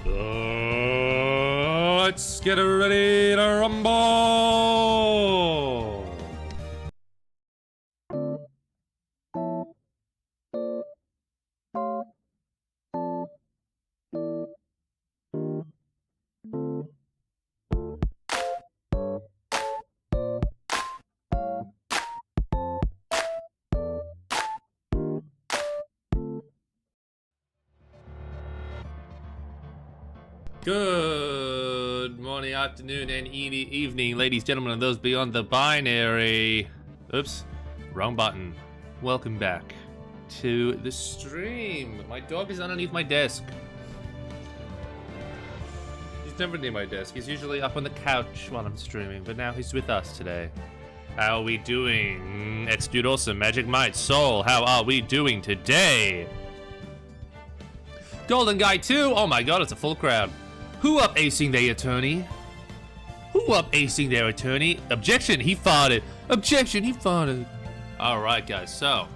Let's get ready to rumble! Good morning, afternoon, and evening, ladies, gentlemen, and those beyond the binary. Oops, wrong button. Welcome back to the stream. My dog is underneath my desk. He's never near my desk. He's usually up on the couch while I'm streaming, but now he's with us today. How are we doing? It's Dude Awesome, Magic Might, Soul. How are we doing today? Golden Guy 2. Oh my god, it's a full crowd. Who up acing their attorney? Who up acing their attorney? Objection, he farted. Objection, he farted. Alright guys, so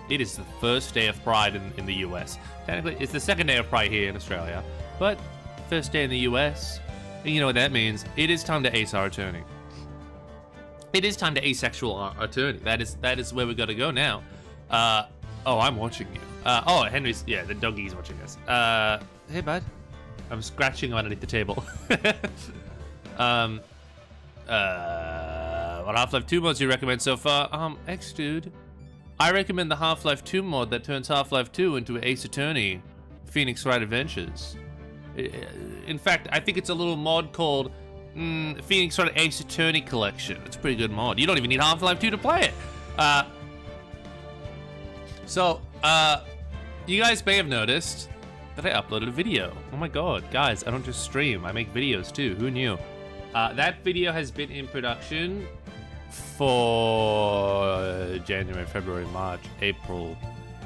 it is the first day of Pride in the US. Technically, it's the second day of Pride here in Australia, but first day in the US. And you know what that means. It is time to ace our attorney. It is time to asexual our attorney. That is where we gotta go now. Oh, I'm watching you. Oh, Henry's, yeah, the doggie's watching us. Hey bud. I'm scratching underneath the table. What Half-Life 2 mods do you recommend so far? X-Dude. I recommend the Half-Life 2 mod that turns Half-Life 2 into an Ace Attorney, Phoenix Wright Adventures. In fact, I think it's a little mod called Phoenix Wright Ace Attorney Collection. It's a pretty good mod. You don't even need Half-Life 2 to play it. You guys may have noticed that I uploaded a video. Oh my god, guys, I don't just stream, I make videos too. Who knew? That video has been in production for January, February, March, April,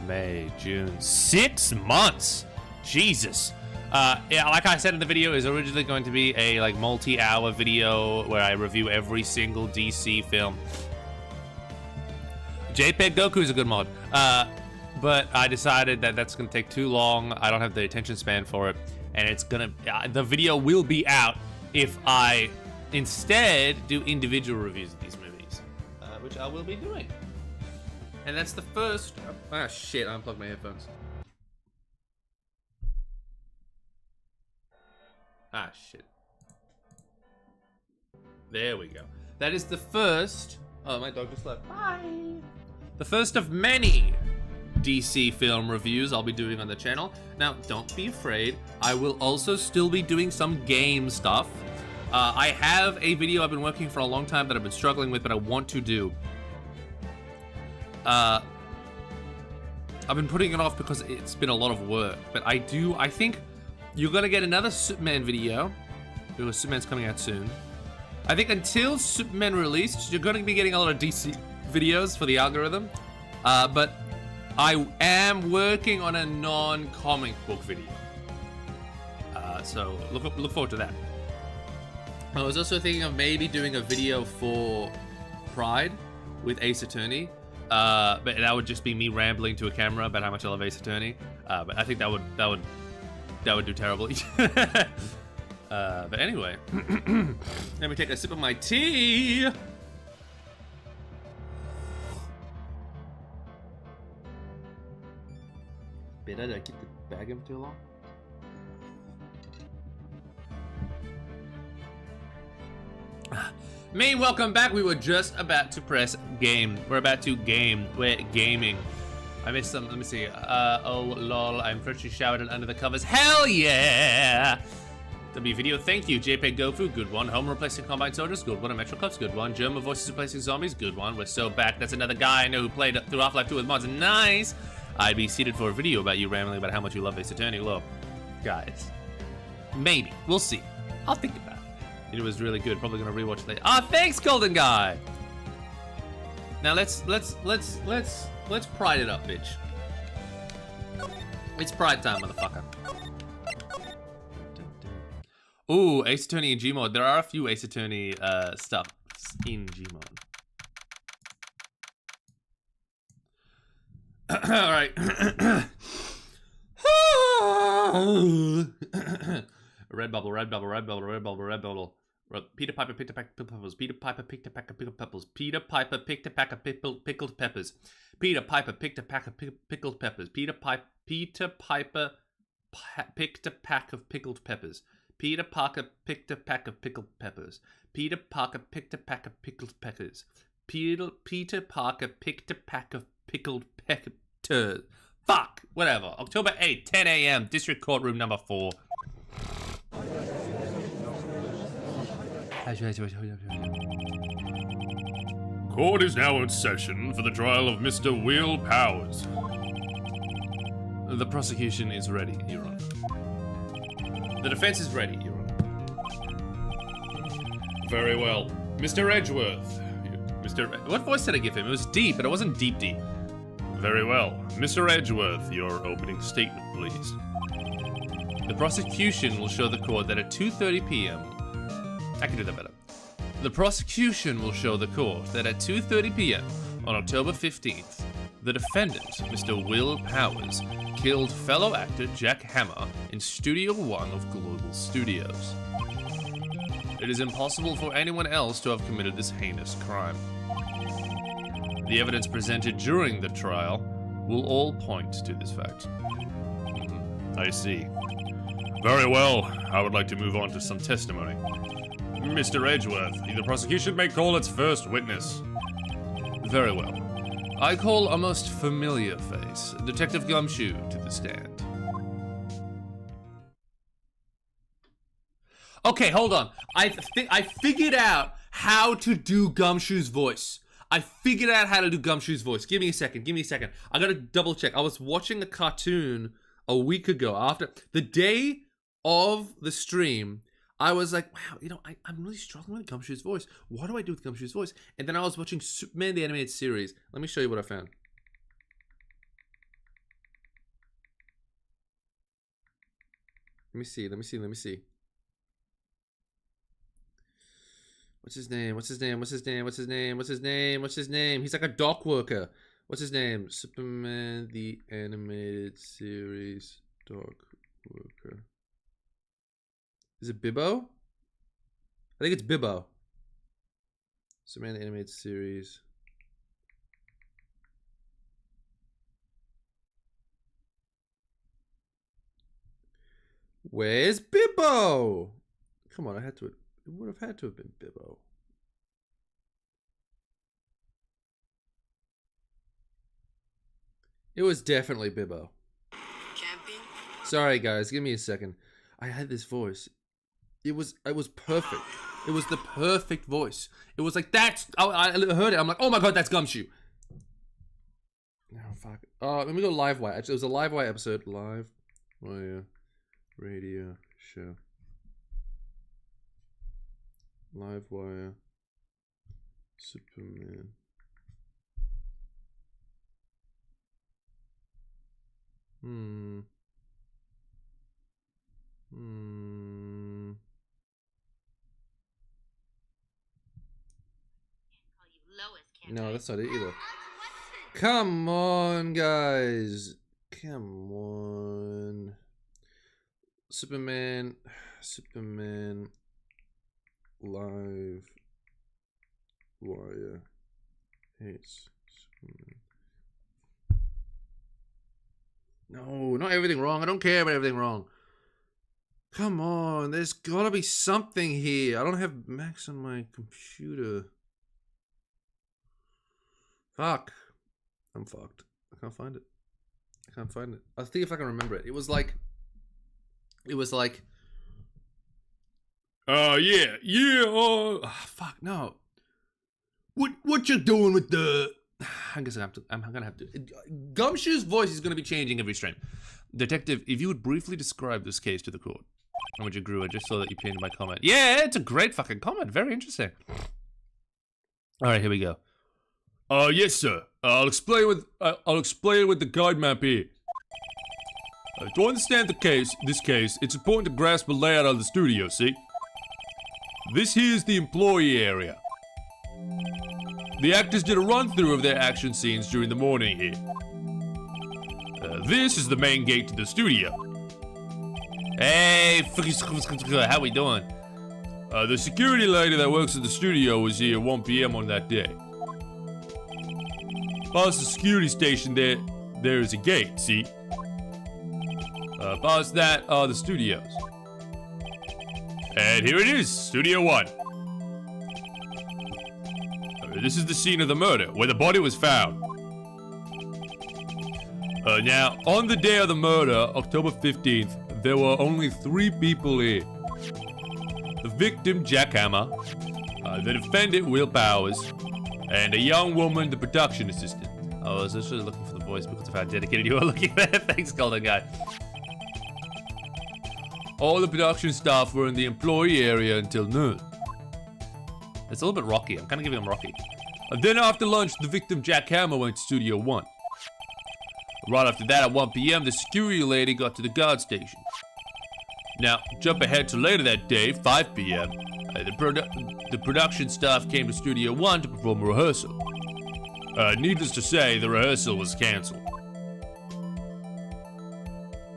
May, June. 6 months! Jesus. Yeah, like I said in the video, is originally going to be a like multi-hour video where I review every single DC film. JPEG Goku is a good mod. But I decided that that's gonna take too long. I don't have the attention span for it, and it's gonna the video will be out if I instead do individual reviews of these movies, which I will be doing. And that's the first. Ah shit! I unplugged my headphones. Ah shit. There we go. That is the first. Oh, my dog just left. Bye. The first of many DC film reviews I'll be doing on the channel. Now, don't be afraid. I will also still be doing some game stuff. I have a video I've been working for a long time that I've been struggling with, but I want to do. I've been putting it off because it's been a lot of work, but I think you're gonna get another Superman video, because Superman's coming out soon. I think until Superman released, you're gonna be getting a lot of DC videos for the algorithm, but I am working on a non-comic book video, so look forward to that. I was also thinking of maybe doing a video for Pride with Ace Attorney, but that would just be me rambling to a camera about how much I love Ace Attorney. But I think that would do terribly. But anyway, let me take a sip of my tea. Did I keep the bag in too long? Me, welcome back. We were just about to press game. We're about to game. We're gaming. I missed some. Let me see. Oh lol. I'm freshly showered and under the covers. Hell yeah! W video, thank you. JPEG Gofu, good one. Home replacing Combine Soldiers, good one. And Metro Clubs, good one. German voices replacing zombies, good one. We're so back. That's another guy I know who played through Half-Life 2 with mods. Nice! I'd be seated for a video about you rambling about how much you love Ace Attorney. Look, guys, maybe. We'll see. I'll think about it. It was really good. Probably gonna rewatch it later. Ah, thanks, Golden Guy! Now let's pride it up, bitch. It's pride time, motherfucker. Ooh, Ace Attorney in Gmod. There are a few Ace Attorney stuff in Gmod. All right. Red bubble, red bubble, red bubble, red bubble, red bubble. Peter Piper picked a pack of pickled peppers. Peter Piper picked a pack of pickled peppers. Peter Piper picked a pack of pickled peppers. Peter Piper picked a pack of pickled peppers. Peter Piper picked a pack of pickled peppers. Peter Parker picked a pack of pickled peppers. Peter Parker picked a pack of pickled peppers. Peter Parker picked a pack of pickled peppers. Fuck! Whatever. October 8th, 10 a.m. District Courtroom number 4. Court is now in session for the trial of Mr. Will Powers. The prosecution is ready, Your Honor. The defense is ready, Your Honor. Very well. Mr. Edgeworth. What voice did I give him? It was deep, but it wasn't deep. Very well. Mr. Edgeworth, your opening statement, please. The prosecution will show the court that at 2:30 p.m. I can do that better. The prosecution will show the court that at 2:30 p.m. on October 15th, the defendant, Mr. Will Powers, killed fellow actor Jack Hammer in Studio 1 of Global Studios. It is impossible for anyone else to have committed this heinous crime. The evidence presented during the trial will all point to this fact. I see. Very well. I would like to move on to some testimony. Mr. Edgeworth, the prosecution may call its first witness. Very well. I call a most familiar face, Detective Gumshoe, to the stand. Okay, hold on. I figured out how to do Gumshoe's voice. I figured out how to do Gumshoe's voice. Give me a second. I gotta double check. I was watching a cartoon a week ago after the day of the stream. I was like, wow, you know, I'm really struggling with Gumshoe's voice. What do I do with Gumshoe's voice? And then I was watching Superman the Animated Series. Let me show you what I found. Let me see. What's his name? He's like a dock worker. What's his name? Superman the Animated Series dock worker. Is it Bibbo? I think it's Bibbo. Superman the Animated Series. Where's Bibbo? Come on, it would have had to have been Bibbo. It was definitely Bibbo. Camping? Sorry guys, give me a second. I had this voice. It was perfect. It was the perfect voice. It was like, I heard it. I'm like, oh my god, that's Gumshoe. Oh, fuck. Let me go live wire. Actually, it was a live wire episode. Live wire radio show. Live wire. Superman. No, that's not it either. Come on, guys. Come on. Superman. Live wire. Ace. No, not everything wrong. I don't care about everything wrong. Come on, there's gotta be something here. I don't have Max on my computer. Fuck. I'm fucked. I can't find it. I'll see if I can remember it. It was like... fuck, no. What you doing with the... I guess I'm gonna have to... Gumshoe's voice is gonna be changing every stream. Detective, if you would briefly describe this case to the court. How much you grew, I just saw that you pinned my comment. Yeah, it's a great fucking comment. Very interesting. Alright, here we go. Yes, sir. I'll explain with the guide map here. To understand this case, it's important to grasp the layout of the studio, see? This here is the employee area. The actors did a run-through of their action scenes during the morning here. This is the main gate to the studio. Hey, how we doing? The security lady that works at the studio was here at 1 p.m. on that day. Past the security station there is a gate, see? Past that are the studios. And here it is, Studio 1. This is the scene of the murder, where the body was found. Now, on the day of the murder, October 15th, there were only 3 people here. The victim, Jack Hammer, the defendant, Will Powers, and a young woman, the production assistant. Oh, I was actually looking for the voice because of how dedicated you were looking there. Thanks, Golden Guy. All the production staff were in the employee area until noon. It's a little bit rocky. I'm kind of giving him rocky. And then after lunch, the victim, Jack Hammer, went to Studio 1. Right after that, at 1 p.m., the security lady got to the guard station. Now, jump ahead to later that day, 5 p.m., the production staff came to Studio 1 to perform a rehearsal. Needless to say, the rehearsal was canceled.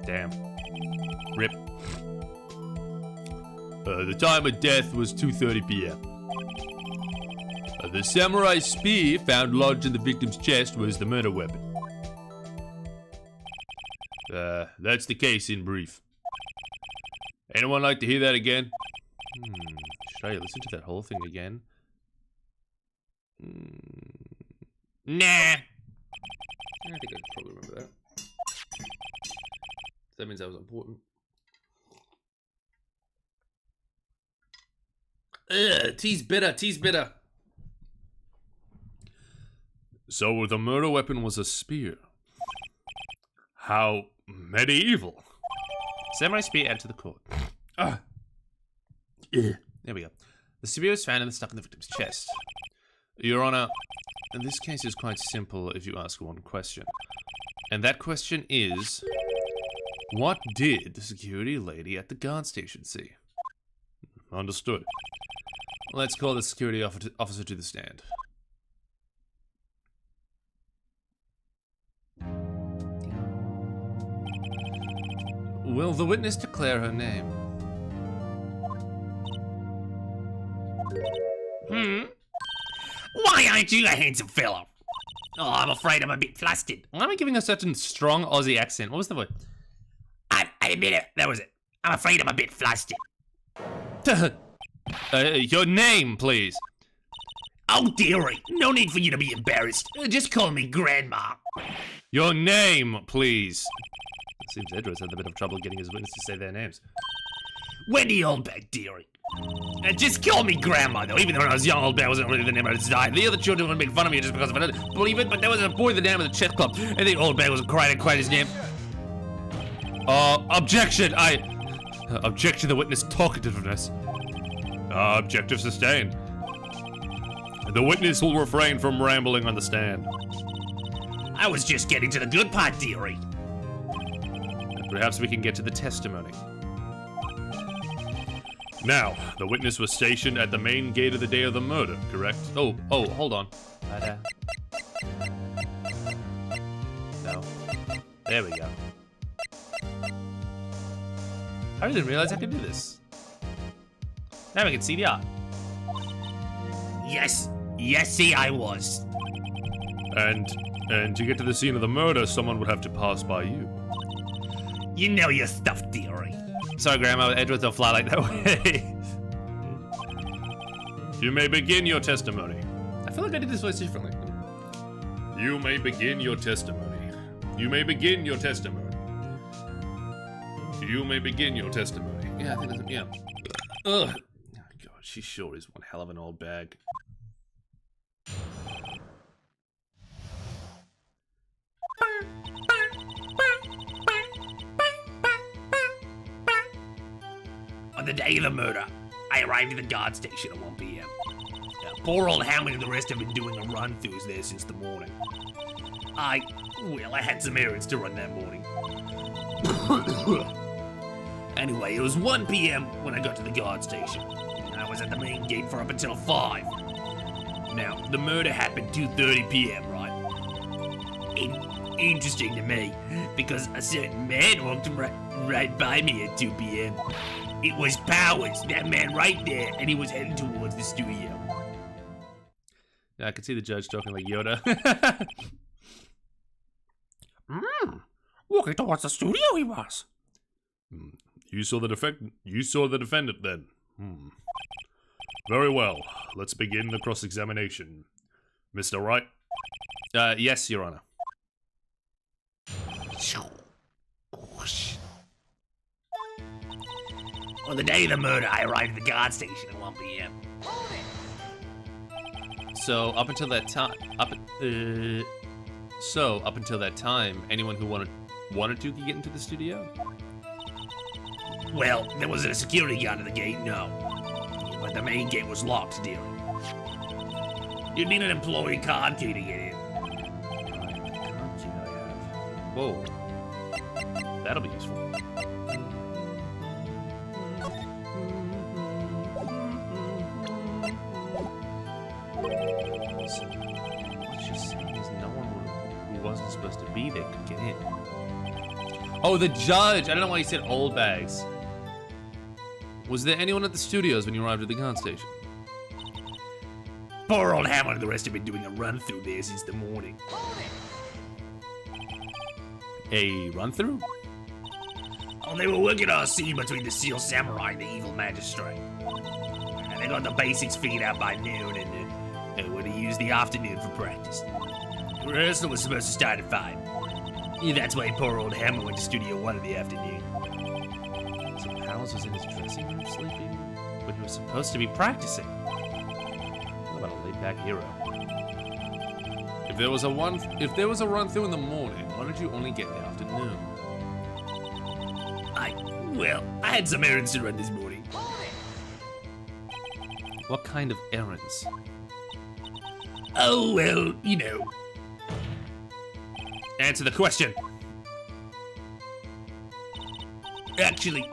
Damn. Rip. The time of death was 2:30 p.m. The samurai spear found lodged in the victim's chest was the murder weapon. That's the case in brief. Anyone like to hear that again? Should I listen to that whole thing again? Nah. I think I could probably remember that. That means that was important. Ugh, tea's bitter, tea's bitter. So the murder weapon was a spear. How medieval. Samurai spear added to the court. There we go. The spear was found and stuck in the victim's chest. Your Honor, this case is quite simple if you ask one question. And that question is, what did the security lady at the guard station see? Understood. Let's call the security officer to the stand. Will the witness declare her name? Why aren't you a handsome fella? Oh, I'm afraid I'm a bit flustered. Why am I giving a certain strong Aussie accent? What was the voice? I admit it, that was it. I'm afraid I'm a bit flustered. Your name, please. Oh, dearie, no need for you to be embarrassed. Just call me Grandma. Your name, please. It seems Edgeworth had a bit of trouble getting his witness to say their names. Wendy Oldbag, dearie. Just call me Grandma, though. Even though when I was young, Oldbag wasn't really the name I desired. The other children would make fun of me just because of it. Believe it, but there was a boy the name of the chess club, and the Oldbag was quite his name. Objection! Object to the witness' talkativeness. Objective sustained. The witness will refrain from rambling on the stand. I was just getting to the good part, dearie. Perhaps we can get to the testimony. Now, the witness was stationed at the main gate of the day of the murder, correct? Oh, hold on. No. There we go. I didn't realize I could do this. Now we can see the art. Yes, see, I was. And to get to the scene of the murder, someone would have to pass by you. You know your stuff, dearie. Sorry, Grandma, Edgeworth don't fly like that way. You may begin your testimony. I feel like I did this voice differently. You may begin your testimony. You may begin your testimony. You may begin your testimony. Yeah, I think that's, yeah. Ugh. Oh, God, she sure is one hell of an old bag. On the day of the murder, I arrived at the guard station at 1 p.m. Poor old Howard and the rest have been doing a run-throughs there since the morning. I had some errands to run that morning. Anyway, it was 1 p.m. when I got to the guard station, and I was at the main gate for up until 5. Now, the murder happened 2:30 p.m., right? interesting to me because a certain man walked right by me at 2 p.m. It was Powers, that man right there, and he was heading towards the studio. Yeah, I could see the judge talking like Yoda. Walking towards the studio he was. You saw the defendant then. Very well. Let's begin the cross-examination. Mr. Wright? Yes, Your Honor. On the day of the murder, I arrived at the guard station at 1 p.m. So up until that time, anyone who wanted to could get into the studio? Well, there wasn't a security guard at the gate, no. But the main gate was locked, dear. You'd need an employee card key to get in. Whoa. That'll be useful. So, what she's saying is no one who wasn't supposed to be there could get in. Oh, the judge! I don't know why he said old bags. Was there anyone at the studios when you arrived at the guard station? Poor old Hammer and the rest have been doing a run through there since the morning. A run-through? Oh, they were working on a scene between the Seal Samurai and the Evil Magistrate. And they got the basics figured out by noon, and they were to use the afternoon for practice. The rehearsal was supposed to start at 5. Yeah, that's why poor old Hammer went to Studio 1 in the afternoon. So Powers was in his dressing room sleeping, but he was supposed to be practicing. What about a laid-back hero? If there was a run-through in the morning, why did you only get the afternoon? I had some errands to run this morning. What kind of errands? Oh, well, you know. Answer the question. Actually,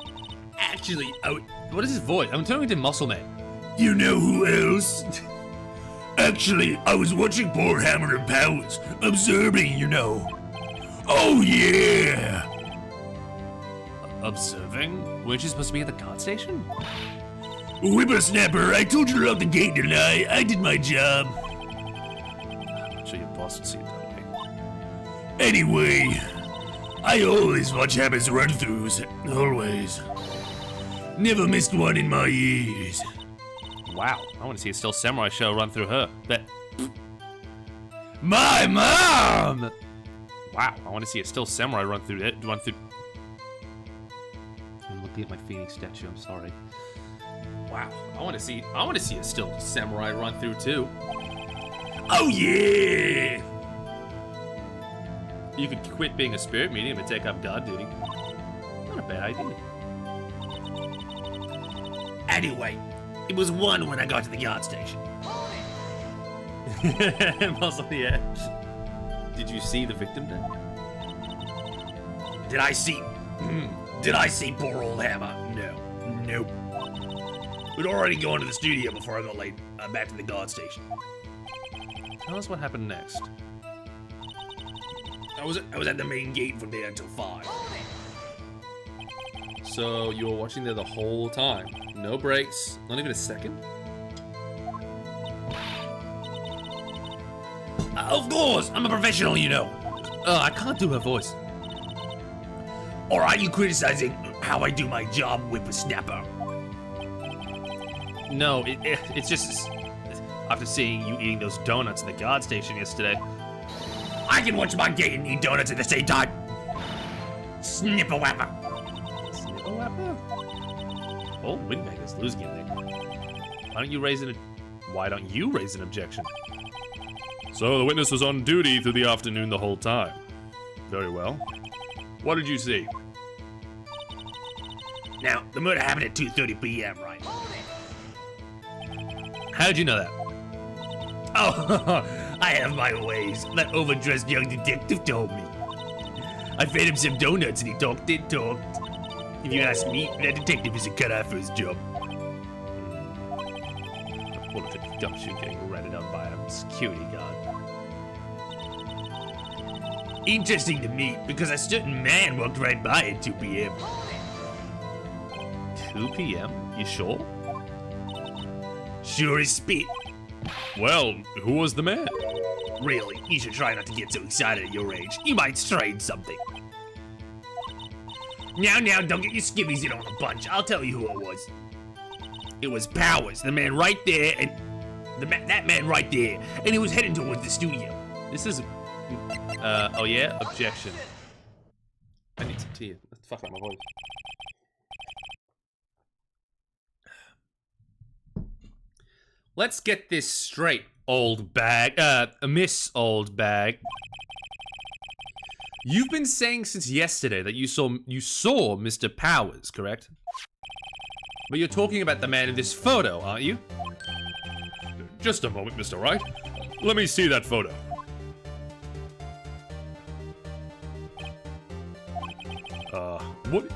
What is his voice? I'm turning into Muscle Man. you know who else? Actually, I was watching poor Hammer and Powers, observing, you know. Oh, yeah! Observing? Weren't you supposed to be at the guard station? Whippersnapper, I told you to lock the gate, didn't I? I did my job. I'm sure your boss would see it that way. Anyway, I always watch Hammer's run-throughs. Always. Never missed one in my years. Wow, I want to see a Still Samurai show run through her. My mom! Wow, I want to see a Still Samurai run through it. I'm looking at my Phoenix statue. I'm sorry. Wow, I want to see a Still Samurai run through too. Oh yeah! You could quit being a spirit medium and take up god duty. Not a bad idea. Anyway, it was 1 when I got to the guard station. Muscle, yeah. Did you see the victim then? Did I see poor old Hammer? No. Nope. We'd already gone to the studio before I got late back to the guard station. Tell us what happened next. I was at the main gate from there until 5. So you were watching there the whole time? No breaks? Not even a second? Of course, I'm a professional, you know. I can't do her voice. Or are you criticizing how I do my job, whippersnapper? No, it's just after seeing you eating those donuts at the guard station yesterday. I can watch my gate and eat donuts at the same time. Snipper-wapper. Snipper-wapper? Oh, Windbagger's losing it there. Why don't you raise an objection? So the witness was on duty through the afternoon the whole time. Very well. What did you see? Now, the murder happened at 2:30 p.m., right? How'd you know that? Oh, I have my ways. That overdressed young detective told me. I fed him some donuts and he talked and talked. If you ask me, that detective isn't cut out for his job. What if it's gumshoe getting ratted out by a security guard? Interesting to me, because a certain man walked right by at 2 p.m. 2 p.m.? You sure? Sure as spit. Well, who was the man? Really, you should try not to get so excited at your age. You might strain something. Now, don't get your skivvies in on a bunch. I'll tell you who it was. It was Powers, the man right there, and that man right there, and he was heading towards the studio. This is... oh yeah? Objection. I need some tea. Let's fuck up my voice. Let's get this straight, old bag. Miss Old Bag. You've been saying since yesterday that you saw Mr. Powers, correct? But you're talking about the man in this photo, aren't you? Just a moment, Mr. Wright. Let me see that photo.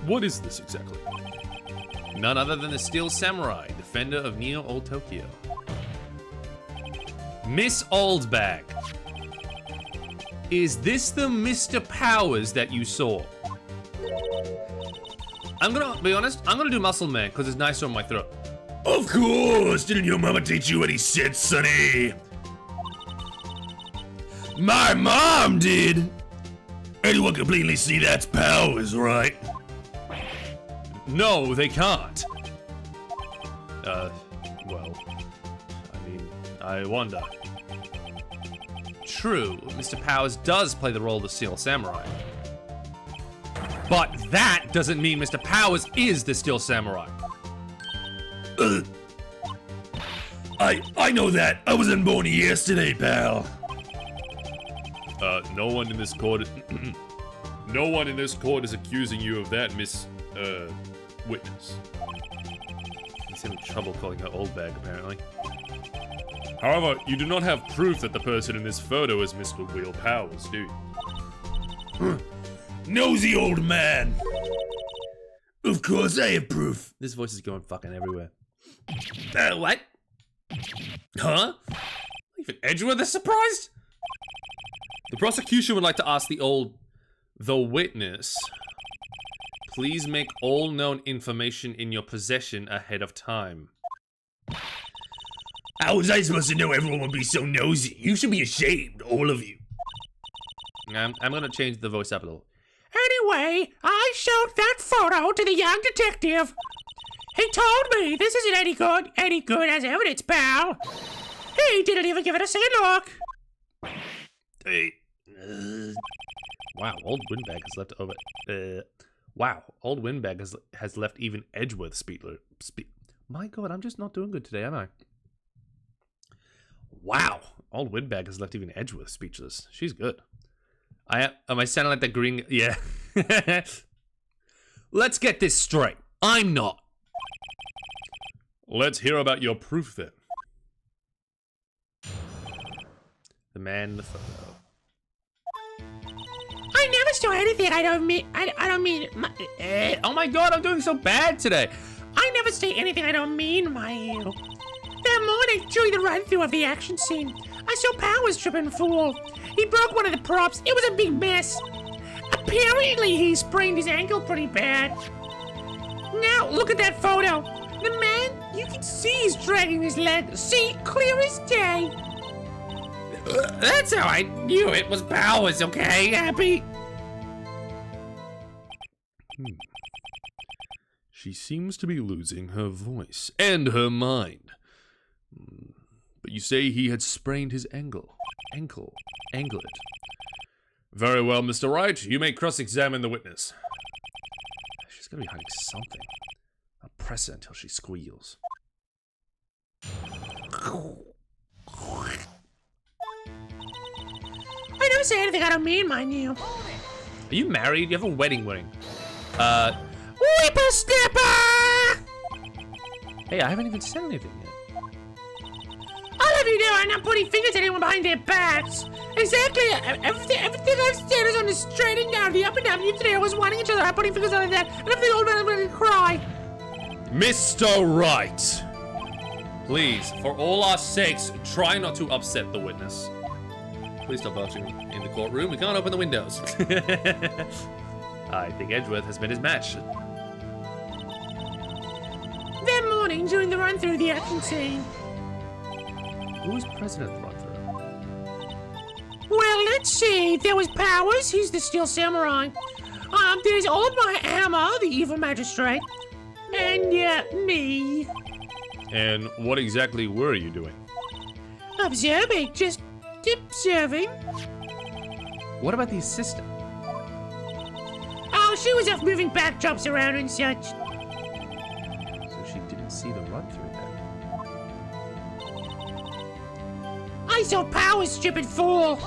What is this exactly? None other than the Steel Samurai, defender of Neo Old Tokyo. Miss Old Bag. Is this the Mr. Powers that you saw? I'm gonna be honest, I'm gonna do Muscle Man because it's nicer on my throat. Of course! Didn't your mama teach you any sense, sonny? My mom did! Anyone can plainly see that's Powers, right? No, they can't. Well, I mean, I wonder. True, Mr. Powers does play the role of the Steel Samurai. But that doesn't mean Mr. Powers is the Steel Samurai. I know that. I wasn't born yesterday, pal. No one in this court... no one in this court is accusing you of that, Miss, witness. He's having trouble calling her Old Bag, apparently. However, you do not have proof that the person in this photo is Mr. Will Powers, do you? Nosy old man. Of course I have proof. This voice is going fucking everywhere. What? Huh? Even Edgeworth is surprised? The prosecution would like to ask the witness, please make all known information in your possession ahead of time. How was I supposed to know everyone would be so nosy? You should be ashamed, all of you. I'm gonna change the voice up a little. Anyway, I showed that photo to the young detective. He told me this isn't any good as evidence, pal. He didn't even give it a second look. Hey. Wow, old Windbag has left over. Wow, old Windbag has left even Edgeworth speechless. My God, I'm just not doing good today, am I? Wow, old Windbag has left even Edgeworth speechless. She's good. Am I sounding like the green? Yeah. Let's get this straight. I'm not. Let's hear about your proof then. The man in the photo. I never saw anything I don't mean. Oh my God, I'm doing so bad today. I never say anything I don't mean, my. That morning, during the run-through of the action scene, I saw Powers trip and fall. He broke one of the props. It was a big mess. Apparently, he sprained his ankle pretty bad. Now, look at that photo. The man, you can see he's dragging his leg. See, clear as day. That's how I knew it was Powers, okay, Happy? She seems to be losing her voice and her mind. But you say he had sprained his anklet. Very well, Mr. Wright. You may cross-examine the witness. She's gonna be hiding something. I'll press her until she squeals. I never say anything I don't mean, mind you. Are you married? You have a wedding ring. Whippersnapper! Hey, I haven't even said anything yet. All of you know I'm not putting fingers at anyone behind their backs. Exactly. Everything I've said is on the straight and down, the up and down. You today always wanting each other, I'm putting fingers on that, and if the old man is going to cry. Mr. Wright, please, for all our sakes, try not to upset the witness. Please stop barging in the courtroom. We can't open the windows. I think Edgeworth has been his match. That morning, during the run through the action scene. Who was president of the run-through? Well, let's see. There was Powers, he's the Steel Samurai. There's Old My Hammer, the evil magistrate. And, me. And what exactly were you doing? Observing, just observing. What about the assistant? Oh, she was off moving backdrops around and such. So she didn't see the run-through then. I saw Powers trip and fall.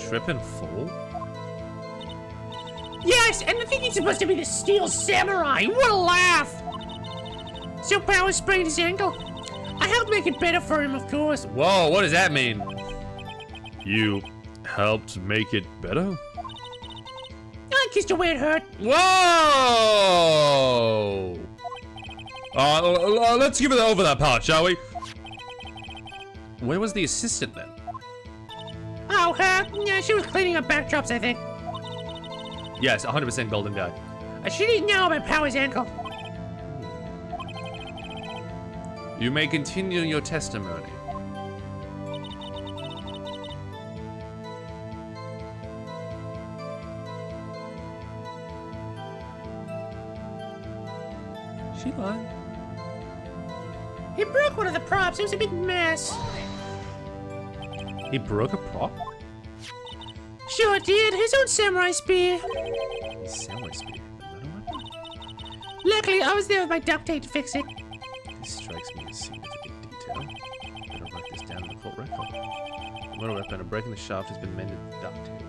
Trip and fall? Yes, and I think he's supposed to be the Steel Samurai. What a laugh! So Powers sprained his ankle. I helped make it better for him, of course. Whoa, what does that mean? You helped make it better? I kissed her where it hurt. Whoa! Let's give it over that part, shall we? Where was the assistant then? Oh, her? Yeah, she was cleaning up backdrops, I think. Yes, 100% golden guy. She didn't know about Powers' ankle. You may continue your testimony. She lied. He broke one of the props. It was a big mess. He broke a prop? Sure did. His own samurai spear. His samurai spear. Another weapon? Luckily, I was there with my duct tape to fix it. This strikes me as significant detail. Better write this down in the court record. The motor weapon of breaking the shaft has been mended with duct tape.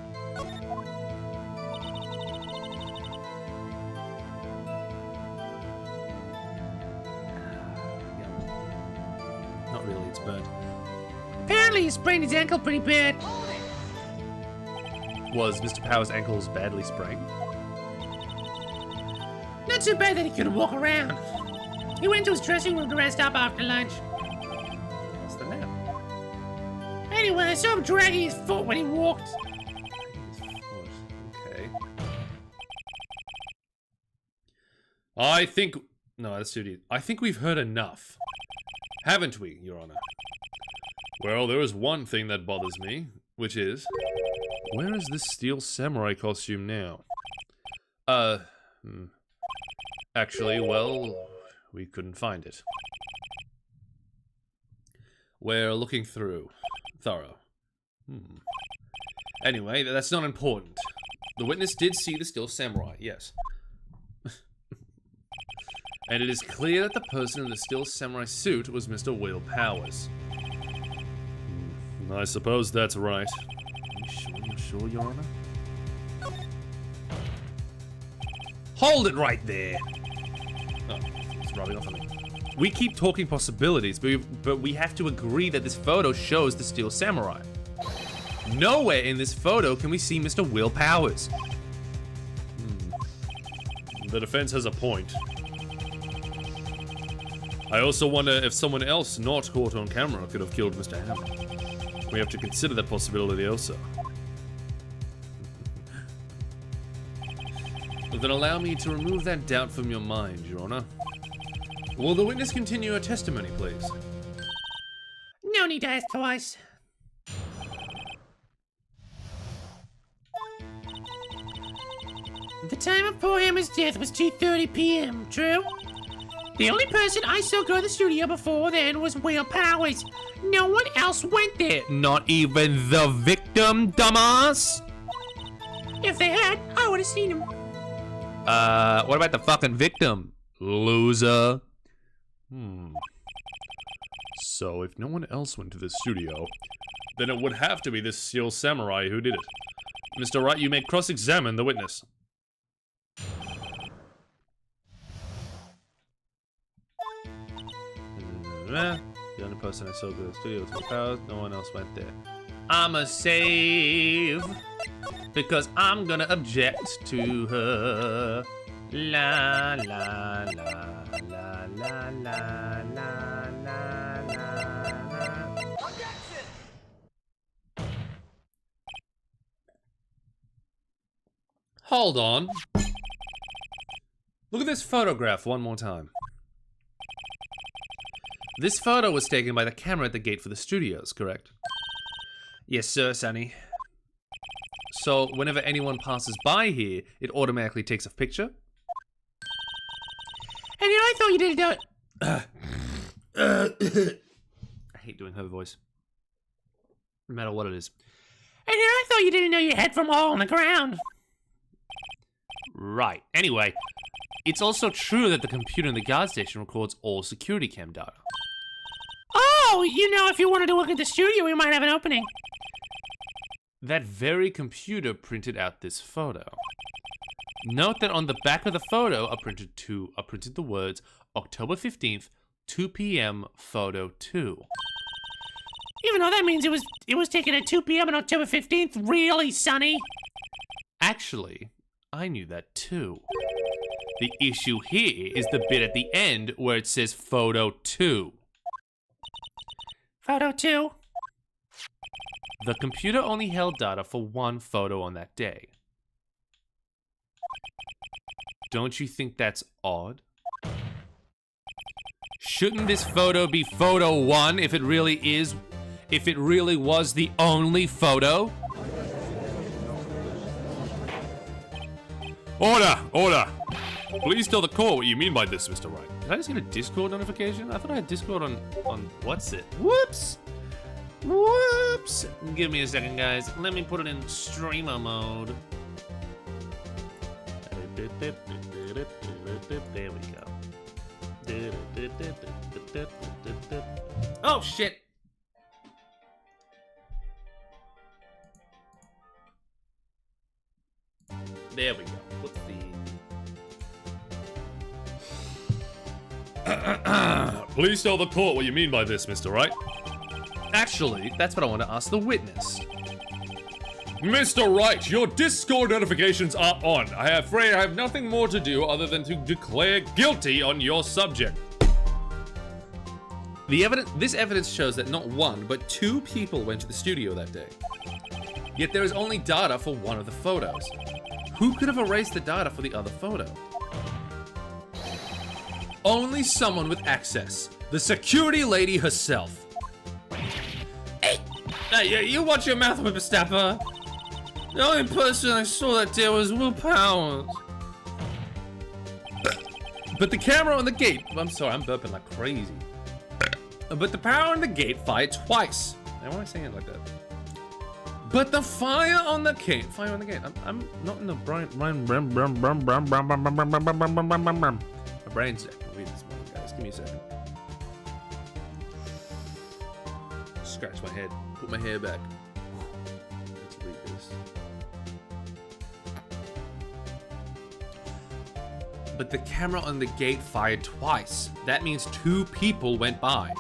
Not really, it's burnt. Apparently, he sprained his ankle pretty bad. Was Mr. Power's ankles badly sprained? Not so bad that he couldn't walk around. He went to his dressing room to rest up after lunch. What's the nap? Anyway, I saw him dragging his foot when he walked. Okay. I think... No, that's too deep. I think we've heard enough. Haven't we, Your Honor? Well, there is one thing that bothers me, which is... Where is this Steel Samurai costume now? Actually, well, we couldn't find it. We're looking through. Thorough. Anyway, that's not important. The witness did see the Steel Samurai, yes. And it is clear that the person in the Steel Samurai suit was Mr. Will Powers. I suppose that's right. You sure, Your Honor? Hold it right there! Oh, it's rubbing off on me. We keep talking possibilities, but we have to agree that this photo shows the Steel Samurai. Nowhere in this photo can we see Mr. Will Powers. The defense has a point. I also wonder if someone else not caught on camera could have killed Mr. Hammer. We have to consider that possibility also. Then allow me to remove that doubt from your mind, Your Honor. Will the witness continue her testimony, please? No need to ask twice. The time of poor Hammer's death was 2:30 p.m., true? The only person I saw go to the studio before then was Will Powers. No one else went there. Not even the victim, dumbass? If they had, I would have seen him. What about the fucking victim, loser? So if no one else went to the studio, then it would have to be this Steel Samurai who did it. Mr. Wright, you may cross-examine the witness. The only person I saw go to the studio was Will Powers. No one else went there. I'ma save because I'm gonna object to her. La la la la la la la la la. Hold on. Look at this photograph one more time. This photo was taken by the camera at the gate for the studios, correct? Yes, sir, Sonny. So, whenever anyone passes by here, it automatically takes a picture? And I thought you didn't know it. I hate doing her voice. No matter what it is. And I thought you didn't know you had from all on the ground. Right. Anyway, it's also true that the computer in the guard station records all security cam data. Oh, you know, if you wanted to look at the studio, we might have an opening. That very computer printed out this photo. Note that on the back of the photo are printed the words October 15th, 2 p.m. photo 2. Even though that means it was taken at 2 p.m. on October 15th, really, Sonny? Actually, I knew that too. The issue here is the bit at the end where it says photo 2. Photo 2? The computer only held data for one photo on that day. Don't you think that's odd? Shouldn't this photo be photo 1 if it really was the only photo? Order! Order! Please tell the court what you mean by this, Mr. Wright. Did I just get a Discord notification? I thought I had Discord on what's it? Whoops! Whoops! Give me a second, guys. Let me put it in streamer mode. There we go. Oh, shit! There we go. What's the... Please tell the court what you mean by this, Mr. Wright. Actually, that's what I want to ask the witness. Mr. Wright, your Discord notifications are on. I have nothing more to do other than to declare guilty on your subject. This evidence shows that not one, but 2 people went to the studio that day. Yet there is only data for one of the photos. Who could have erased the data for the other photo? Only someone with access. The security lady herself. Hey, you watch your mouth, whippersnapper. The only person I saw that day was Will Powers. But the camera on the gate... I'm sorry, I'm burping like crazy. But the power on the gate fired twice. Why am I saying it like that? But the fire on the gate... I'm not in the brain... My brain's acting weird this morning, guys. Give me a second. Scratch my head. Put my hair back. Let's read this. But the camera on the gate fired twice. That means 2 people went by.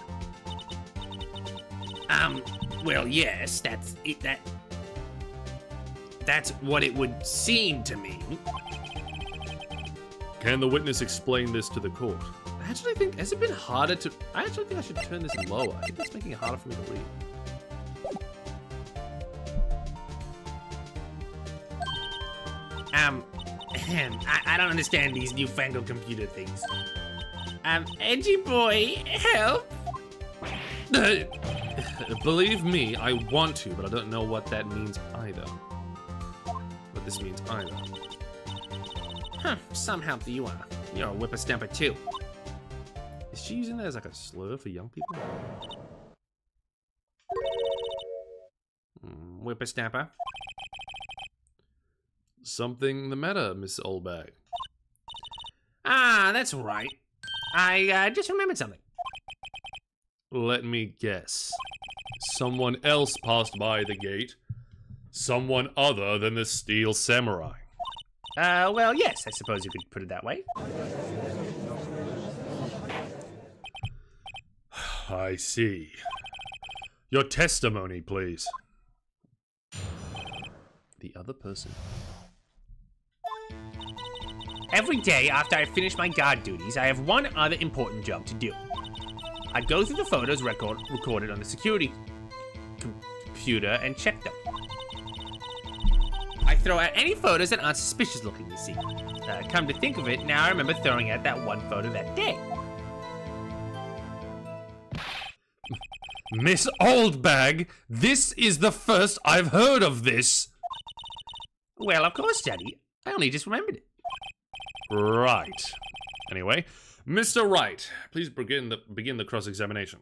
Well, yes, that's it. That's what it would seem to me. Can the witness explain this to the court? I actually think, has it been harder to... I actually think I should turn this lower. I think that's making it harder for me to read. I don't understand these newfangled computer things. Edgy boy, help! Believe me, I want to, but I don't know what that means either. What this means either. Huh, somehow you are. You're a whippersnapper too. Is she using that as like a slur for young people? Whippersnapper? Something the matter, Miss Oldbag? Ah, that's right. I just remembered something. Let me guess. Someone else passed by the gate. Someone other than the Steel Samurai. Well, yes, I suppose you could put it that way. I see. Your testimony, please. The other person. Every day after I finish my guard duties, I have one other important job to do. I go through the photos recorded on the security computer and check them. I throw out any photos that aren't suspicious looking, you see. Come to think of it, now I remember throwing out that one photo that day. Miss Oldbag, this is the first I've heard of this. Well, of course, Daddy. I only just remembered it. Right. Anyway, Mr. Wright, please begin the cross-examination.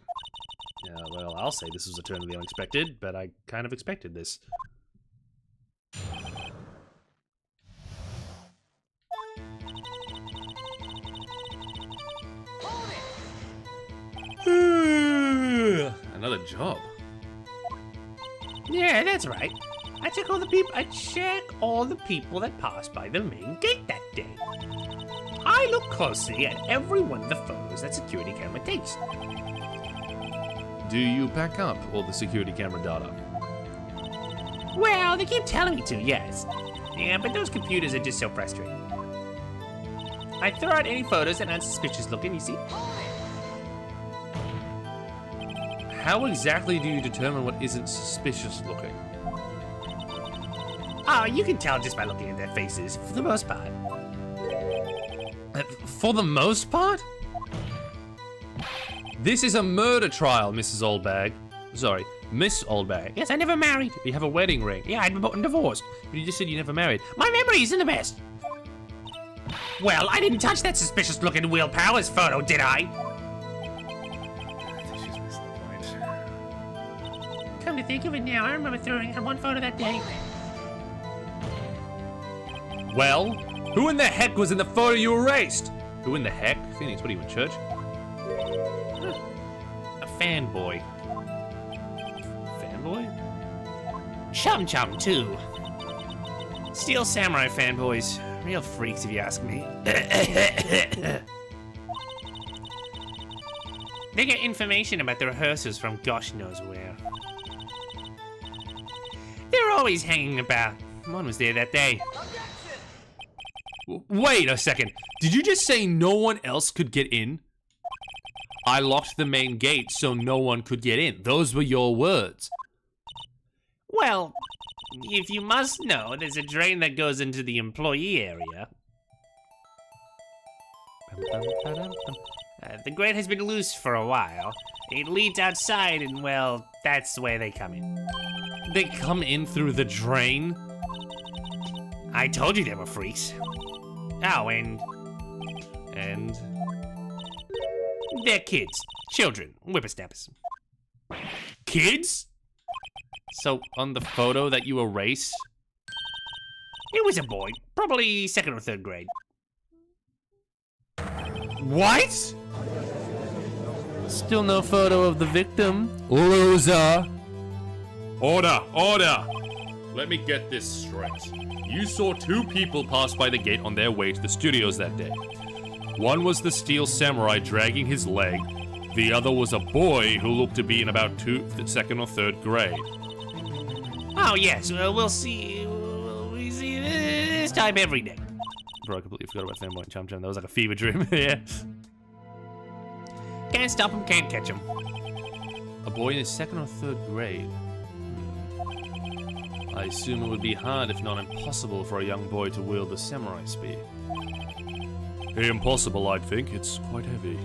Yeah, well, I'll say this was a turn of the unexpected, but I kind of expected this. Another job. Yeah, that's right. I check all the people that passed by the main gate that day. I look closely at every one of the photos that security camera takes. Do you back up all the security camera data? Well, they keep telling me to, yes. Yeah, but those computers are just so frustrating. I throw out any photos that aren't suspicious looking, you see? How exactly do you determine what isn't suspicious looking? Oh, you can tell just by looking at their faces, for the most part. For the most part? This is a murder trial, Mrs. Oldbag. Sorry, Miss Oldbag. Yes, I never married. You have a wedding ring. Yeah, I'd been divorced. But you just said you never married. My memory isn't the best. Well, I didn't touch that suspicious looking Will Powers photo, did I? She's missed the point. Come to think of it now, I remember throwing out one photo that day. Well, who in the heck was in the photo you erased? Who in the heck? Phoenix, what are you in church? A fanboy. Fanboy? Chum Chum, too. Steel Samurai fanboys. Real freaks, if you ask me. They get information about the rehearsals from gosh knows where. They're always hanging about. One was there that day. Wait a second. Did you just say no one else could get in? I locked the main gate so no one could get in. Those were your words. Well, if you must know, there's a drain that goes into the employee area. The grate has been loose for a while. It leads outside and, well, that's where they come in. They come in through the drain? I told you they were freaks. Oh, and they're kids, children, whippersnappers. Kids? So, on the photo that you erased? It was a boy, probably 2nd or 3rd grade. What? Still no photo of the victim. Loser. Order, order. Let me get this straight. You saw 2 people pass by the gate on their way to the studios that day. One was the Steel Samurai dragging his leg. The other was a boy who looked to be in about 2nd or 3rd grade. Oh yes, we'll see. We see this time every day. Bro, I completely forgot about Fanboy and Chum Chum. That was like a fever dream. Yeah. Can't stop him, can't catch him. A boy in his 2nd or 3rd grade. I assume it would be hard, if not impossible, for a young boy to wield the samurai spear. Impossible, I'd think. It's quite heavy.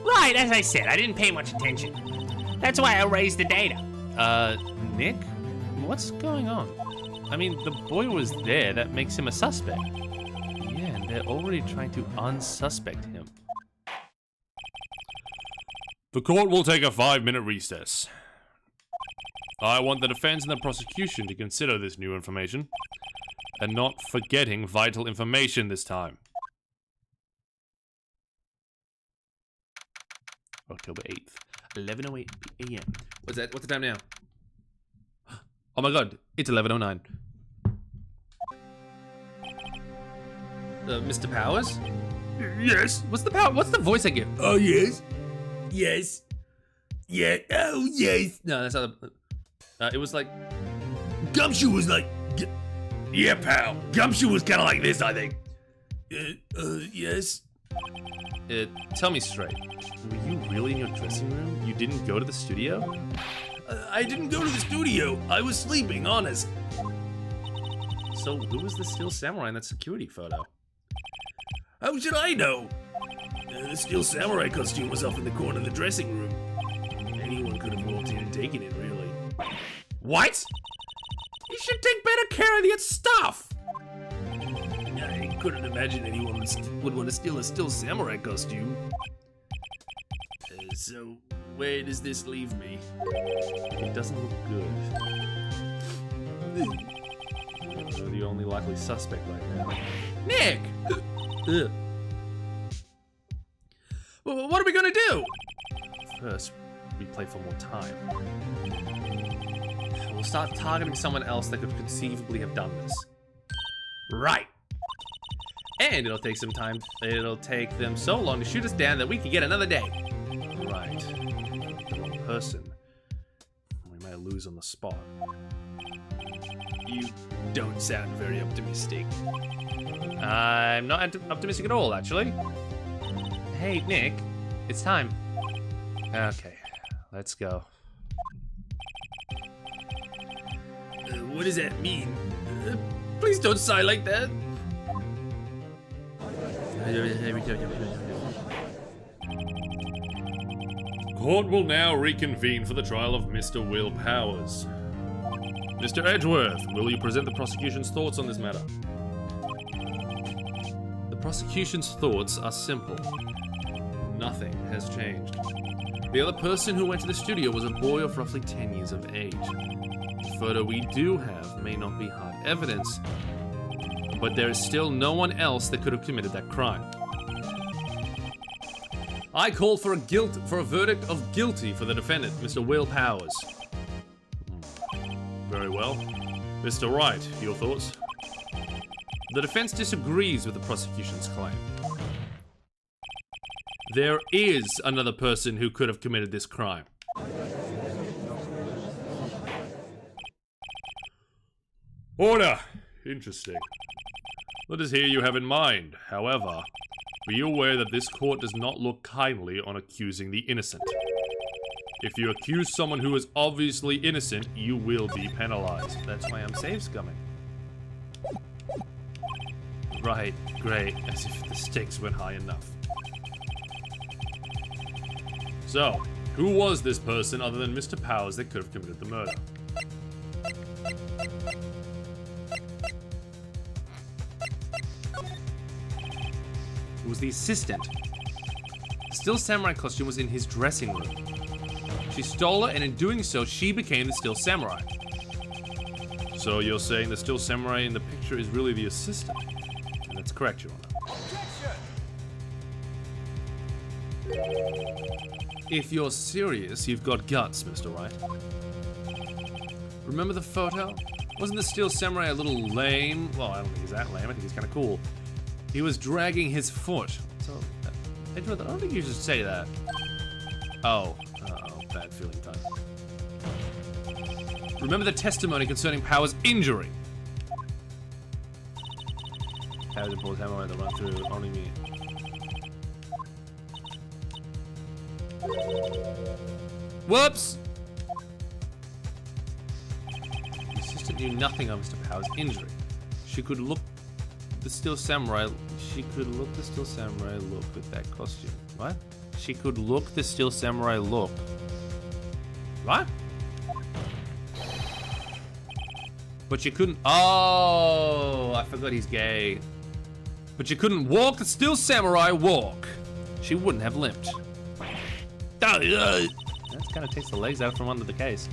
Right, as I said, I didn't pay much attention. That's why I raised the data. Nick? What's going on? I mean, the boy was there. That makes him a suspect. Yeah, and they're already trying to unsuspect him. The court will take a 5-minute recess. I want the defense and the prosecution to consider this new information, and not forgetting vital information this time. October 8th, 11:08 a.m. What's the time now? Oh my god, it's 11:09. Mr. Powers? Yes. What's the voice I give? Oh, yes. Yes. Yeah. Oh, yes. No, that's not the... it was like... Gumshoe was like... Yeah, pal. Gumshoe was kind of like this, I think. Yes. Tell me straight. Were you really in your dressing room? You didn't go to the studio? I didn't go to the studio. I was sleeping, honest. So, who was the Steel Samurai in that security photo? How should I know? The Steel Samurai costume was off in the corner of the dressing room. Anyone could have walked in and taken it, really. What? You should take better care of your stuff! I couldn't imagine anyone would want to steal a Steel Samurai costume. So, where does this leave me? It doesn't look good. You're the only likely suspect right now. Nick! Well, what are we gonna do? First, we play for more time. We'll start targeting someone else that could conceivably have done this. Right. And it'll take some time. It'll take them so long to shoot us down that we can get another day. Right. The wrong person. We might lose on the spot. You don't sound very optimistic. I'm not optimistic at all, actually. Hey, Nick. It's time. Okay. Let's go. What does that mean? Please don't sigh like that. Court will now reconvene for the trial of Mr. Will Powers. Mr. Edgeworth, will you present the prosecution's thoughts on this matter? The prosecution's thoughts are simple. Nothing has changed. The other person who went to the studio was a boy of roughly 10 years of age. The photo we do have may not be hard evidence, but there is still no one else that could have committed that crime. I call for a verdict of guilty for the defendant, Mr. Will Powers. Very well. Mr. Wright, your thoughts? The defense disagrees with the prosecution's claim. There is another person who could have committed this crime. Order! Interesting. Let us hear you have in mind. However, be aware that this court does not look kindly on accusing the innocent. If you accuse someone who is obviously innocent, you will be penalized. That's why I'm safe scumming. Right, great. As if the stakes weren't high enough. So, who was this person other than Mr. Powers that could have committed the murder? It was the assistant. The Steel Samurai costume was in his dressing room. She stole it, and in doing so, she became the Steel Samurai. So you're saying the Steel Samurai in the picture is really the assistant? That's correct, Your Honor. If you're serious, you've got guts, Mr. Wright. Remember the photo? Wasn't the Steel Samurai a little lame? Well, I don't think he's that lame. I think he's kind of cool. He was dragging his foot. So, Edgeworth, I don't think you should say that. Oh. Uh-oh. Bad feeling time. Remember the testimony concerning Powers' injury? Powers pulls hammer on the run through, only me. Whoops! The assistant knew nothing of Mr. Powers' injury. She could look the Steel Samurai. She could look the Steel Samurai look with that costume. What? She could look the Steel Samurai look. What? But you couldn't. Oh, I forgot he's gay. But you couldn't walk the Steel Samurai walk. She wouldn't have limped. That kind of takes the legs out from under the case.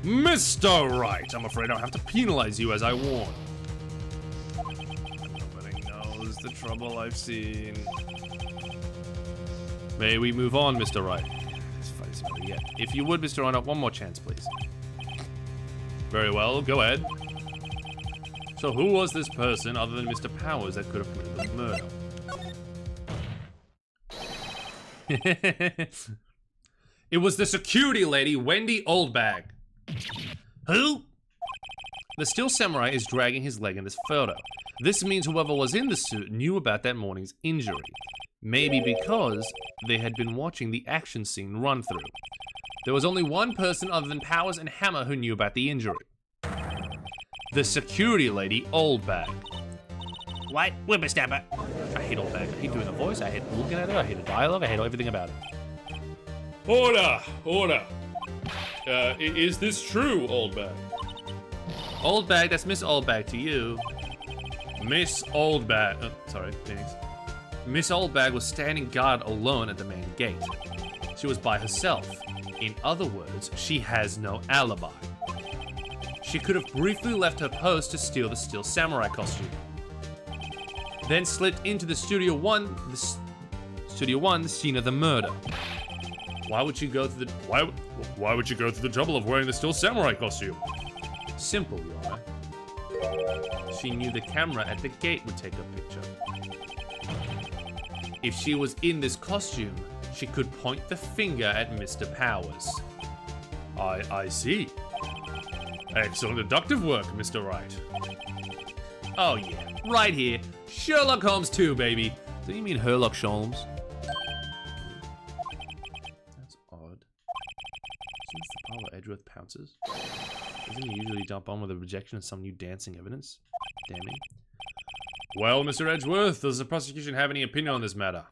Mr. Wright, I'm afraid I'll have to penalize you as I warned. Nobody knows the trouble I've seen. May we move on, Mr. Wright? This fight isn't over yet. If you would, Mr. Wright, one more chance, please. Very well, go ahead. So who was this person other than Mr. Powers that could have committed the murder? It was the security lady, Wendy Oldbag. Who? The Steel Samurai is dragging his leg in this photo. This means whoever was in the suit knew about that morning's injury. Maybe because they had been watching the action scene run through. There was only one person other than Powers and Hammer who knew about the injury. the security lady, Oldbag. What? Whippersnapper. I hate Oldbag. I hate doing a voice. I hate looking at her. I hate a dialogue. I hate everything about it. Order! Order! Is this true, Oldbag? Oldbag, that's Miss Oldbag to you. Miss Oldbag. Sorry, Phoenix. Miss Oldbag was standing guard alone at the main gate. She was by herself. In other words, she has no alibi. She could have briefly left her post to steal the Steel Samurai costume. Then slipped into the Studio One, the scene of the murder. Why would you go through the Why would you go through the trouble of wearing the Steel Samurai costume? Simple, Your Honor. She knew the camera at the gate would take a picture. If she was in this costume, she could point the finger at Mr. Powers. I see. Excellent deductive work, Mr. Wright. Oh yeah, right here. Sherlock Holmes 2, baby. Do you mean Herlock Sholmes? That's odd. Since the power Edgeworth pounces, doesn't he usually jump on with a rejection of some new dancing evidence? Damning. Well, Mr. Edgeworth, does the prosecution have any opinion on this matter?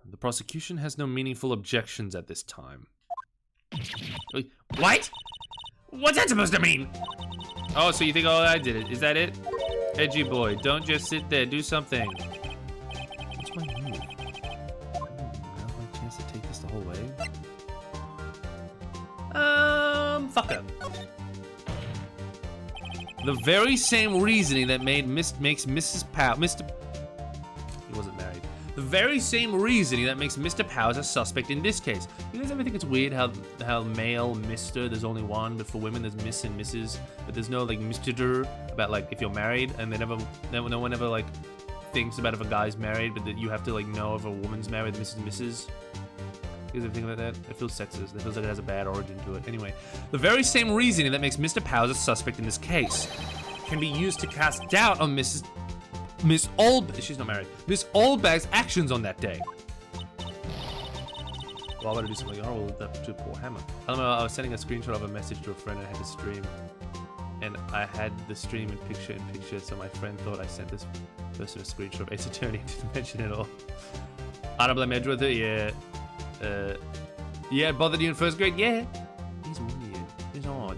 The prosecution has no meaningful objections at this time. What? What's that supposed to mean? Oh, so you think, oh, I did it. Is that it? Edgy boy, don't just sit there. Do something. What's my move? I have my chance to take this the whole way. Fuck up. The very same reasoning that makes Mrs. Powers, he wasn't married. The very same reasoning that makes Mr. Powers a suspect in this case. You guys ever think it's weird how male Mr. there's only one, but for women there's Miss and Mrs. But there's no like Mr. about like if you're married, and no one ever like thinks about if a guy's married, but that you have to like know if a woman's married, Mrs. and Mrs. You guys ever think about that? It feels sexist. It feels like it has a bad origin to it. Anyway, the very same reasoning that makes Mr. Powers a suspect in this case can be used to cast doubt on Miss she's not married. Miss Oldbag's actions on that day. Well, I want to do something horrible with that to poor Hammer. I don't know, I was sending a screenshot of a message to a friend and I had to stream. And I had the stream in picture, so my friend thought I sent this person a screenshot of Ace Attorney and didn't mention it all. I don't blame Edgeworth, yeah. Yeah, it bothered you in first grade? Yeah. He's weird. He's odd.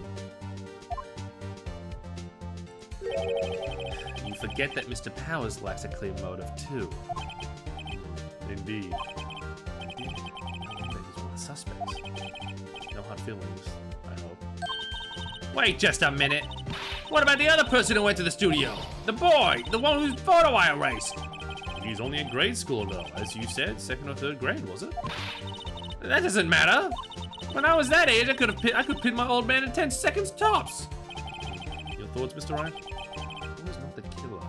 You forget that Mr. Powers lacks a clear motive too. Indeed. He's one of the suspects. No hard feelings, I hope. Wait just a minute. What about the other person who went to the studio? The boy, the one whose photo I erased. He's only in grade school though, as you said, 2nd or 3rd grade, was it? That doesn't matter. When I was that age, I could pin my old man in 10 seconds tops. Your thoughts, Mr. Wright? Who is not the killer?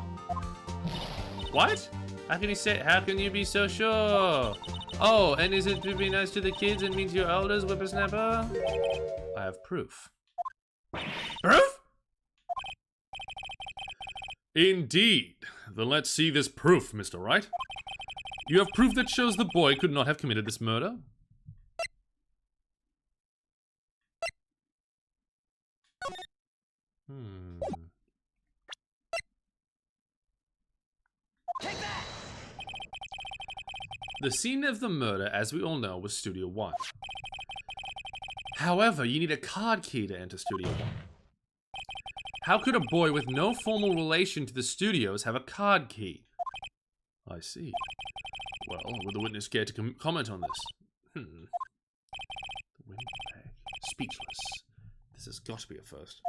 What? How can you be so sure? Oh, and is it to be nice to the kids and mean to your elders, whippersnapper? I have proof. Proof? Indeed. Then let's see this proof, Mr. Wright. You have proof that shows the boy could not have committed this murder? The scene of the murder, as we all know, was Studio 1. However, you need a card key to enter Studio 1. How could a boy with no formal relation to the studios have a card key? I see. Well, would the witness care to comment on this? The windbag. Speechless. This has got to be a first.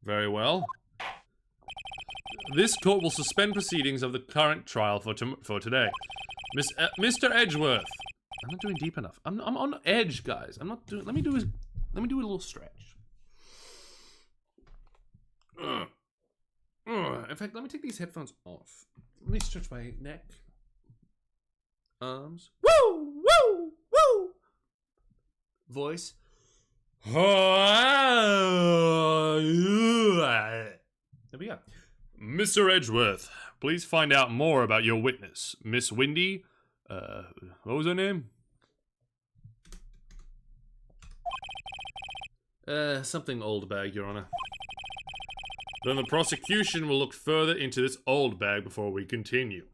Very well. This court will suspend proceedings of the current trial for today. Mr. Edgeworth. I'm not doing deep enough. I'm on edge, guys. I'm not doing. Let me do a little stretch. In fact, let me take these headphones off. Let me stretch my neck, arms. Woo, woo, woo. Voice. There we go. Mr. Edgeworth, please find out more about your witness, Miss Windy. What was her name? Something old bag, Your Honor. Then the prosecution will look further into this old bag before we continue.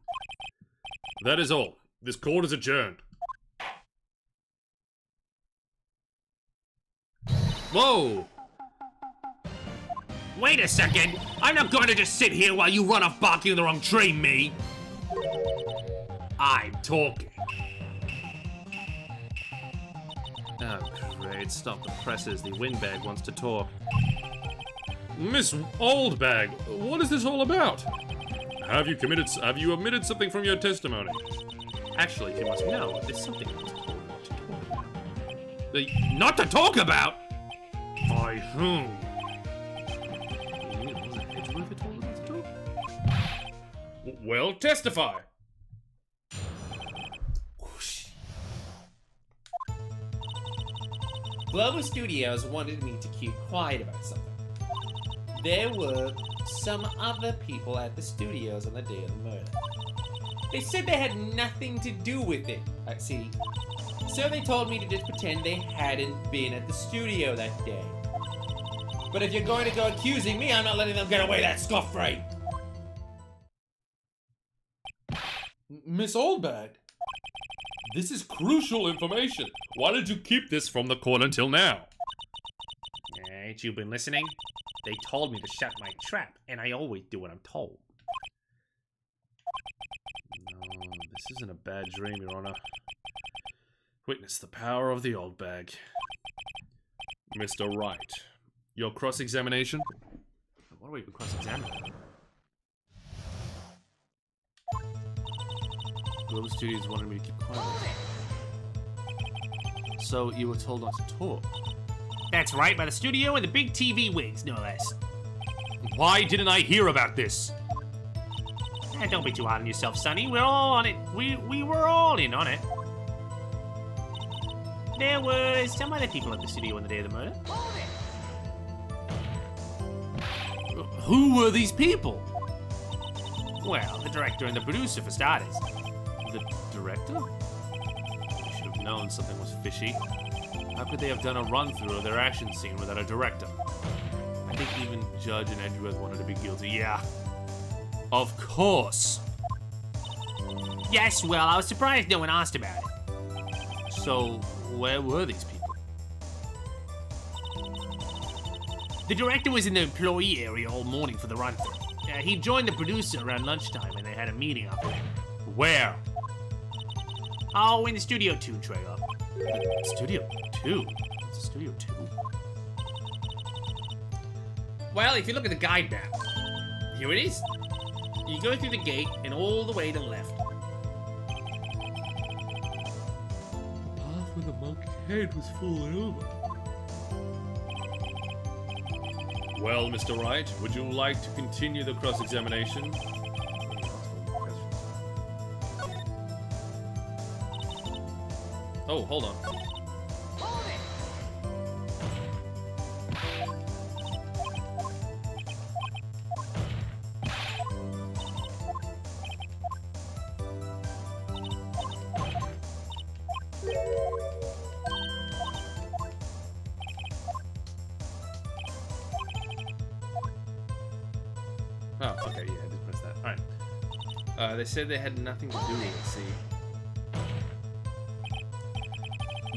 That is all. This court is adjourned. Whoa! Wait a second! I'm not going to just sit here while you run off barking in the wrong tree, me! I'm talking. Oh, great. Stop the presses. The windbag wants to talk. Miss Oldbag, what is this all about? Have you omitted something from your testimony? Actually, if you must know, there's something I was told not to talk about. Not to talk about? By whom? Was it Edgeworth who told us not to talk? Well, testify. Global Studios wanted me to keep quiet about something. There were some other people at the studios on the day of the murder. They said they had nothing to do with it. See, so they told me to just pretend they hadn't been at the studio that day. But if you're going to go accusing me, I'm not letting them get away that scot-free. Miss Oldbag, this is crucial information. Why did you keep this from the court until now? Ain't you been listening? They told me to shut my trap, and I always do what I'm told. No, this isn't a bad dream, Your Honor. Witness the power of the old bag. Mr. Wright, your cross-examination? What are we even cross-examining? Global Studios wanted me to keep quiet. So you were told not to talk? That's right, by the studio and the big TV wigs, no less. Why didn't I hear about this? Don't be too hard on yourself, Sonny. We're all on it. We were all in on it. There was some other people at the studio on the day of the murder. Who were these people? Well, the director and the producer, for starters. The director? I should have known something was fishy. How could they have done a run-through of their action scene without a director? I think even Judge and Edgeworth wanted to be guilty. Yeah. Of course. Yes, well, I was surprised no one asked about it. So, where were these people? The director was in the employee area all morning for the run-through. He joined the producer around lunchtime and they had a meeting up there. Where? Oh, in the Studio 2 trailer. Studio 2? It's a Studio 2? Well, if you look at the guide map, here it is. You go through the gate and all the way to the left. The path where the monkey head was falling over. Well, Mr. Wright, would you like to continue the cross-examination? Oh, hold on. Oh, okay, yeah, I just pressed that. Alright. They said they had nothing to do with it, see.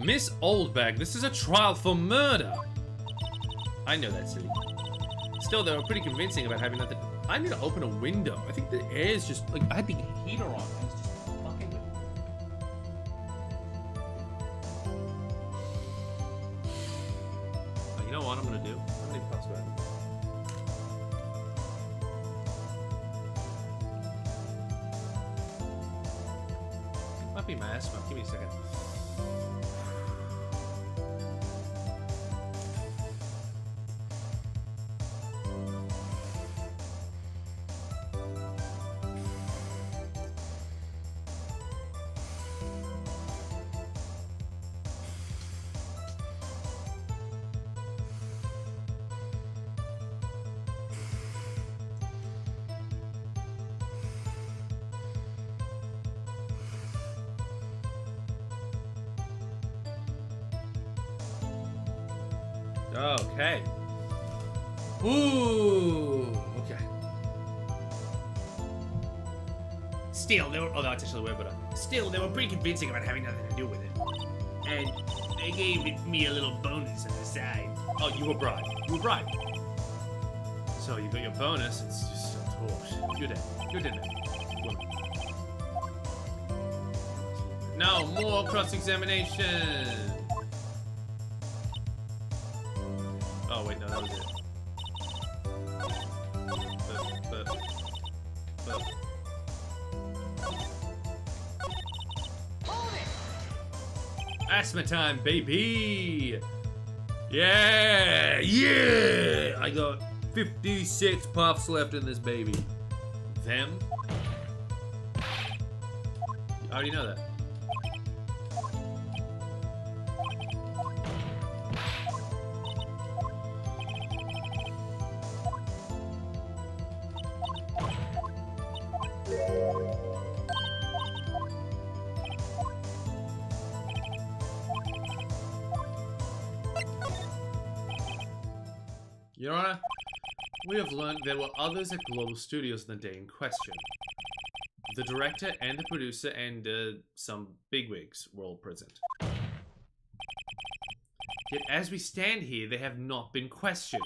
Miss Oldbag, this is a trial for murder! I know that's silly. Still, they were pretty convincing about having nothing. I need to open a window. I think the air is just, like, I had the heater on. And it's just fucking with me. You know what I'm gonna do? How many puffs do I have? Might be my asthma. Give me a second. Okay. Ooh. Okay. Still, they were, Oh, that's actually way better. still, they were pretty convincing about having nothing to do with it. And they gave me a little bonus on the side. Oh, you were bribed. You were bribed. So you got your bonus. It's just so torch. You're dead. You're dead now. Woman. No, more cross-examination. Oh, wait, no, that was it. But. Asthma time, baby! Yeah! Yeah! I got 56 puffs left in this baby. Them? I already know that. Your Honor, we have learned there were others at Global Studios on the day in question. The director and the producer and some bigwigs were all present. Yet as we stand here, they have not been questioned.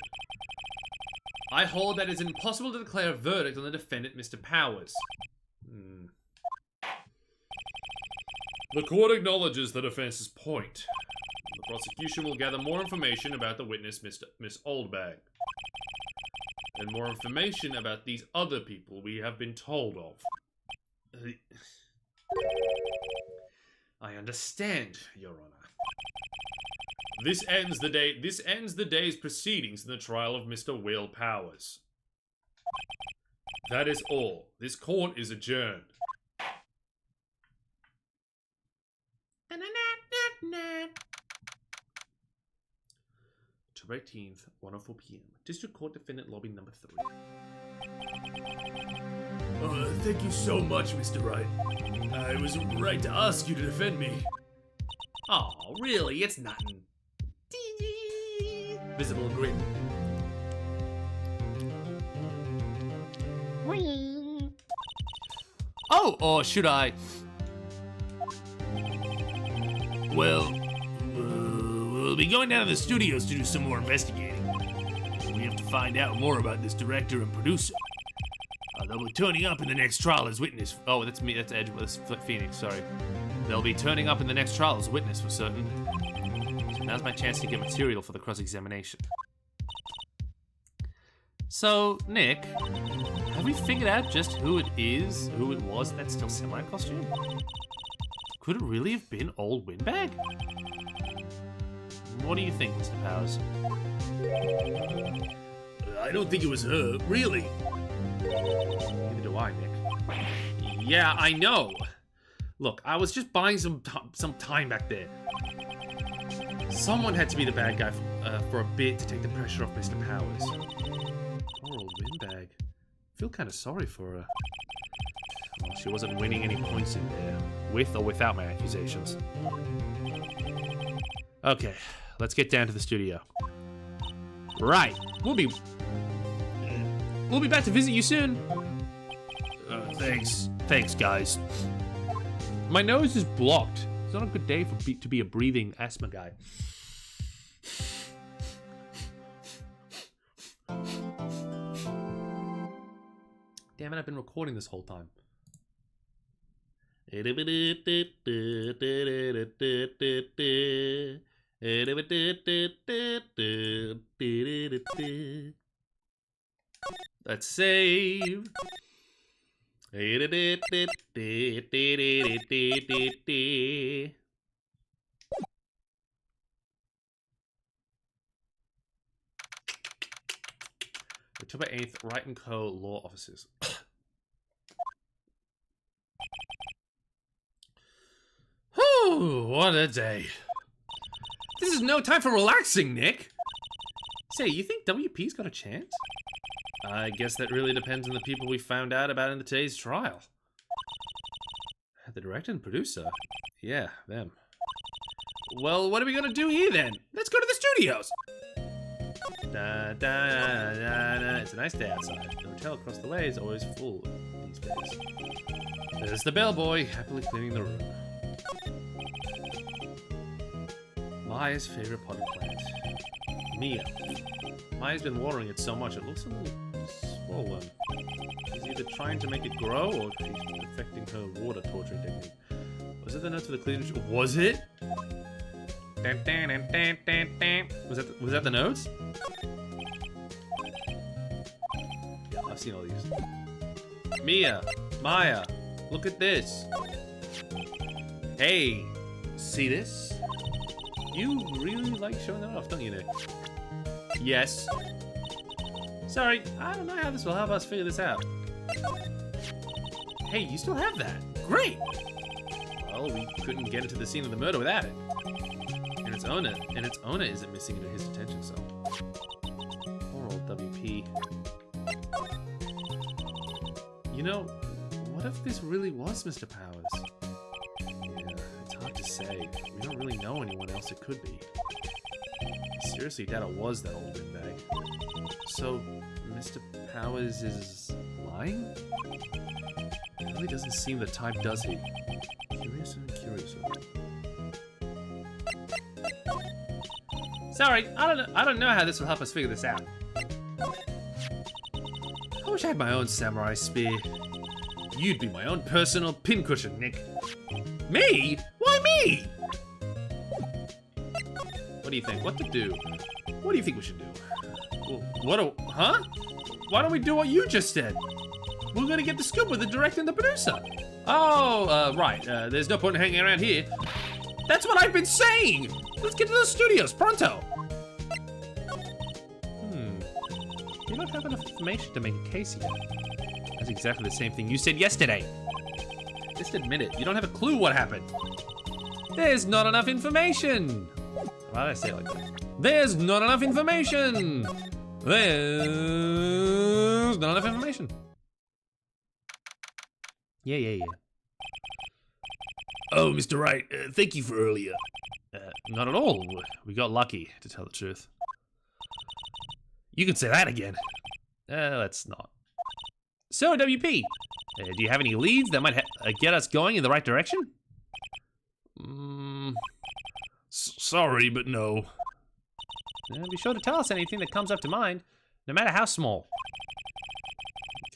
I hold that it is impossible to declare a verdict on the defendant, Mr. Powers. The court acknowledges the defense's point. The prosecution will gather more information about the witness, Miss Oldbag. And more information about these other people we have been told of. I understand, Your Honor. This ends the day's proceedings in the trial of Mr. Will Powers. That is all. This court is adjourned. October 18th, 1:04 p.m. District Court Defendant Lobby Number 3. Thank you so much, Mr. Wright. I was right to ask you to defend me. Oh, really? It's nothing. Visible grin. Oh, or should I? Well, we'll be going down to the studios to do some more investigating. We have to find out more about this director and producer. They'll be turning up in the next trial as witness. Oh, that's me. That's Edgeworth. That's Phoenix. Sorry. They'll be turning up in the next trial as witness for certain. So now's my chance to get material for the cross-examination. So, Nick, have we figured out just who it was that's still semi-costume? Could it really have been old Windbag? What do you think, Mr. Powers? I don't think it was her, really. Neither do I, Nick. Yeah, I know. Look, I was just buying some time back there. Someone had to be the bad guy for a bit to take the pressure off Mr. Powers. Poor old Windbag. I feel kind of sorry for her. Well, she wasn't winning any points in there, with or without my accusations. Okay, let's get down to the studio. Right, we'll be back to visit you soon. Thanks, guys. My nose is blocked. It's not a good day to be a breathing asthma guy. Damn it, I've been recording this whole time. Let's save. October 8th, Wright & Co. Law Offices. Whew, what a day. This is no time for relaxing, Nick. Say, you think WP's got a chance? I guess that really depends on the people we found out about in today's trial. The director and producer? Yeah, them. Well, what are we gonna do here then? Let's go to the studios! Da, da, da, da. It's a nice day outside. The hotel across the way is always full these days. There's the bellboy, happily cleaning the room. Maya's favorite potted plant. Mia. Maya's been watering it so much it looks a little swollen. She's either trying to make it grow or she's perfecting her water torturing technique. Was it the notes for the cleaning? Was it? Was that the notes? Yeah, I've seen all these. Mia, Maya, look at this. Hey, see this? You really like showing that off, don't you, Nick? Yes. Sorry, I don't know how this will help us figure this out. Hey, you still have that. Great. Well, we couldn't get into the scene of the murder without it. And its owner isn't missing into his detention cell. Poor old WP. You know, what if this really was Mr. Powers? Yeah, it's hard to say. We don't really know anyone else it could be. I seriously doubt it was that old windbag. So, Mr. Powers is lying? He really doesn't seem the type, does he? Curiouser and curiouser. Sorry, I don't know how this will help us figure this out. I wish I had my own samurai spear. You'd be my own personal pincushion, Nick. Me? Why me? What do you think? What to do? What do you think we should do? Well, huh? Why don't we do what you just said? We're gonna get the scoop with the director and the producer. Oh, right. There's no point in hanging around here. That's what I've been saying! Let's get to the studios, pronto! You don't have enough information to make a case yet. That's exactly the same thing you said yesterday. Just admit it. You don't have a clue what happened. There's not enough information! Why did I say it like that? There's not enough information! There's not enough information. Yeah. Oh, Mr. Wright, thank you for earlier. Not at all. We got lucky, to tell the truth. You can say that again. Let's not. So, WP, do you have any leads that might get us going in the right direction? Sorry, but no. Be sure to tell us anything that comes up to mind, no matter how small.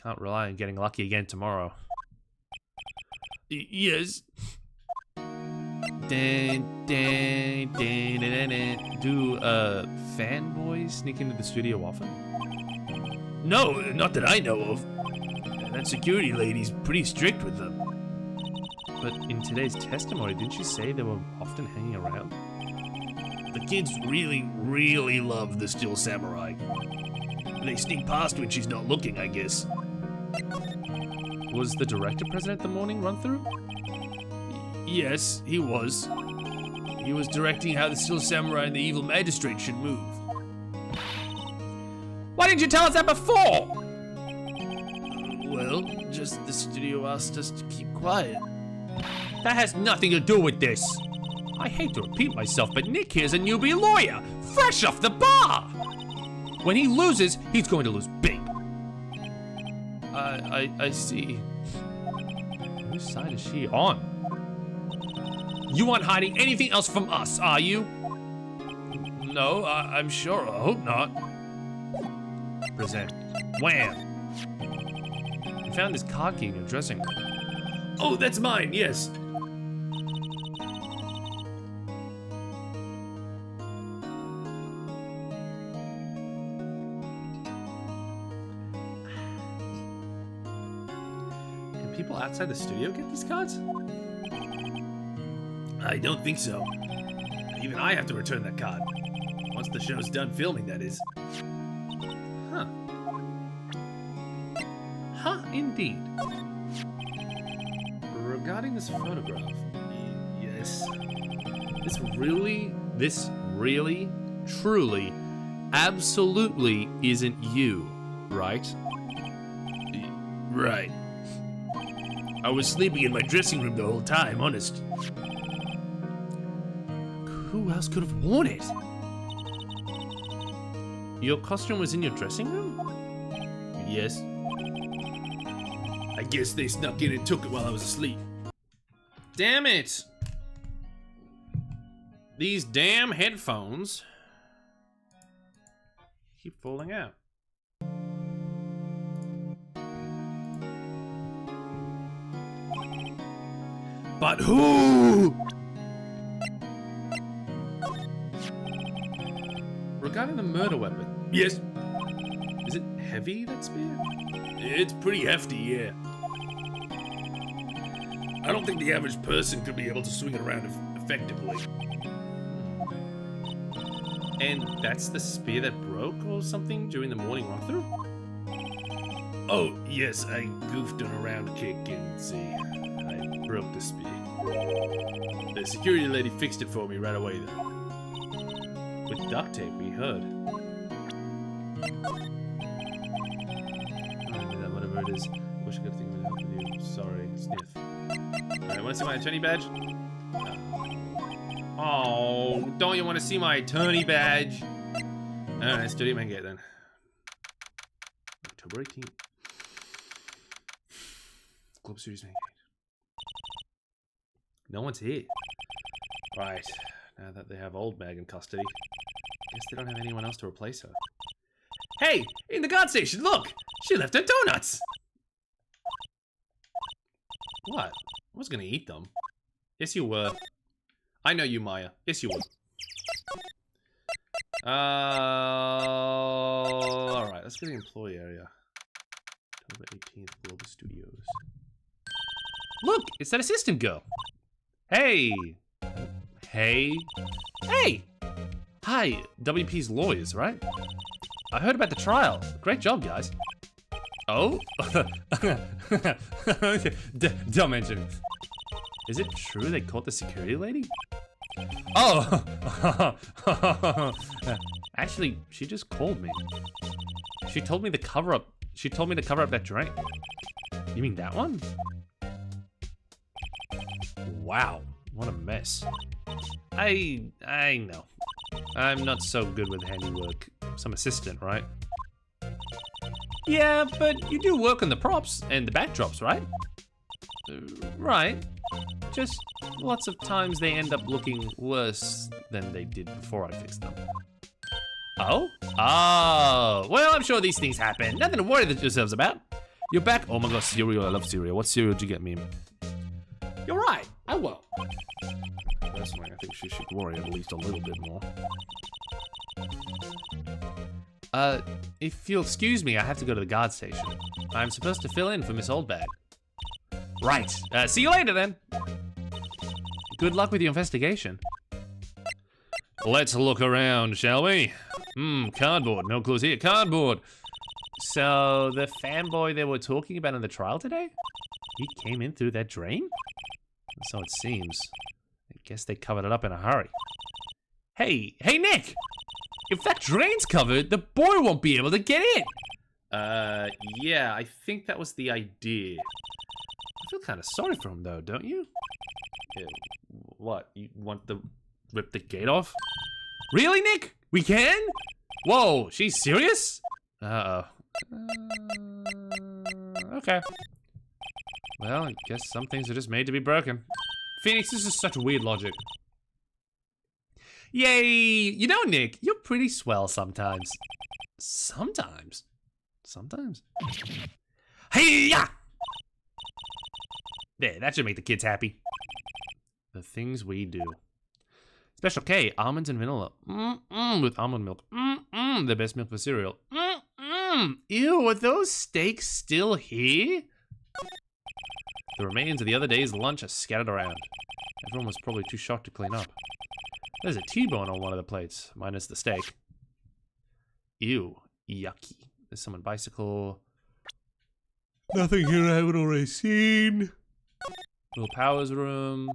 Can't rely on getting lucky again tomorrow. Yes. Do fanboys sneak into the studio often? No, not that I know of. That security lady's pretty strict with them. But in today's testimony, didn't she say they were often hanging around? The kids really love the Still Samurai. They sneak past when she's not looking, I guess. Was the director present at the morning run-through? Yes, he was. He was directing how the Still Samurai and the evil magistrate should move. Why didn't you tell us that before? Well, just the studio asked us to keep quiet. That has nothing to do with this. I hate to repeat myself, but Nick here's a newbie lawyer, fresh off the bar. When he loses, he's going to lose big. I see. Whose side is she on? You aren't hiding anything else from us, are you? No, I'm sure. I hope not. Present. Wham! You found this card key in your dressing room. Oh, that's mine, yes. Can people outside the studio get these cards? I don't think so. Even I have to return that card. Once the show's done filming, that is. Huh. Huh, indeed. Regarding this photograph, Yes. this really, truly, absolutely isn't you, right? Right. I was sleeping in my dressing room the whole time, honest. Who else could have worn it? Your costume was in your dressing room? Yes. I guess they snuck in and took it while I was asleep. Damn it! These damn headphones keep falling out. But who? Regarding the murder weapon, Yes, is it heavy, that spear? it's pretty hefty, yeah. I don't think the average person could be able to swing it around effectively. And that's the spear that broke or something during the morning walkthrough? Oh, yes, I goofed on a round kick and see, I broke the spear. The security lady fixed it for me right away, though. With duct tape, we heard. Whatever it is. Wish I could think of it help with you. Sorry, sniff. Alright, wanna see my attorney badge? Oh, don't you want to see my attorney badge? Alright, study man gate then. October 18th. Club Series man gate. No one's here. Right, now that they have old Meg in custody, guess they don't have anyone else to replace her. Hey, in the guard station, look! She left her donuts! What? I was gonna eat them. Yes, you were. I know you, Maya. Yes, you were. Alright, let's go to the employee area. October 18th, Global Studios. Look, it's that assistant girl. Hey. Hey. Hey! Hi, WP's lawyers, right? I heard about the trial. Great job, guys. Oh? Don't mention it. Is it true they caught the security lady? Oh! Actually, she just called me. She told me to cover up. She told me to cover up that drain. You mean that one? Wow, what a mess. I know. I'm not so good with handiwork. Some assistant, right? Yeah, but you do work on the props and the backdrops, right? Right. Just lots of times they end up looking worse than they did before I fixed them. Oh? Oh. Well, I'm sure these things happen. Nothing to worry yourselves about. You're back. Oh my god, cereal. I love cereal. What cereal did you get me? You're right. I won't. Personally, I think she should worry at least a little bit more. If you'll excuse me, I have to go to the guard station. I'm supposed to fill in for Miss Oldbag. Right. See you later then. Good luck with your investigation. Let's look around, shall we? Cardboard. No clues here. Cardboard. So, the fanboy they were talking about in the trial today? He came in through that drain? So it seems. I guess they covered it up in a hurry. Hey, Nick! If that drain's covered, the boy won't be able to get in! Yeah, I think that was the idea. I feel kind of sorry for him though, don't you? Yeah, what, you want to rip the gate off? Really, Nick? We can? Whoa, she's serious? Uh-oh. Okay. Well, I guess some things are just made to be broken. Phoenix, this is such weird logic. Yay! You know, Nick, you're pretty swell sometimes. Sometimes? Sometimes? Hey-ya! There, that should make the kids happy. The things we do. Special K, almonds and vanilla. With almond milk. The best milk for cereal. Ew, are those steaks still here? The remains of the other day's lunch are scattered around. Everyone was probably too shocked to clean up. There's a T-bone on one of the plates, minus the steak. Ew, yucky. There's someone bicycle. Nothing here I haven't already seen. Little Powers room.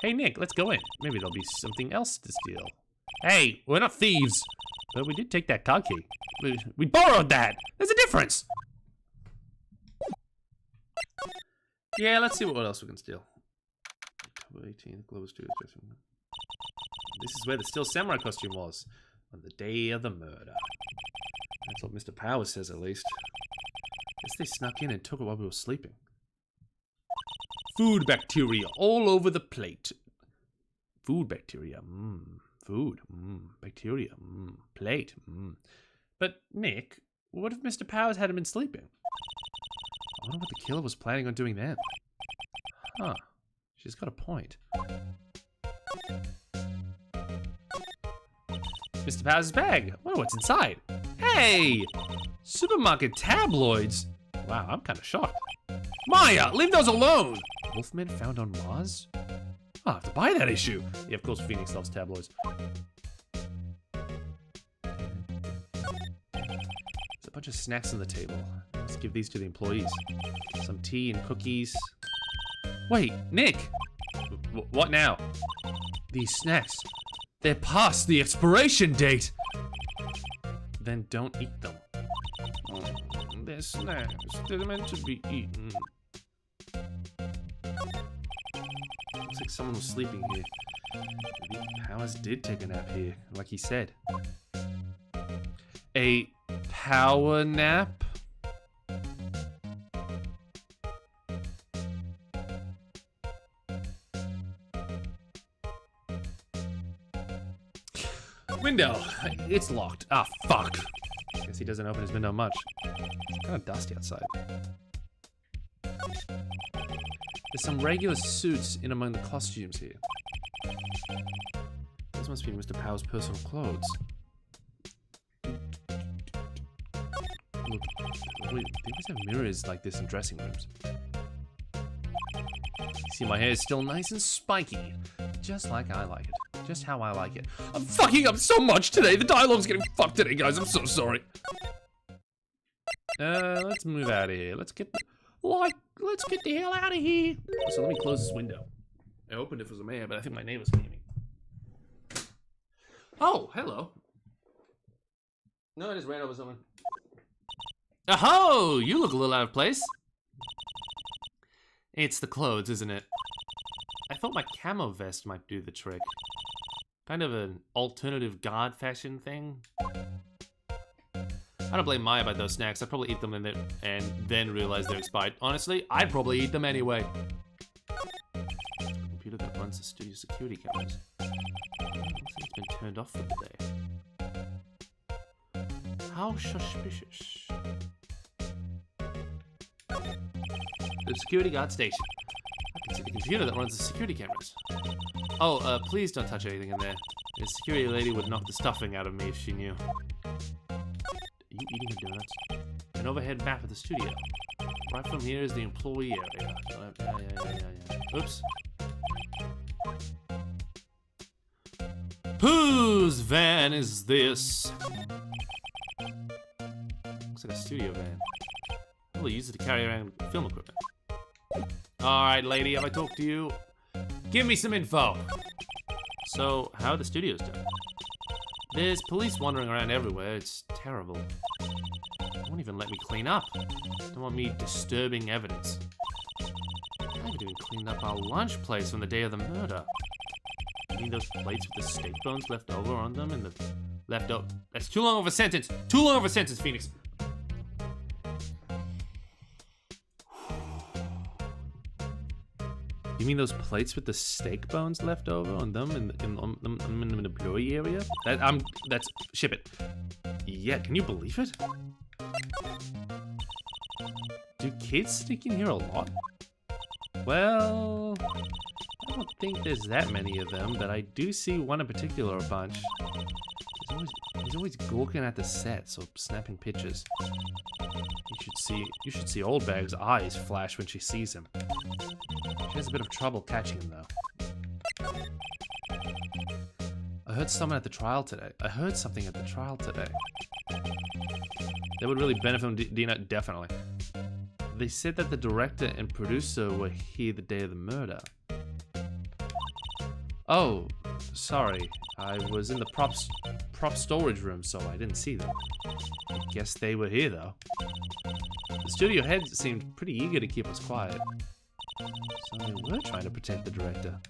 Hey Nick, let's go in. Maybe there'll be something else to steal. Hey, we're not thieves. But we did take that car key. We borrowed that. There's a difference. Yeah, let's see what else we can steal. October 18th, Global Studios. This is where the Steel Samurai costume was. on the day of the murder. That's what Mr. Powers says, at least. Guess they snuck in and took it while we were sleeping. Food bacteria all over the plate. Food bacteria. Food. Bacteria. Plate. But, Nick, what if Mr. Powers hadn't been sleeping? I wonder what the killer was planning on doing then. Huh. She's got a point. Mr. Powers' bag. Wonder what's inside. Hey! Supermarket tabloids. Wow, I'm kind of shocked. Maya, leave those alone! Wolfman found on Mars? I'll have to buy that issue. Yeah, of course Phoenix loves tabloids. There's a bunch of snacks on the table. Let's give these to the employees. Some tea and cookies. Wait, Nick! What now? These snacks. They're past the expiration date! Then don't eat them. They're snacks. They're meant to be eaten. Looks like someone was sleeping here. Maybe Powers did take a nap here, like he said. A power nap? Window. It's locked. Ah, fuck. Guess he doesn't open his window much. It's kind of dusty outside. There's some regular suits in among the costumes here. This must be Mr. Powers' personal clothes. Look, wait, they always have mirrors like this in dressing rooms. See, my hair is still nice and spiky. Just like I like it. Just how I like it. I'm fucking up so much today. The dialogue's getting fucked today, guys. I'm so sorry. Let's move out of here. Let's get the hell out of here. So let me close this window. I opened it for some air, but I think my neighbor's came in. Oh, hello. No, I just ran over someone. Oh, you look a little out of place. It's the clothes, isn't it? I thought my camo vest might do the trick. Kind of an alternative guard fashion thing. I don't blame Maya about those snacks. I'd probably eat them and then realize they're expired. Honestly, I'd probably eat them anyway. Computer that runs the studio security cameras. Looks like it's been turned off for the day. How suspicious. The security guard station. I can see the computer that runs the security cameras. Oh, please don't touch anything in there. The security lady would knock the stuffing out of me if she knew. Are you eating the donuts? An overhead map of the studio. Right from here is the employee area. Yeah. Oops. Whose van is this? Looks like a studio van. Probably use it to carry around film equipment. Alright, lady, have I talked to you? Give me some info! So, how are the studios doing? There's police wandering around everywhere. It's terrible. They won't even let me clean up. Don't want me disturbing evidence. I haven't even cleaned up our lunch place on the day of the murder. You mean those plates with the steak bones left over on them and the left over? That's too long of a sentence! Too long of a sentence, Phoenix! You mean those plates with the steak bones left over on them in the employee area? That's ship it. Yeah, can you believe it? Do kids sneak in here a lot? Well, I don't think there's that many of them, but I do see one in particular a bunch. He's always gawking at the sets or snapping pictures. You should see Old Bag's eyes flash when she sees him. She has a bit of trouble catching him, though. I heard something at the trial today. That would really benefit him, Dina, definitely. They said that the director and producer were here the day of the murder. Oh, sorry. I was in the prop storage room, so I didn't see them. I guess they were here, though. The studio head seemed pretty eager to keep us quiet. So they were trying to protect the director.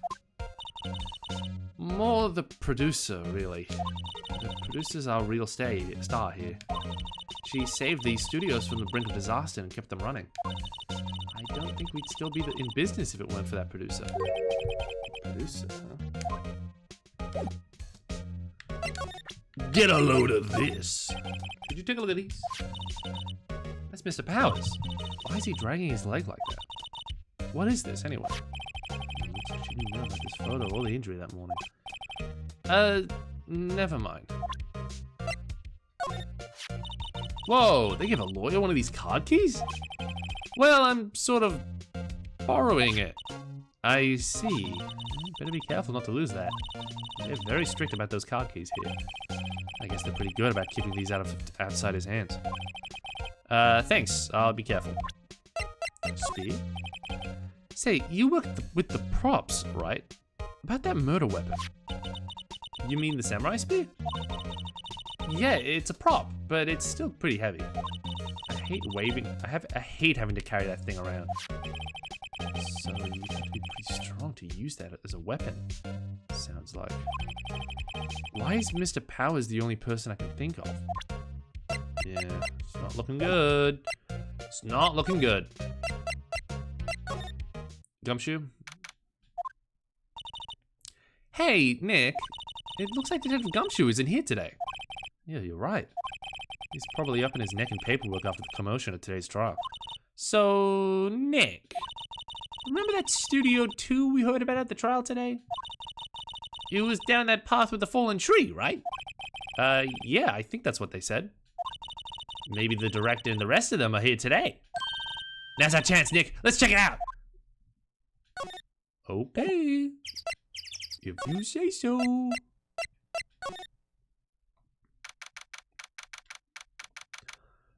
More the producer, really. The producer's our real star here. She saved these studios from the brink of disaster and kept them running. I don't think we'd still be in business if it weren't for that producer. Producer, huh? Get a load of this. Could you take a look at these? That's Mr. Powers. Why is he dragging his leg like that? What is this, anyway? Looks like she didn't know about this photo or the injury that morning. Never mind. Whoa, they give a lawyer one of these card keys? Well, I'm sort of borrowing it. I see. Better be careful not to lose that. They're very strict about those card keys here. I guess they're pretty good about keeping these outside his hands. Thanks. I'll be careful. Speed? Say, you work with the props, right? About that murder weapon. You mean the samurai spear? Yeah, it's a prop, but it's still pretty heavy. I hate having to carry that thing around. So you have to be pretty strong to use that as a weapon, sounds like. Why is Mr. Powers the only person I can think of? Yeah, it's not looking good. It's not looking good. Gumshoe? Hey, Nick. It looks like Detective Gumshoe isn't here today. Yeah, you're right. He's probably up in his neck in paperwork after the commotion of today's trial. So, Nick, remember that Studio 2 we heard about at the trial today? It was down that path with the fallen tree, right? Yeah, I think that's what they said. Maybe the director and the rest of them are here today. Now's our chance, Nick. Let's check it out. Okay. If you say so.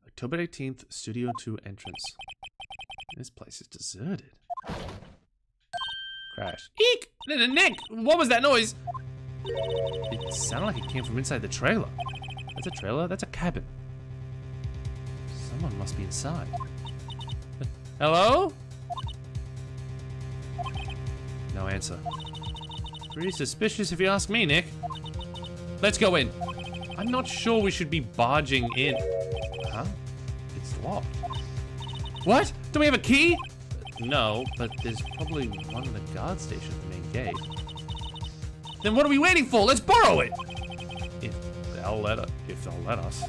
October 18th, Studio 2 entrance. This place is deserted. Crash. Eek! Nick, what was that noise? It sounded like it came from inside the trailer. That's a trailer? That's a cabin. Someone must be inside. Hello? No answer. Pretty suspicious if you ask me, Nick. Let's go in. I'm not sure we should be barging in. Huh? It's locked. What? Do we have a key? No, but there's probably one in the guard station at the main gate. Then what are we waiting for? Let's borrow it! If they'll let us.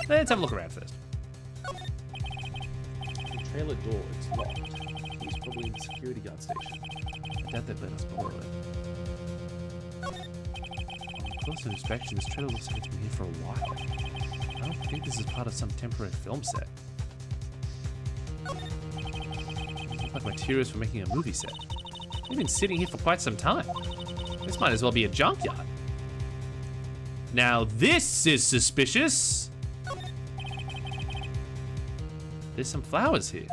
Let's have a look around first. The trailer door, it's locked. It's probably in the security guard station. I doubt they'd let us borrow it. On closer inspection, this trailer looks like it's been here for a while. I don't think this is part of some temporary film set. These look like materials for making a movie set. They've been sitting here for quite some time. This might as well be a junkyard. Now this is suspicious. There's some flowers here.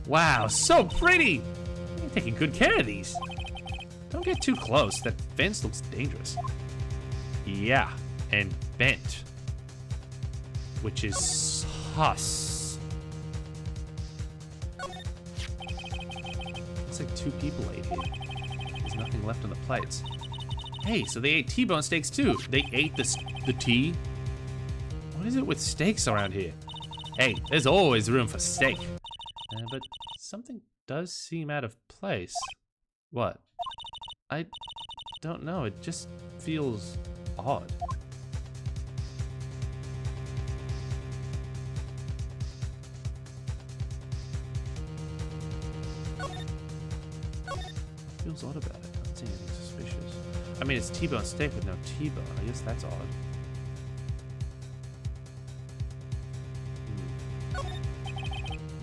Wow, so pretty! You're taking good care of these. Don't get too close, that fence looks dangerous. Yeah, and bent. Which is sus. Looks like 2 people ate here. There's nothing left on the plates. Hey, so they ate T-bone steaks too. They ate the tea? What is it with steaks around here? Hey, there's always room for steak. But something does seem out of place. What? I don't know, it just feels odd. Feels odd about it. I don't see anything suspicious. I mean, it's T-bone steak with no T-bone. I guess that's odd.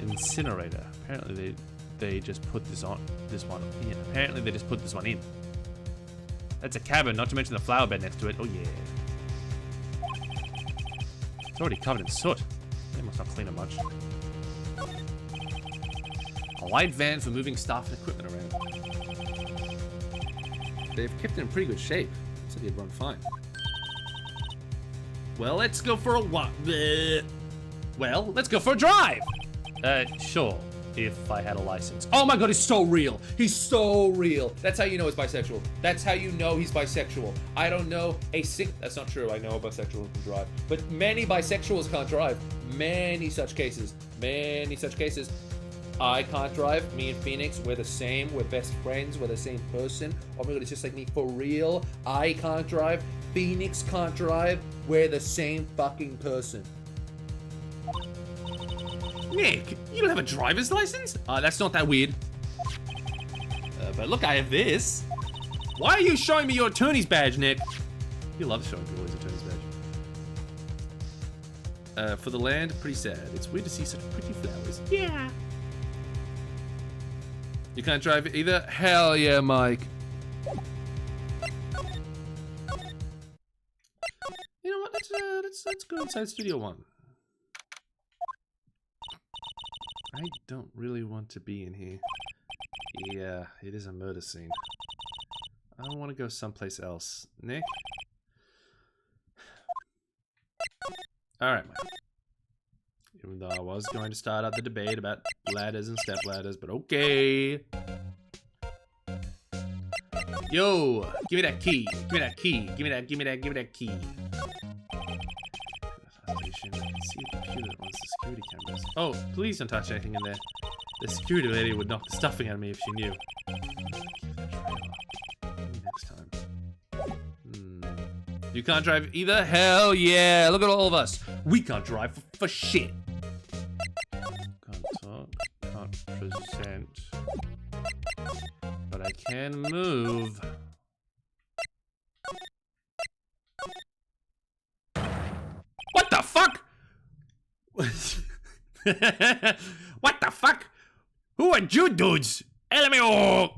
Incinerator. Apparently they just put this one in. Apparently they just put this one in. That's a cabin, not to mention the flower bed next to it. Oh yeah. It's already covered in soot. They must not clean it much. A light van for moving staff and equipment around. They've kept it in pretty good shape. Said he'd run fine. Well, let's go for a walk. Well, let's go for a drive. Sure. if I had a license. Oh my god, he's so real. He's so real. That's how you know he's bisexual. That's how you know he's bisexual. I don't know that's not true. I know a bisexual can drive. But many bisexuals can't drive. Many such cases. Many such cases. I can't drive. Me and Phoenix, we're the same. We're best friends. We're the same person. Oh my god, it's just like me for real. I can't drive. Phoenix can't drive. We're the same fucking person. Nick, you don't have a driver's license? That's not that weird. But look, I have this. Why are you showing me your attorney's badge, Nick? He loves showing people his attorney's badge. For the land, pretty sad. It's weird to see such pretty flowers. Yeah. You can't drive either? Hell yeah, Mike. You know what? Let's go inside Studio 1. I don't really want to be in here. Yeah, it is a murder scene. I don't want to go someplace else. Nick? Alright, Mike. Even though I was going to start up the debate about ladders and step ladders, but okay. Yo, give me that key. Give me that key. Give me that key. I can see a computer on the security cameras. Oh, please don't touch anything in there. The security lady would knock the stuffing out of me if she knew. Maybe next time. You can't drive either? Hell yeah! Look at all of us. We can't drive for shit. Can't talk. Can't present. But I can move. What the fuck? What the fuck? Who are you dudes? LMAO!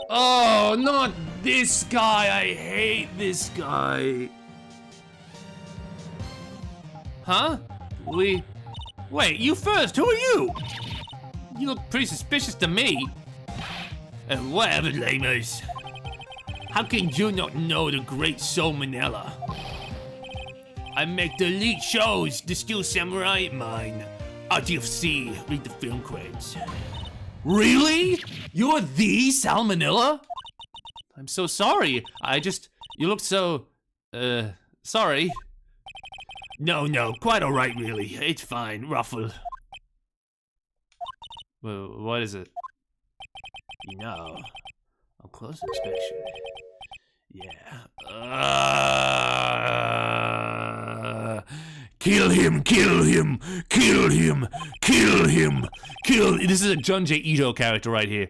Oh, not this guy. I hate this guy. Huh? Wait, you first. Who are you? You look pretty suspicious to me. Whatever, lamers. How can you not know the great Soul Manila? I make the elite shows, the Steel Samurai mine. RTFC, read the film credits. Really? You're the Salmonella? I'm so sorry. You look so, sorry. No, quite alright really. It's fine, Ruffle. Well, what is it? You know, on close inspection. Yeah. Kill him! This is a Junji Ito character right here.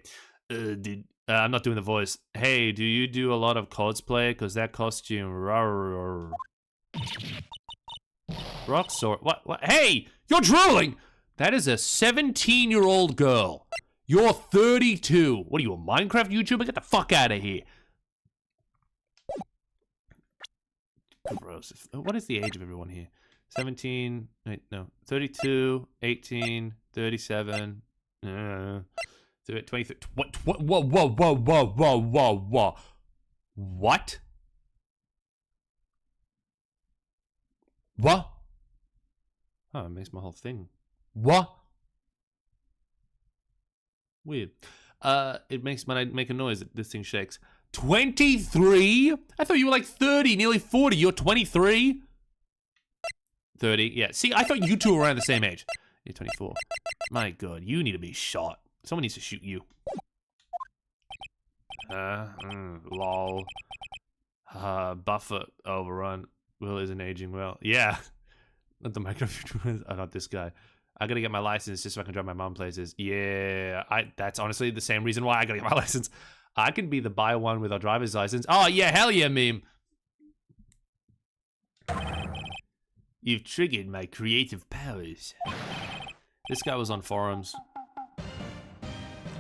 I'm not doing the voice. Hey, do you do a lot of cosplay? Cause that costume, rock sword. What? Hey, you're drooling. That is a 17-year-old girl. You're 32. What are you, a Minecraft YouTuber? Get the fuck out of here. Gross. What is the age of everyone here? 17, wait, no, 32, 18, 37, 23, what? What? Oh, it makes my whole thing. What? Weird. It makes, when I make a noise, this thing shakes. 23? I thought you were like 30, nearly 40. You're 23? 30, yeah. See, I thought you two were around the same age. You're 24. My god, you need to be shot. Someone needs to shoot you. Lol. Buffer overrun. Will isn't aging well. Yeah. Not the microphone. Oh, not this guy. I gotta get my license just so I can drive my mom places. Yeah, that's honestly the same reason why I gotta get my license. I can be the buy one with a driver's license. Oh yeah, hell yeah, meme. You've triggered my creative powers. This guy was on forums.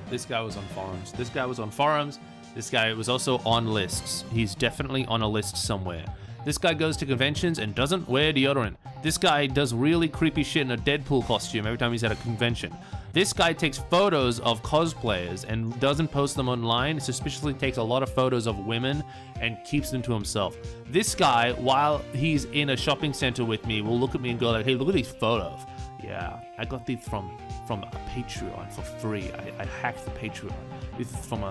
This guy was on forums. This guy was on forums. This guy was also on lists. He's definitely on a list somewhere. This guy goes to conventions and doesn't wear deodorant. This guy does really creepy shit in a Deadpool costume every time he's at a convention. This guy takes photos of cosplayers and doesn't post them online. Suspiciously takes a lot of photos of women and keeps them to himself. This guy, while he's in a shopping center with me, will look at me and go like, hey, look at these photos. Yeah, I got these from from a Patreon for free. I hacked the Patreon. This is from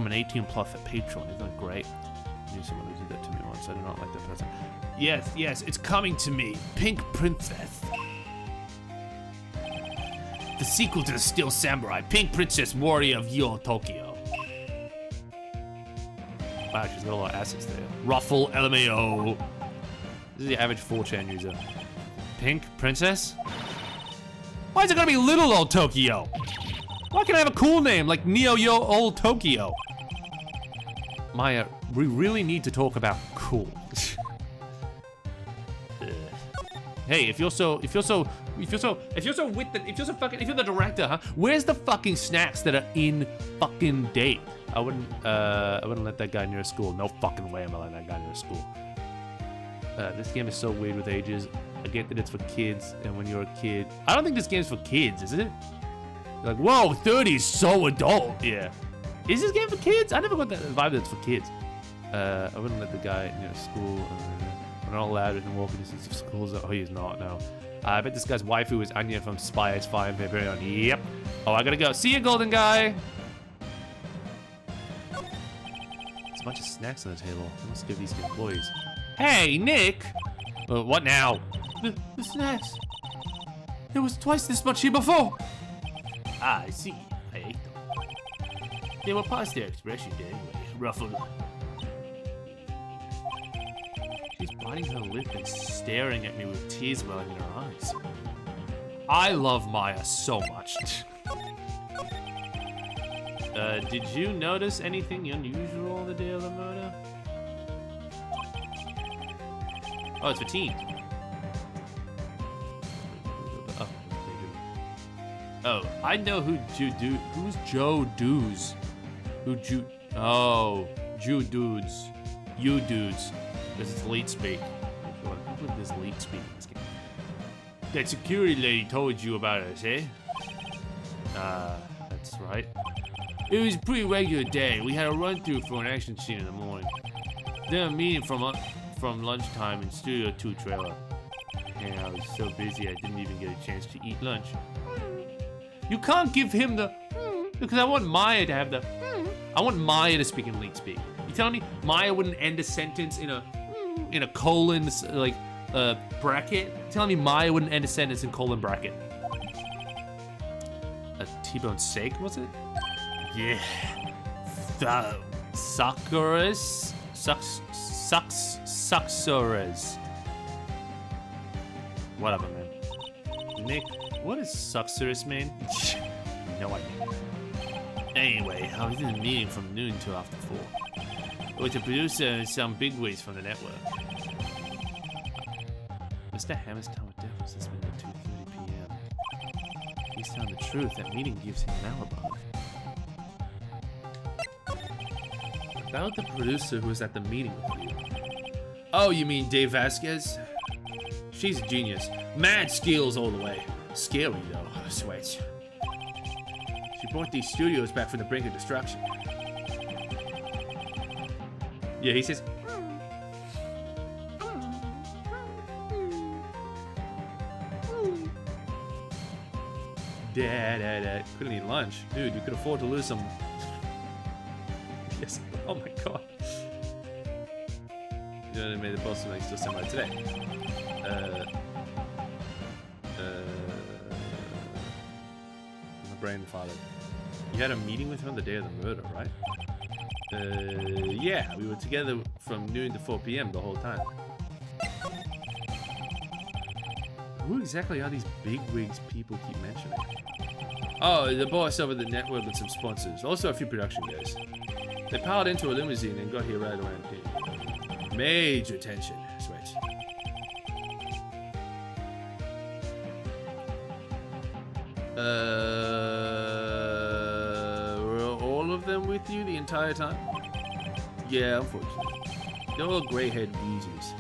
an 18 plus at Patreon. Isn't that great? I knew someone who did that to me once. I do not like that person. Yes, it's coming to me. Pink Princess. The sequel to the Steel Samurai, Pink Princess Warrior of Yo Tokyo. Wow, she's got a lot of assets there. Ruffle, LMAO. This is the average 4chan user. Pink Princess? Why is it gonna be Little Old Tokyo? Why can't I have a cool name like Neo Yo Old Tokyo? Maya, we really need to talk about cool. Hey, if you're the director, huh? Where's the fucking snacks that are in fucking date? I wouldn't let that guy near a school. No fucking way am I letting that guy near a school. This game is so weird with ages. I get that it's for kids, and when you're a kid, I don't think this game's for kids, is it? You're like, whoa, 30 is so adult. Yeah. Is this game for kids? I never got that vibe that it's for kids. I wouldn't let the guy near a school. We're not allowed in walking distance of schools. Oh, he's not, no. I bet this guy's waifu is Anya from Spy X Fire and Hyperion. Yep. Oh, I gotta go. See you, golden guy. There's a bunch of snacks on the table. I must give these to employees. Hey, Nick! What now? The snacks. There was twice this much here before. Ah, I see. I ate them. They were past their expression day anyway. Ruffled. She's biting her lip and staring at me with tears welling in her eyes. I love Maya so much. Did you notice anything unusual on the day of the murder? Oh, it's for teens. Oh, I know who's Joe Doos. Jew dudes. You dudes. This is lead speak. Look at this lead speak in this game. That security lady told you about us, eh? That's right. It was a pretty regular day. We had a run-through for an action scene in the morning. Then a meeting from lunchtime in Studio 2 trailer. And I was so busy I didn't even get a chance to eat lunch. You can't give him the because I want Maya to have the I want Maya to speak in lead speak. You telling me Maya wouldn't end a sentence in a colon like bracket? You telling me Maya wouldn't end a sentence in colon bracket? A T-bone steak, was it? Yeah. Succorus? Suxorus. Whatever, man. Nick, what does Suxorus mean? No idea. Anyway, I was in a meeting from noon till after 4. With the producer and some bigwigs from the network. Mr. Hammer's time of death was this minute at 2:30 p.m. He's telling the truth. That meeting gives him an alibi. About the producer who was at the meeting with you. Oh, you mean Dave Vasquez? She's a genius. Mad skills all the way. Scary though, sweat. She brought these studios back from the brink of destruction. Yeah, he says. Dad. Couldn't eat lunch. Dude, you could afford to lose some. Yes. Oh my god. You know, they made the boss make still semi today. My brain farted. You had a meeting with her on the day of the murder, right? Yeah, we were together from noon to 4 p.m. the whole time. Who exactly are these bigwigs people keep mentioning? Oh, the boss over the network with some sponsors. Also a few production guys. They piled into a limousine and got here right around here. Major tension, Switch. Were all of them with you the entire time? Yeah, unfortunately. They're all gray-haired geezers.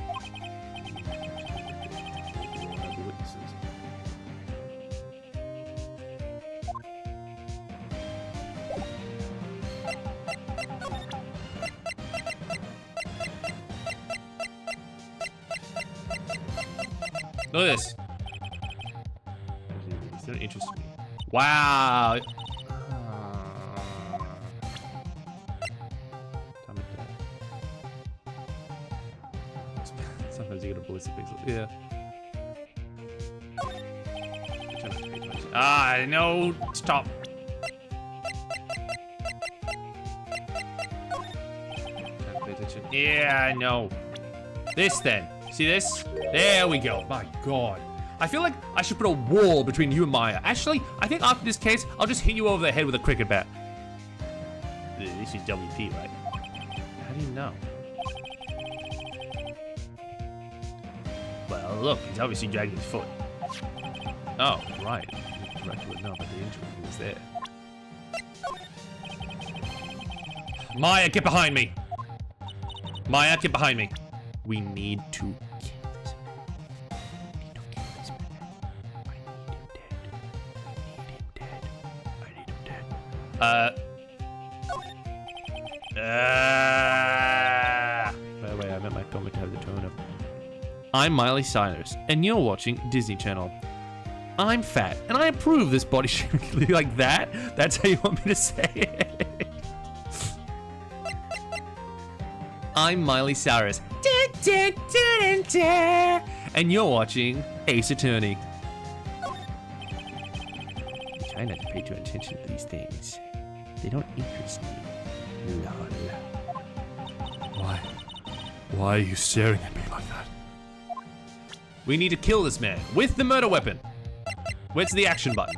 Look at this. It's not interesting me. Wow. Sometimes you get a ballistic pixel. Yeah. Ah, no. Stop. Yeah, no. This then. See this? There we go. My God. I feel like I should put a wall between you and Maya. Actually, I think after this case, I'll just hit you over the head with a cricket bat. This is WP, right? How do you know? Well, look, he's obviously dragging his foot. Oh, right. The director would know about the injury. He was there. Maya, get behind me! Maya, get behind me. We need to kill this man. I need him dead. By the way, I meant my comment to have the tone of. I'm Miley Cyrus, and you're watching Disney Channel. I'm fat, and I approve this body shaming like that. That's how you want me to say it. I'm Miley Cyrus, and you're watching Ace Attorney. I try not to pay too attention to these things. They don't interest me. Lol. Why are you staring at me like that? We need to kill this man with the murder weapon. Where's the action button?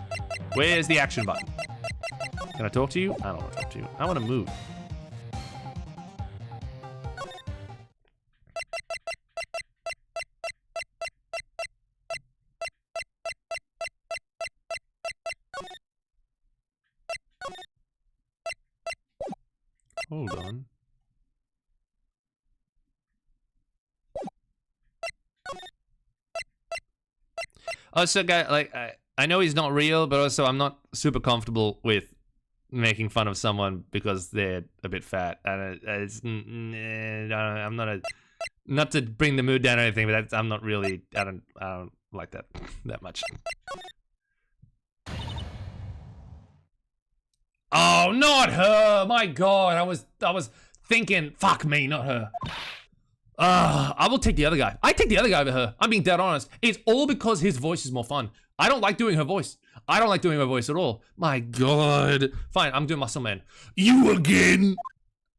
Where's the action button? Can I talk to you? I don't want to talk to you. I want to move. Hold on. Also, guy, like I know he's not real, but also I'm not super comfortable with making fun of someone because they're a bit fat. And I'm not to bring the mood down or anything, but I'm not really. I don't like that much. Oh, not her! My God, I was thinking, fuck me, not her. I will take the other guy. I take the other guy over her. I'm being dead honest. It's all because his voice is more fun. I don't like doing her voice. I don't like doing her voice at all. My God. Fine, I'm doing Muscle Man. You again?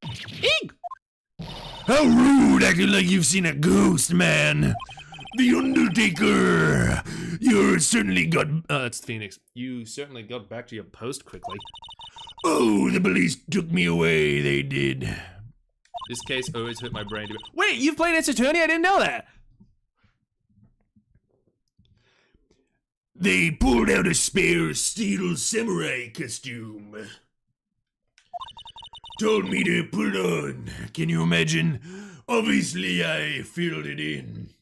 Eek! How rude, acting like you've seen a ghost, man. The Undertaker. You certainly got... it's Phoenix. You certainly got back to your post quickly. Oh, the police took me away, they did. This case always hurt my brain. Wait, you've played Ace Attorney? I didn't know that. They pulled out a spare steel samurai costume. Told me to put it on. Can you imagine? Obviously, I filled it in.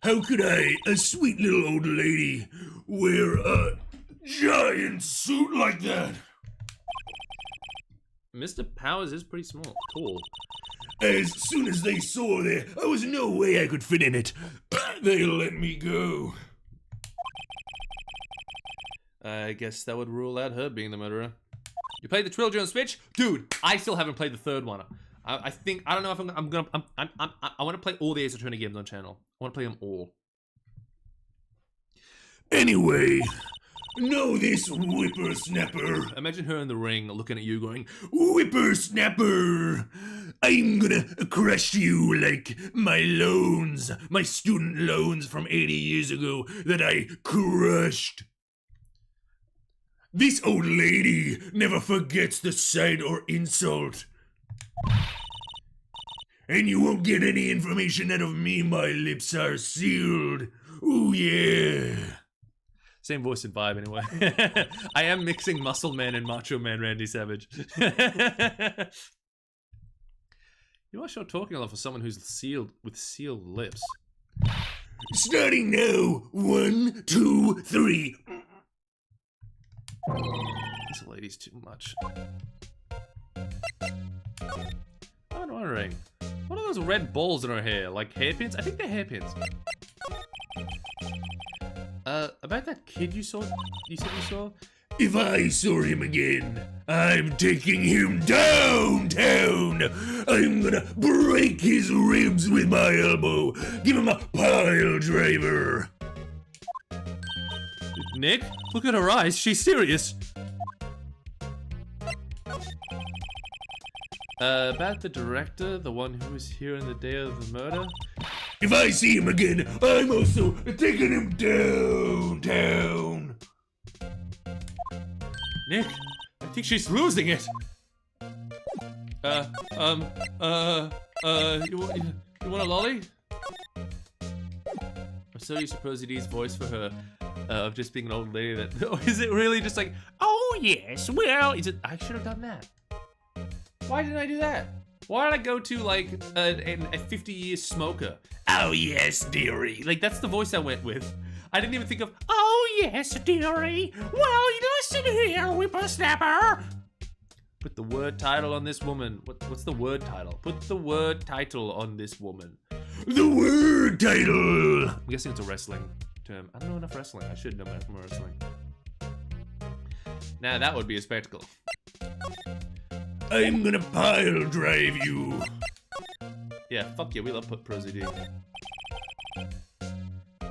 How could I, a sweet little old lady, wear a giant suit like that? Mr. Powers is pretty small. Cool. As soon as they saw there, there was no way I could fit in it. They let me go. I guess that would rule out her being the murderer. You played the trilogy on Switch? Dude, I still haven't played the third one. I think, I don't know if I want to play all the Ace Attorney games on channel. I want to play them all. Anyway, know this whippersnapper. Imagine her in the ring looking at you going, Whippersnapper! I'm gonna crush you like my loans, my student loans from 80 years ago that I crushed. This old lady never forgets the sight or insult. And you won't get any information out of me, my lips are sealed. Ooh yeah. Same voice and vibe anyway. I am mixing Muscle Man and Macho Man Randy Savage. You are sure talking a lot for someone who's sealed with sealed lips. Starting now. 1, 2, 3. This lady's too much. I'm wondering, what are those red balls in her hair? Like hairpins? I think they're hairpins. About about that kid you said you saw? If I saw him again, I'm taking him downtown. I'm gonna break his ribs with my elbow. Give him a pile driver. Nick, look at her eyes. She's serious. About the director, the one who was here on the day of the murder? If I see him again, I'm also taking him downtown. Nick, I think she's losing it. You want a lolly? I'm so used to Posey D's voice for her, of just being an old lady that, is it really just like, oh yes, well, is it, I should have done that. Why didn't I do that? Why did I go to like a 50-year smoker? Oh yes, dearie. Like that's the voice I went with. I didn't even think of, Oh, yes, dearie. Well, listen here, whippersnapper. put the word title on this woman. What's the word title? Put the word title on this woman. The word title. I'm guessing it's a wrestling term. I don't know enough wrestling. I should know more wrestling. Now that would be a spectacle. I'm gonna pile drive you. Yeah, fuck yeah, we love Posey D. The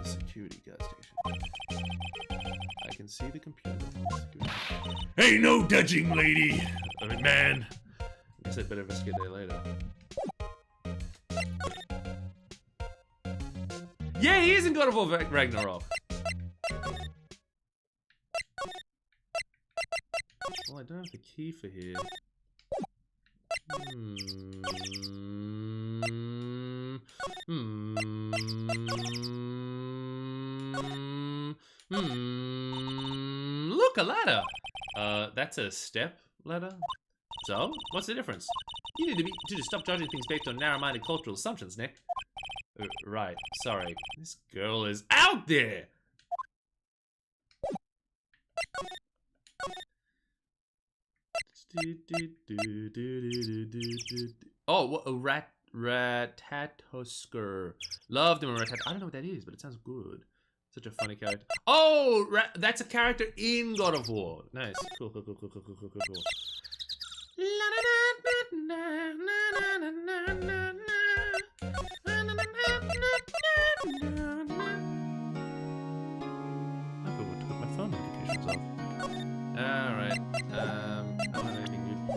security gas station. I can see the computer. Hey, no touching, lady. I mean, man. I guess I'd better investigate that later. Yeah, he is in God of War Ragnarok. Well, I don't have the key for here. Look, a ladder. That's a step ladder. So, what's the difference? You need to stop judging things based on narrow-minded cultural assumptions, Nick. Right. Sorry. This girl is out there. Oh, what a Ratatosker. Loved him a Ratat. I don't know what that is, but it sounds good. Such a funny character. Oh, that's a character in God of War. Nice. Cool. I forgot to put my phone notifications off. Alright. I don't have anything new to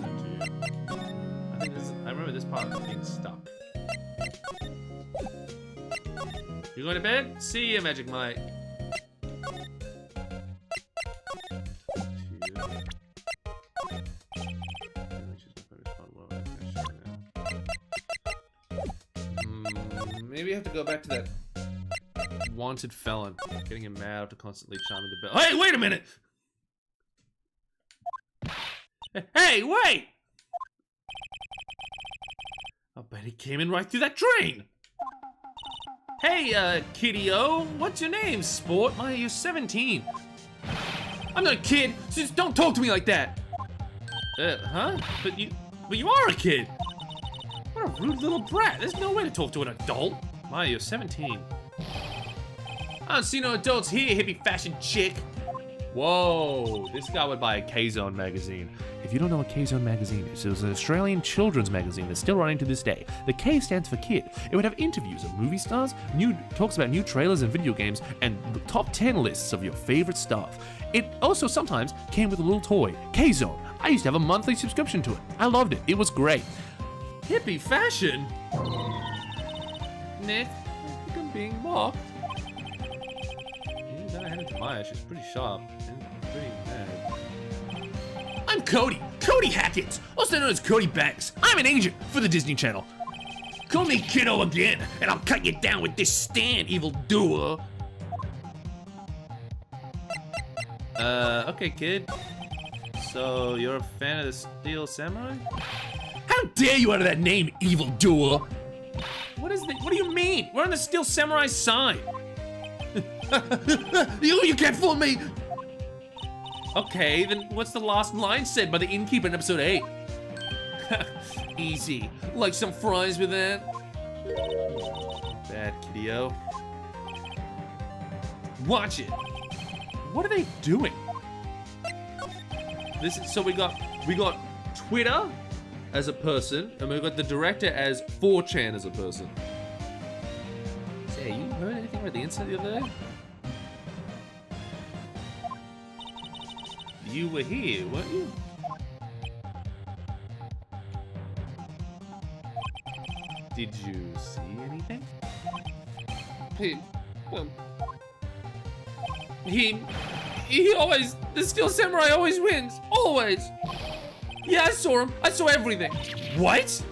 do. I remember this part of being stuck. You going to bed? See ya, Magic Mike. Maybe I have to go back to that wanted felon, getting him mad after constantly chiming the bell. Hey, wait a minute! Hey, wait! I bet he came in right through that drain. Hey, kiddy-o, what's your name, sport? You're 17. I'm not a kid, so just don't talk to me like that. Huh? But you are a kid. What a rude little brat. There's no way to talk to an adult. You're 17. I don't see no adults here, hippie fashion chick. Whoa, this guy would buy a K-Zone magazine. If you don't know what K-Zone magazine is, it was an Australian children's magazine that's still running to this day. The K stands for kid. It would have interviews of movie stars, talks about new trailers and video games, and the top 10 lists of your favorite stuff. It also sometimes came with a little toy, K-Zone. I used to have a monthly subscription to it. I loved it. It was great. Hippie fashion? Nick, I think I'm being mocked. Then I handed to Maya. She's pretty sharp and pretty mad. I'm Cody Hackett, also known as Cody Banks. I'm an agent for the Disney Channel. Call me kiddo again, and I'll cut you down with this stand, evil doer. Okay, kid. So you're a fan of the Steel Samurai? How dare you utter that name, evil doer? What do you mean? We're on the Steel Samurai side. You can't fool me! Okay, then what's the last line said by the innkeeper in episode 8? Easy. Like some fries with that? Bad kiddo. Watch it. What are they doing? This is, so we got Twitter as a person, and we got the director as 4chan as a person. Say, you heard anything about the incident the other day? You were here, weren't you? Did you see anything? He always, the Steel Samurai always wins. Always. Yeah, I saw him. I saw everything. What?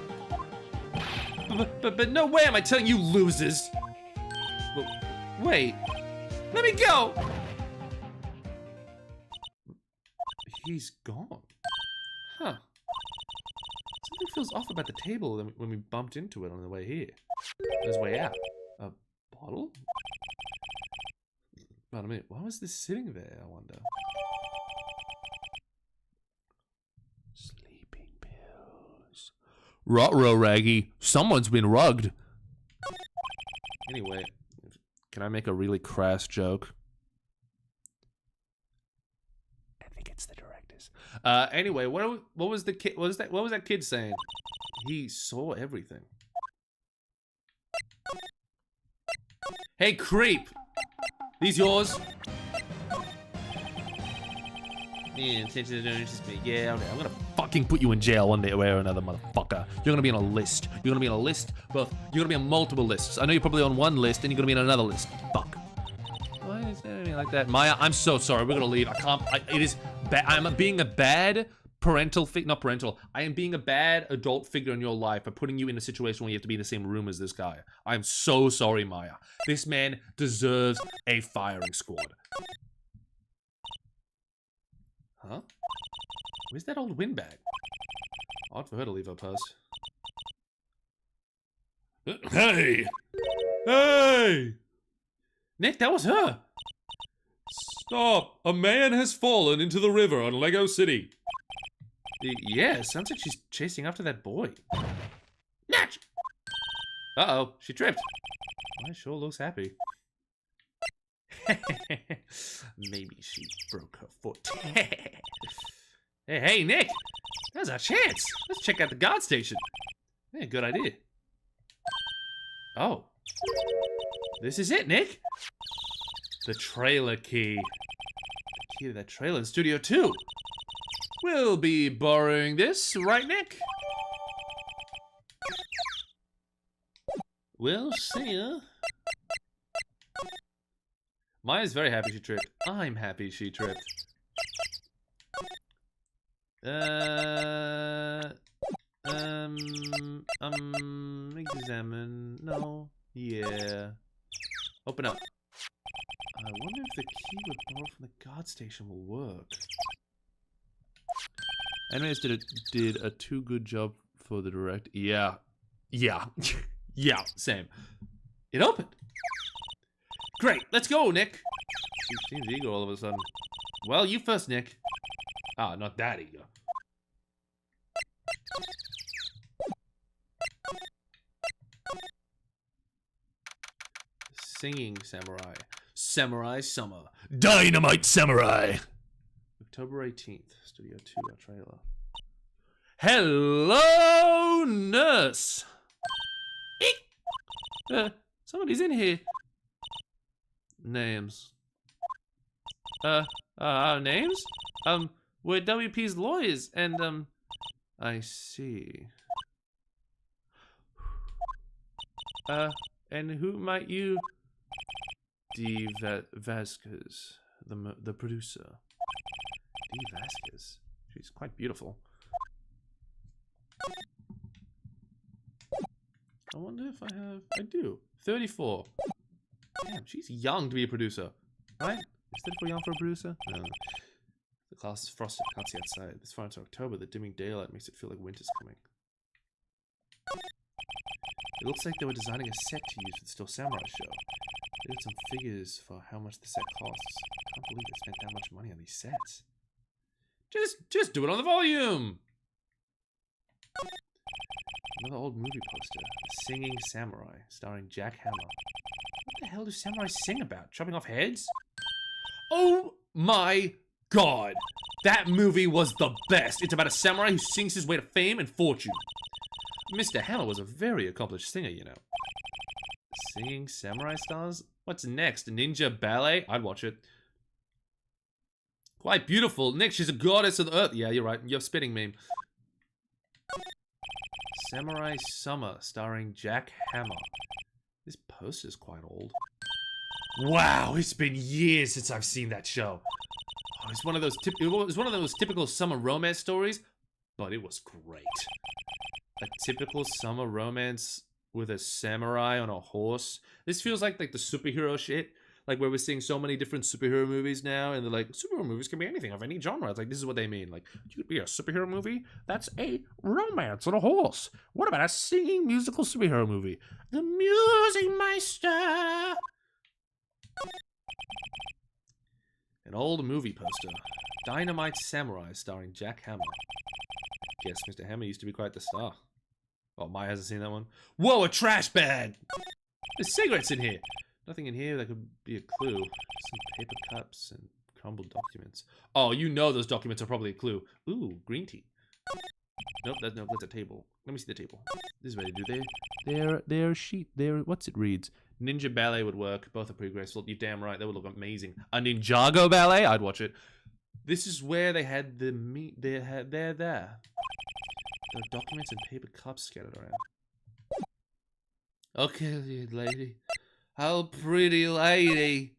But no way am I telling you losers. Wait. Let me go. He's gone. Huh. Something feels off about the table when we bumped into it on the way here. On his way out. A bottle? Wait a minute, why was this sitting there, I wonder? Sleeping pills. Ruh-roh, Raggy. Someone's been rugged. Anyway, can I make a really crass joke? I think it's the directors. Anyway, what was the kid? What was that kid saying? He saw everything. Hey, creep! These yours? Yeah, attention don't interest me. Yeah, okay. I'm gonna fucking put you in jail one day way or another, motherfucker. You're gonna be on a list. You're gonna be on a list. Both. You're gonna be on multiple lists. I know you're probably on one list and you're gonna be on another list. Fuck. Why is it anything like that? Maya, I'm so sorry. We're gonna leave. I can't. It is bad. I'm being a bad parental not parental. I am being a bad adult figure in your life by putting you in a situation where you have to be in the same room as this guy. I'm so sorry, Maya. This man deserves a firing squad. Huh? Where's that old windbag? Odd for her to leave her purse. Hey! Hey! Nick, that was her! Stop! A man has fallen into the river on Lego City. Yeah, sounds like she's chasing after that boy. Natch! Uh-oh, she tripped. Well, sure looks happy. Maybe she broke her foot. Hey, Nick! Now's our chance! Let's check out the guard station. Yeah, good idea. Oh. This is it, Nick! The trailer key. The key to that trailer in Studio 2. We'll be borrowing this, right, Nick? We'll see ya. Maya's very happy she tripped. I'm happy she tripped. Examine. No. Yeah. Open up. I wonder if the key we borrowed from the guard station will work. Animators did a too good job for the direct. Yeah. Yeah. Yeah, same. It opened. Great, let's go, Nick. She seems eager all of a sudden. Well, you first, Nick. Ah, not that eager. Singing Samurai. Samurai Summer. Dynamite Samurai! October 18th. Studio 2, our trailer. Hello, nurse! Somebody's in here. Names. Our names? We're WP's lawyers, and, I see. And who might you... D. Vasquez, the producer. D. Vasquez. She's quite beautiful. I wonder if I have... I do. 34. Damn, she's young to be a producer. Right? Is 34 young for a producer? No. The glass is frosted. Can't see outside. This far into October, the dimming daylight makes it feel like winter's coming. It looks like they were designing a set to use for the Steel Samurai show. They got some figures for how much the set costs. I can't believe they spent that much money on these sets. Just do it on the volume! Another old movie poster. A Singing Samurai, starring Jack Hammer. What the hell do samurais sing about? Chopping off heads? Oh my god. That movie was the best. It's about a samurai who sings his way to fame and fortune. Mr. Hammer was a very accomplished singer, you know. Singing samurai stars? What's next? Ninja ballet? I'd watch it. Quite beautiful. Nick, she's a goddess of the earth. Yeah, you're right. You're spitting meme. Samurai Summer, starring Jack Hammer. This poster's quite old. Wow, it's been years since I've seen that show. Oh, it's one of those typical summer romance stories, but it was great. A typical summer romance with a samurai on a horse. This feels like the superhero shit. Like where we're seeing so many different superhero movies now, and they're like, superhero movies can be anything of any genre. It's like, this is what they mean. Like, you could be a superhero movie? That's a romance on a horse. What about a singing musical superhero movie? The Music Meister. An old movie poster. Dynamite Samurai, starring Jack Hammer. Guess Mr. Hammer used to be quite the star. Oh, Maya hasn't seen that one. Whoa, a trash bag! There's cigarettes in here. Nothing in here that could be a clue. Some paper cups and crumbled documents. Oh, you know those documents are probably a clue. Ooh, green tea. Nope, that's a table. Let me see the table. This is ready, do they? They're sheet. What's it reads? Ninja ballet would work. Both are pretty graceful. You're damn right. That would look amazing. A Ninjago ballet? I'd watch it. This is where they had the meat. There are documents and paper cups scattered around. Okay, lady. How pretty lady.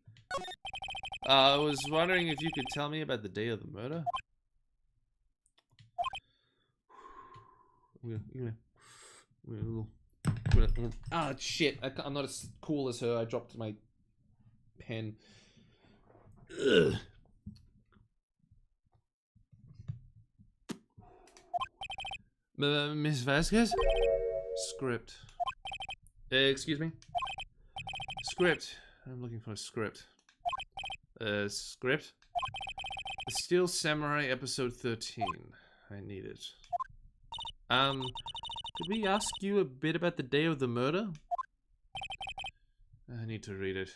I was wondering if you could tell me about the day of the murder. Ah, shit. I'm not as cool as her. I dropped my pen. Ugh. Miss Vasquez? Script. Excuse me? Script. I'm looking for a script. Script? The Steel Samurai episode 13. I need it. Could we ask you a bit about the day of the murder? I need to read it.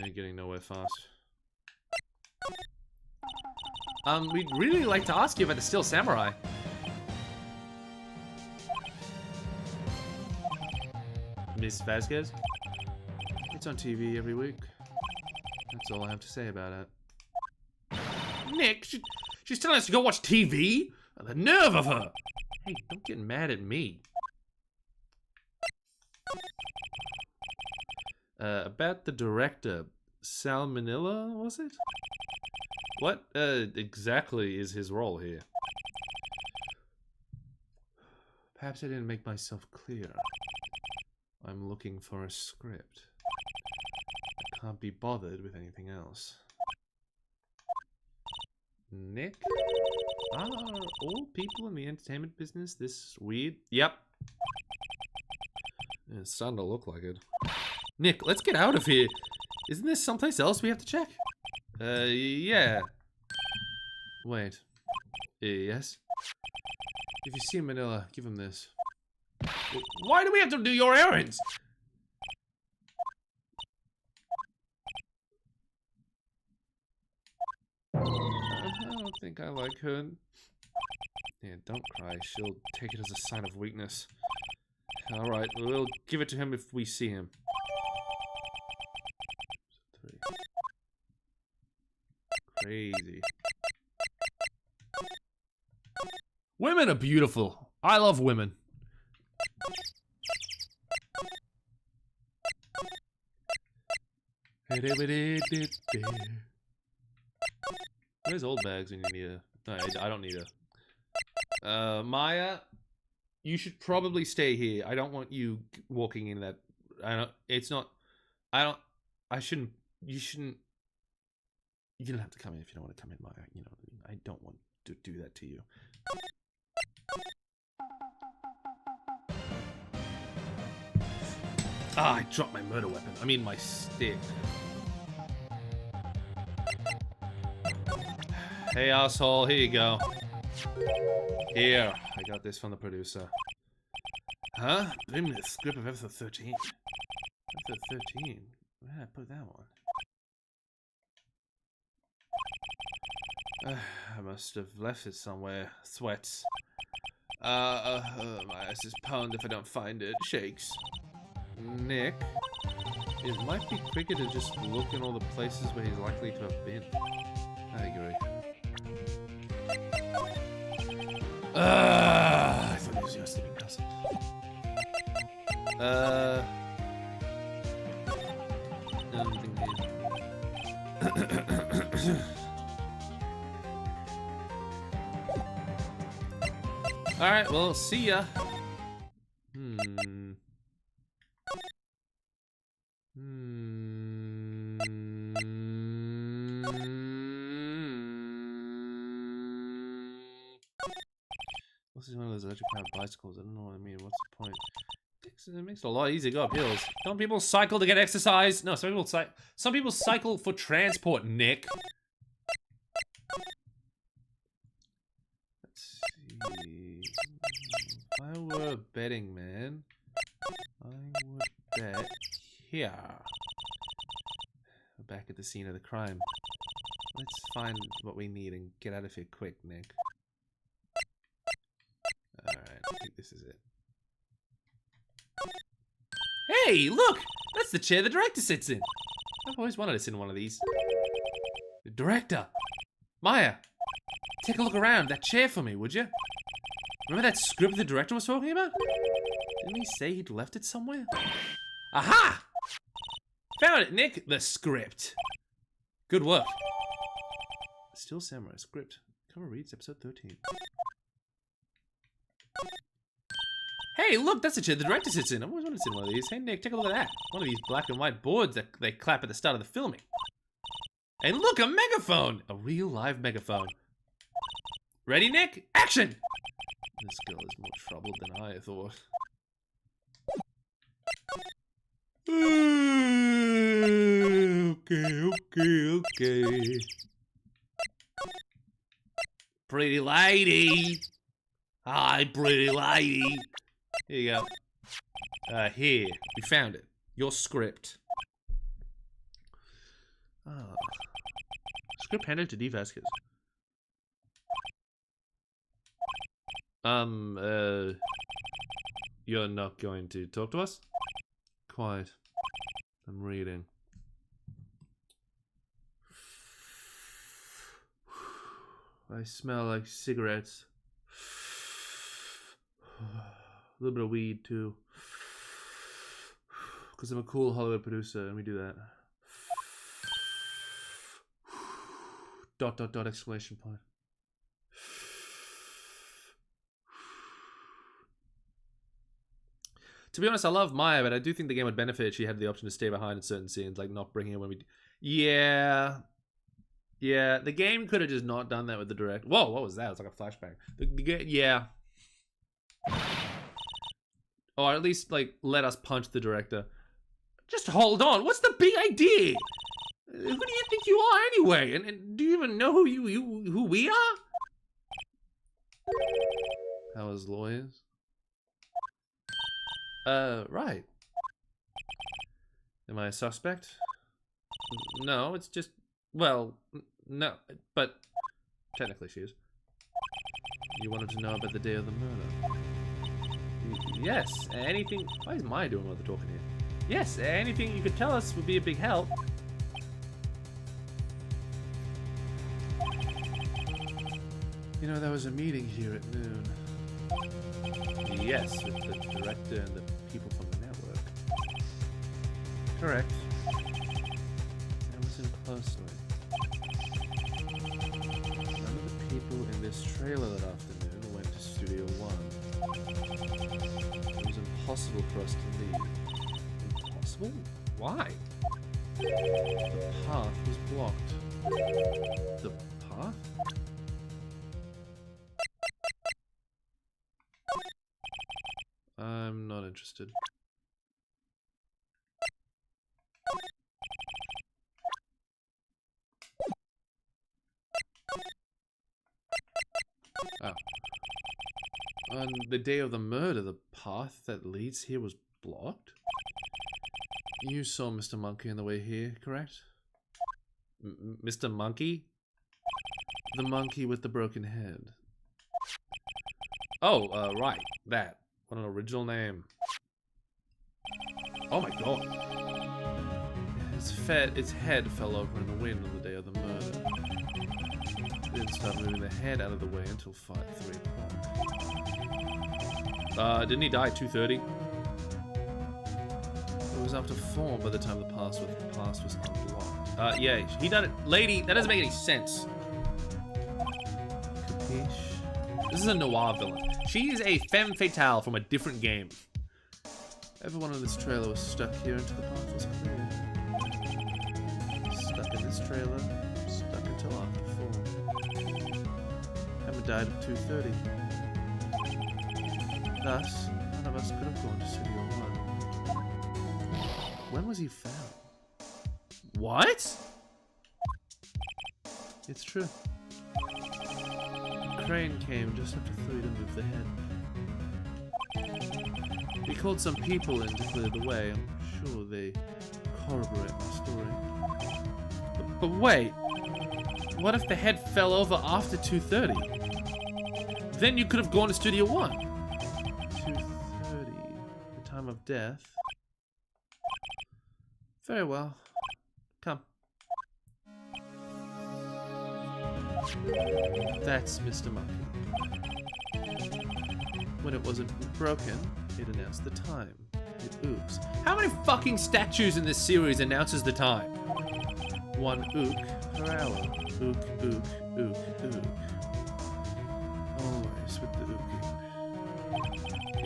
We're getting nowhere fast. We'd really like to ask you about the Steel Samurai. Miss Vasquez? It's on TV every week. That's all I have to say about it. Nick, she's telling us to go watch TV? The nerve of her! Hey, don't get mad at me. About the director, Salmonella, was it? What exactly is his role here? Perhaps I didn't make myself clear. I'm looking for a script. I can't be bothered with anything else. Nick? Are all people in the entertainment business this weird? Yep. It's starting to look like it. Nick, let's get out of here. Isn't there someplace else we have to check? Yeah. Wait. Yes? If you see Manila, give him this. Why do we have to do your errands? I don't think I like her. Yeah, don't cry. She'll take it as a sign of weakness. Alright, we'll give it to him if we see him. 3. Crazy. Women are beautiful. I love women. Where's old bags when you need a... No, I don't need a... Maya, you should probably stay here. I don't want you walking in that... It's not... I shouldn't... You shouldn't... You don't have to come in if you don't want to come in, Maya. You know what I mean? I don't want to do that to you. Ah, I dropped my murder weapon. I mean, my stick. Hey, asshole, here you go. Here, I got this from the producer. Huh? Bring me the script of episode 13. Episode 13? Where did I put that one? I must have left it somewhere. Sweats. My ass is pound if I don't find it. Shakes. Nick. It might be quicker to just look in all the places where he's likely to have been. I agree. I thought he was your sleeping cousin. Nothing here. Alright, well, see ya. This is one of those electric powered bicycles. I don't know what I mean. What's the point? It makes it a lot easier to go up hills. Don't people cycle to get exercise? No, some people cycle for transport, Nick. Let's see. If I were a betting man, I would bet here. We're back at the scene of the crime. Let's find what we need and get out of here quick, Nick. Alright, I think this is it. Hey, look! That's the chair the director sits in. I've always wanted to sit in one of these. The director! Maya! Take a look around that chair for me, would you? Remember that script the director was talking about? Didn't he say he'd left it somewhere? Aha! Found it, Nick! The script. Good work. Still Samurai script. Cover reads episode 13. Hey, look, that's the chair the director sits in. I've always wanted to sit in one of these. Hey, Nick, take a look at that. One of these black and white boards that they clap at the start of the filming. And look, a megaphone! A real live megaphone. Ready, Nick? Action! This girl is more troubled than I thought. Okay. Pretty lady. Hi, pretty lady. Here you go. Here. We found it. Your script. Oh. Script handed to D. Vasquez. You're not going to talk to us? Quiet. I'm reading. I smell like cigarettes. A little bit of weed too. Because I'm a cool Hollywood producer and we do that. Dot dot dot exclamation point. To be honest, I love Maya, but I do think the game would benefit if she had the option to stay behind in certain scenes, like not bringing her when we... Yeah. Yeah, the game could have just not done that with the direct. Whoa, what was that? It was like a flashbang. Yeah. Or at least, like, let us punch the director. Just hold on. What's the big idea? Who do you think you are anyway? And do you even know who we are? How is lawyers? Right. Am I a suspect? No, it's just, well, no, but technically she is. You wanted to know about the day of the murder? Yes, anything. Why is Maya doing all the talking here? Yes, anything you could tell us would be a big help. You know, there was a meeting here at noon. Yes, with the director and the people from the network. Correct. I listened closely. None of the people in this trailer that afternoon went to Studio 1. It was impossible for us to leave. Impossible? Why? The path was blocked. The path? I'm not interested. Oh. On the day of the murder, the path that leads here was blocked? You saw Mr. Monkey on the way here, correct? Mr. Monkey? The monkey with the broken head. Oh, right. That. What an original name. Oh my god. Its head fell over in the wind on the day of the murder. It didn't start moving the head out of the way until 3 o'clock. Didn't he die at 2:30? It was after 4 by the time the path was unblocked. Yeah, he done it. Lady, that doesn't make any sense. Capiche? This is a noir villain. She is a femme fatale from a different game. Everyone in this trailer was stuck here until the path was clear. Stuck in this trailer, stuck until after 4. Emma died at 2:30. Thus, none of us could have gone to Studio 1. When was he found? What? It's true. The crane came just after 3 to move the head. We called some people in to clear the way. I'm sure they corroborate my story. But wait, what if the head fell over after 2:30? Then you could have gone to Studio 1. 2:30, the time of death. Very well. Come. That's Mr. Monkey. When it wasn't broken, it announced the time. It ooks. How many fucking statues in this series announces the time? 1 ook per hour. Ook, ook, ook, ook. Always with the ooking.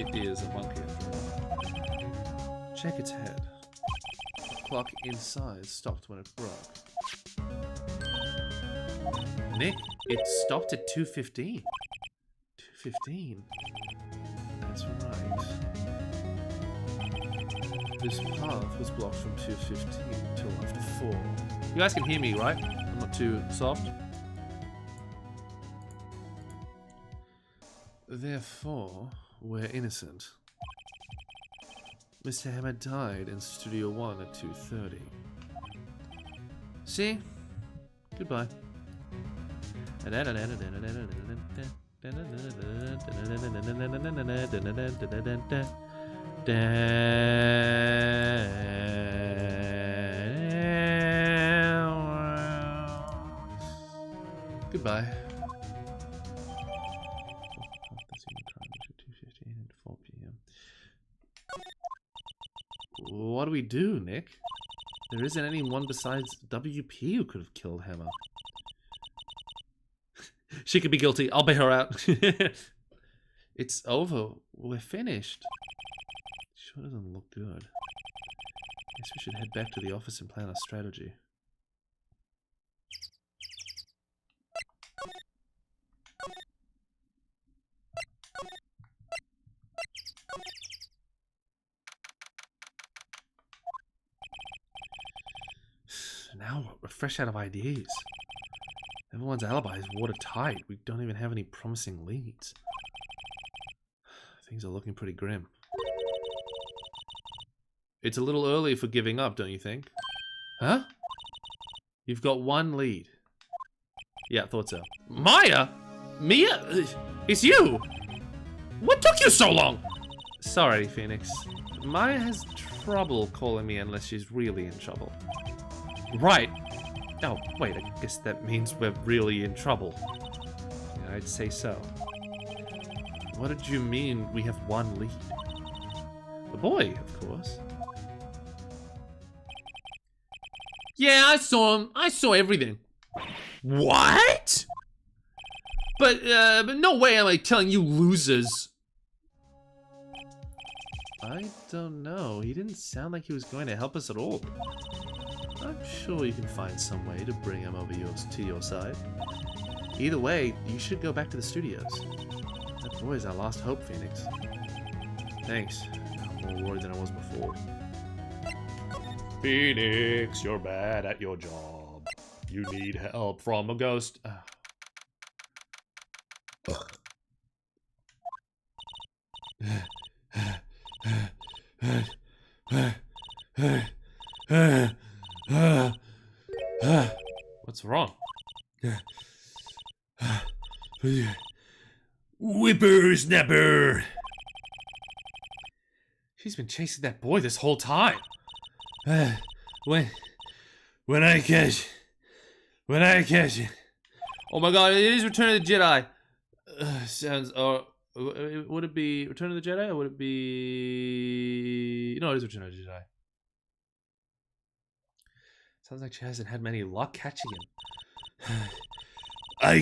It is a monkey after all. Check its head. The clock inside stopped when it broke. Nick, it stopped at 2:15. 2:15? That's right. This path was blocked from 2:15 till after 4. You guys can hear me, right? I'm not too soft. Therefore, we're innocent. Mr. Hammer died in Studio 1 at 2:30. See? Goodbye. Goodbye. What do we do, Nick? There isn't anyone besides WP who could have killed Hammer. She could be guilty. I'll bail her out. It's over. We're finished. Sure doesn't look good. Guess we should head back to the office and plan our strategy. Now we're fresh out of ideas. Everyone's alibi is watertight. We don't even have any promising leads. Things are looking pretty grim. It's a little early for giving up, don't you think? Huh? You've got 1 lead. Yeah, thought so. Maya? Mia? It's you! What took you so long? Sorry, Phoenix. Maya has trouble calling me unless she's really in trouble. Right. Oh, wait, I guess that means we're really in trouble. Yeah, I'd say so. What did you mean we have 1 lead? The boy, of course. Yeah, I saw him. I saw everything. What? But no way am I telling you losers. I don't know. He didn't sound like he was going to help us at all. I'm sure you can find some way to bring him over to your side. Either way, you should go back to the studios. That boy's our last hope, Phoenix. Thanks. I'm more worried than I was before. Phoenix, you're bad at your job. You need help from a ghost. What's wrong? Whippersnapper. She's been chasing that boy this whole time. When I catch it. Oh my god, it is Return of the Jedi. Sounds, would it be Return of the Jedi or would it be... No, it is Return of the Jedi. Sounds like she hasn't had many luck catching him. I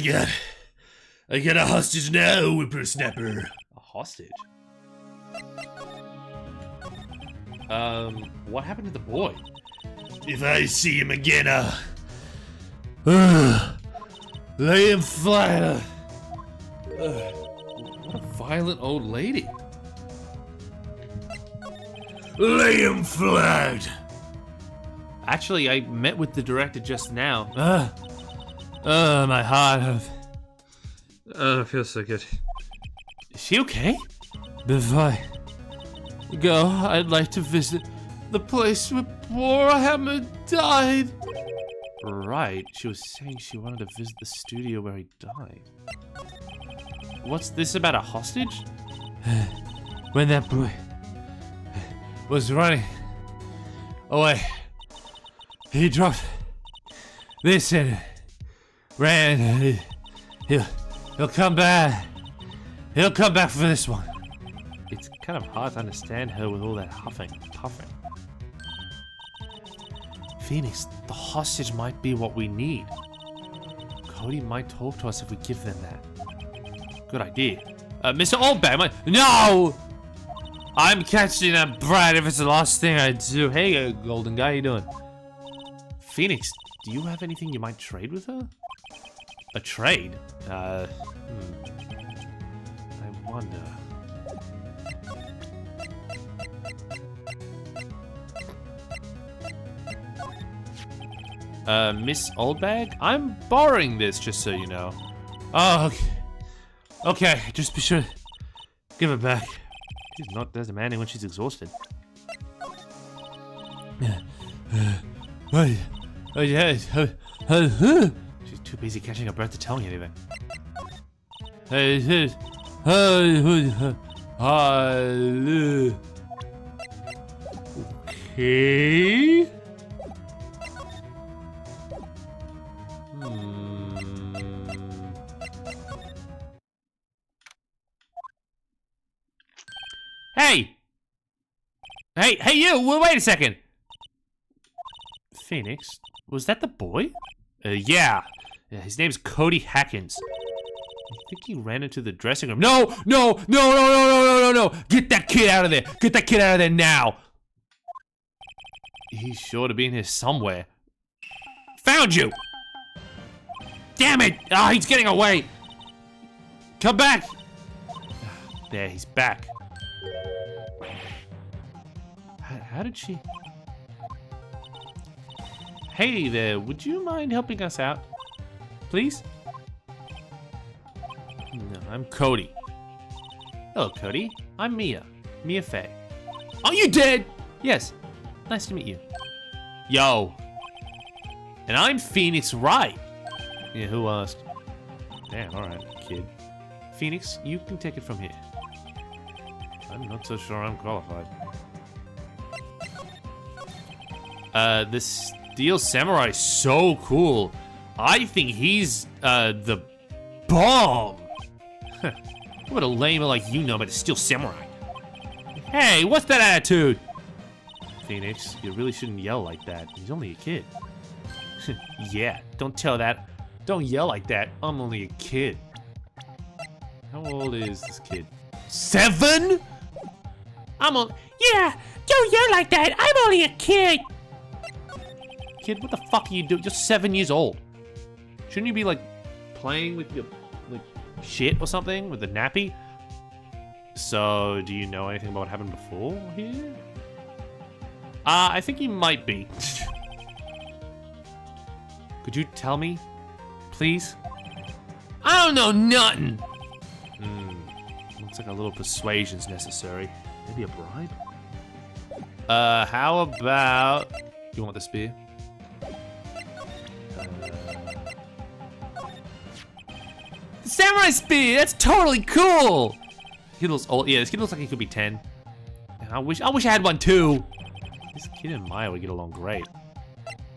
got a hostage now, whippersnapper. A hostage? What happened to the boy? If I see him again, lay him flat. What a violent old lady. Lay him flat. Actually, I met with the director just now. My heart. I feel so good. Is she okay? Before I go, I'd like to visit the place where poor Hammer died. Right, she was saying she wanted to visit the studio where he died. What's this about a hostage? When that boy was running away, he dropped this and ran. He'll come back. He'll come back for this one. It's kind of hard to understand her with all that huffing and puffing. Phoenix, the hostage might be what we need. Cody might talk to us if we give them that. Good idea. Mr. Oldbag, no! I'm catching that brat if it's the last thing I do. Hey, golden guy, how you doing? Phoenix, do you have anything you might trade with her? A trade? I wonder. Miss Oldbag? I'm borrowing this, just so you know. Oh, okay. Okay, just be sure to give it back. She's not as demanding when she's exhausted. She's too busy catching her breath to tell me anything. Okay. Hey, you! Well, wait a second! Phoenix? Was that the boy? Yeah. His name's Cody Hackins. I think he ran into the dressing room. No! Get that kid out of there! Get that kid out of there now! He's sure to be in here somewhere. Found you! Damn it! Ah, he's getting away! Come back! There, he's back. How did she... Hey there, would you mind helping us out? Please? No, I'm Cody. Hello, Cody. I'm Mia. Mia Fey. Oh, you did? Yes. Nice to meet you. Yo. And I'm Phoenix Wright. Yeah, who asked? Damn, alright, kid. Phoenix, you can take it from here. I'm not so sure I'm qualified. This Steel Samurai is so cool. I think he's, the bomb. What a lame like you know about the Steel Samurai. Hey, what's that attitude? Phoenix, you really shouldn't yell like that. He's only a kid. Yeah, don't tell that. Don't yell like that. I'm only a kid. How old is this kid? 7? Yeah, don't yell like that. I'm only a kid. Kid, what the fuck are you doing? You're 7 years old. Shouldn't you be like playing with your like shit or something with the nappy? So, do you know anything about what happened before here? I think you might be. Could you tell me, please? I don't know nothing. Looks like a little persuasion's necessary. Maybe a bribe? How about... You want the spear? Samurai spear! That's totally cool! Kid looks old. Yeah, this kid looks like he could be 10. I wish I had one too. This kid and Maya would get along great.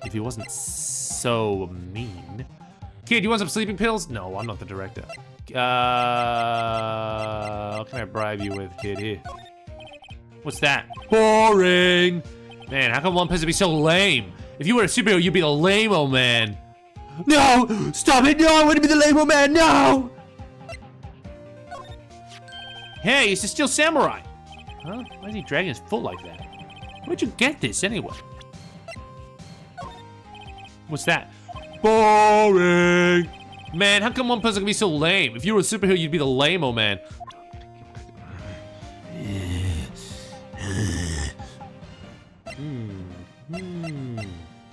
If he wasn't so mean. Kid, you want some sleeping pills? No, I'm not the director. What can I bribe you with, kid? Here. What's that? Boring! Man, how come one person be so lame? If you were a superhero, you'd be the lame-o man. No! Stop it! No, I want to be the lame-o man! No! Hey, it's still samurai! Huh? Why is he dragging his foot like that? Where'd you get this, anyway? What's that? Boring! Man, how come one person can be so lame? If you were a superhero, you'd be the lame-o man.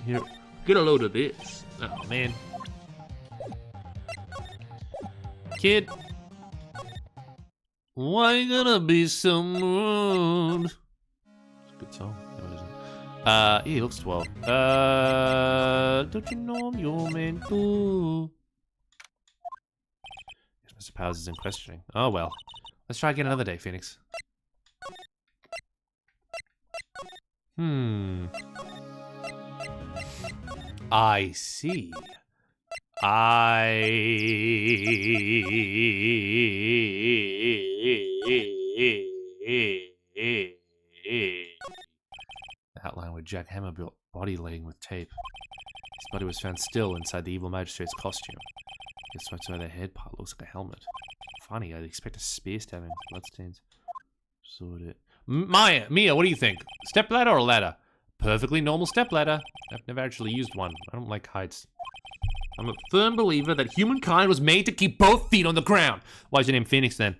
Here, get a load of this. Oh, man. Kid. Why you gonna be so rude? It's a good song. No, it isn't. Yeah, he looks 12. Don't you know I'm your man too? Mr. Powers is in questioning. Oh, well. Let's try again another day, Phoenix. I see. The outline where Jack Hammer built body laying with tape. His body was found still inside the evil magistrate's costume. Guess that's why the head part looks like a helmet. Funny, I'd expect a spear stabbing. Bloodstains. Sort it. Mia, what do you think? Step ladder or ladder? Perfectly normal step ladder. I've never actually used one. I don't like heights. I'm a firm believer that humankind was made to keep both feet on the ground. Why's your name Phoenix then?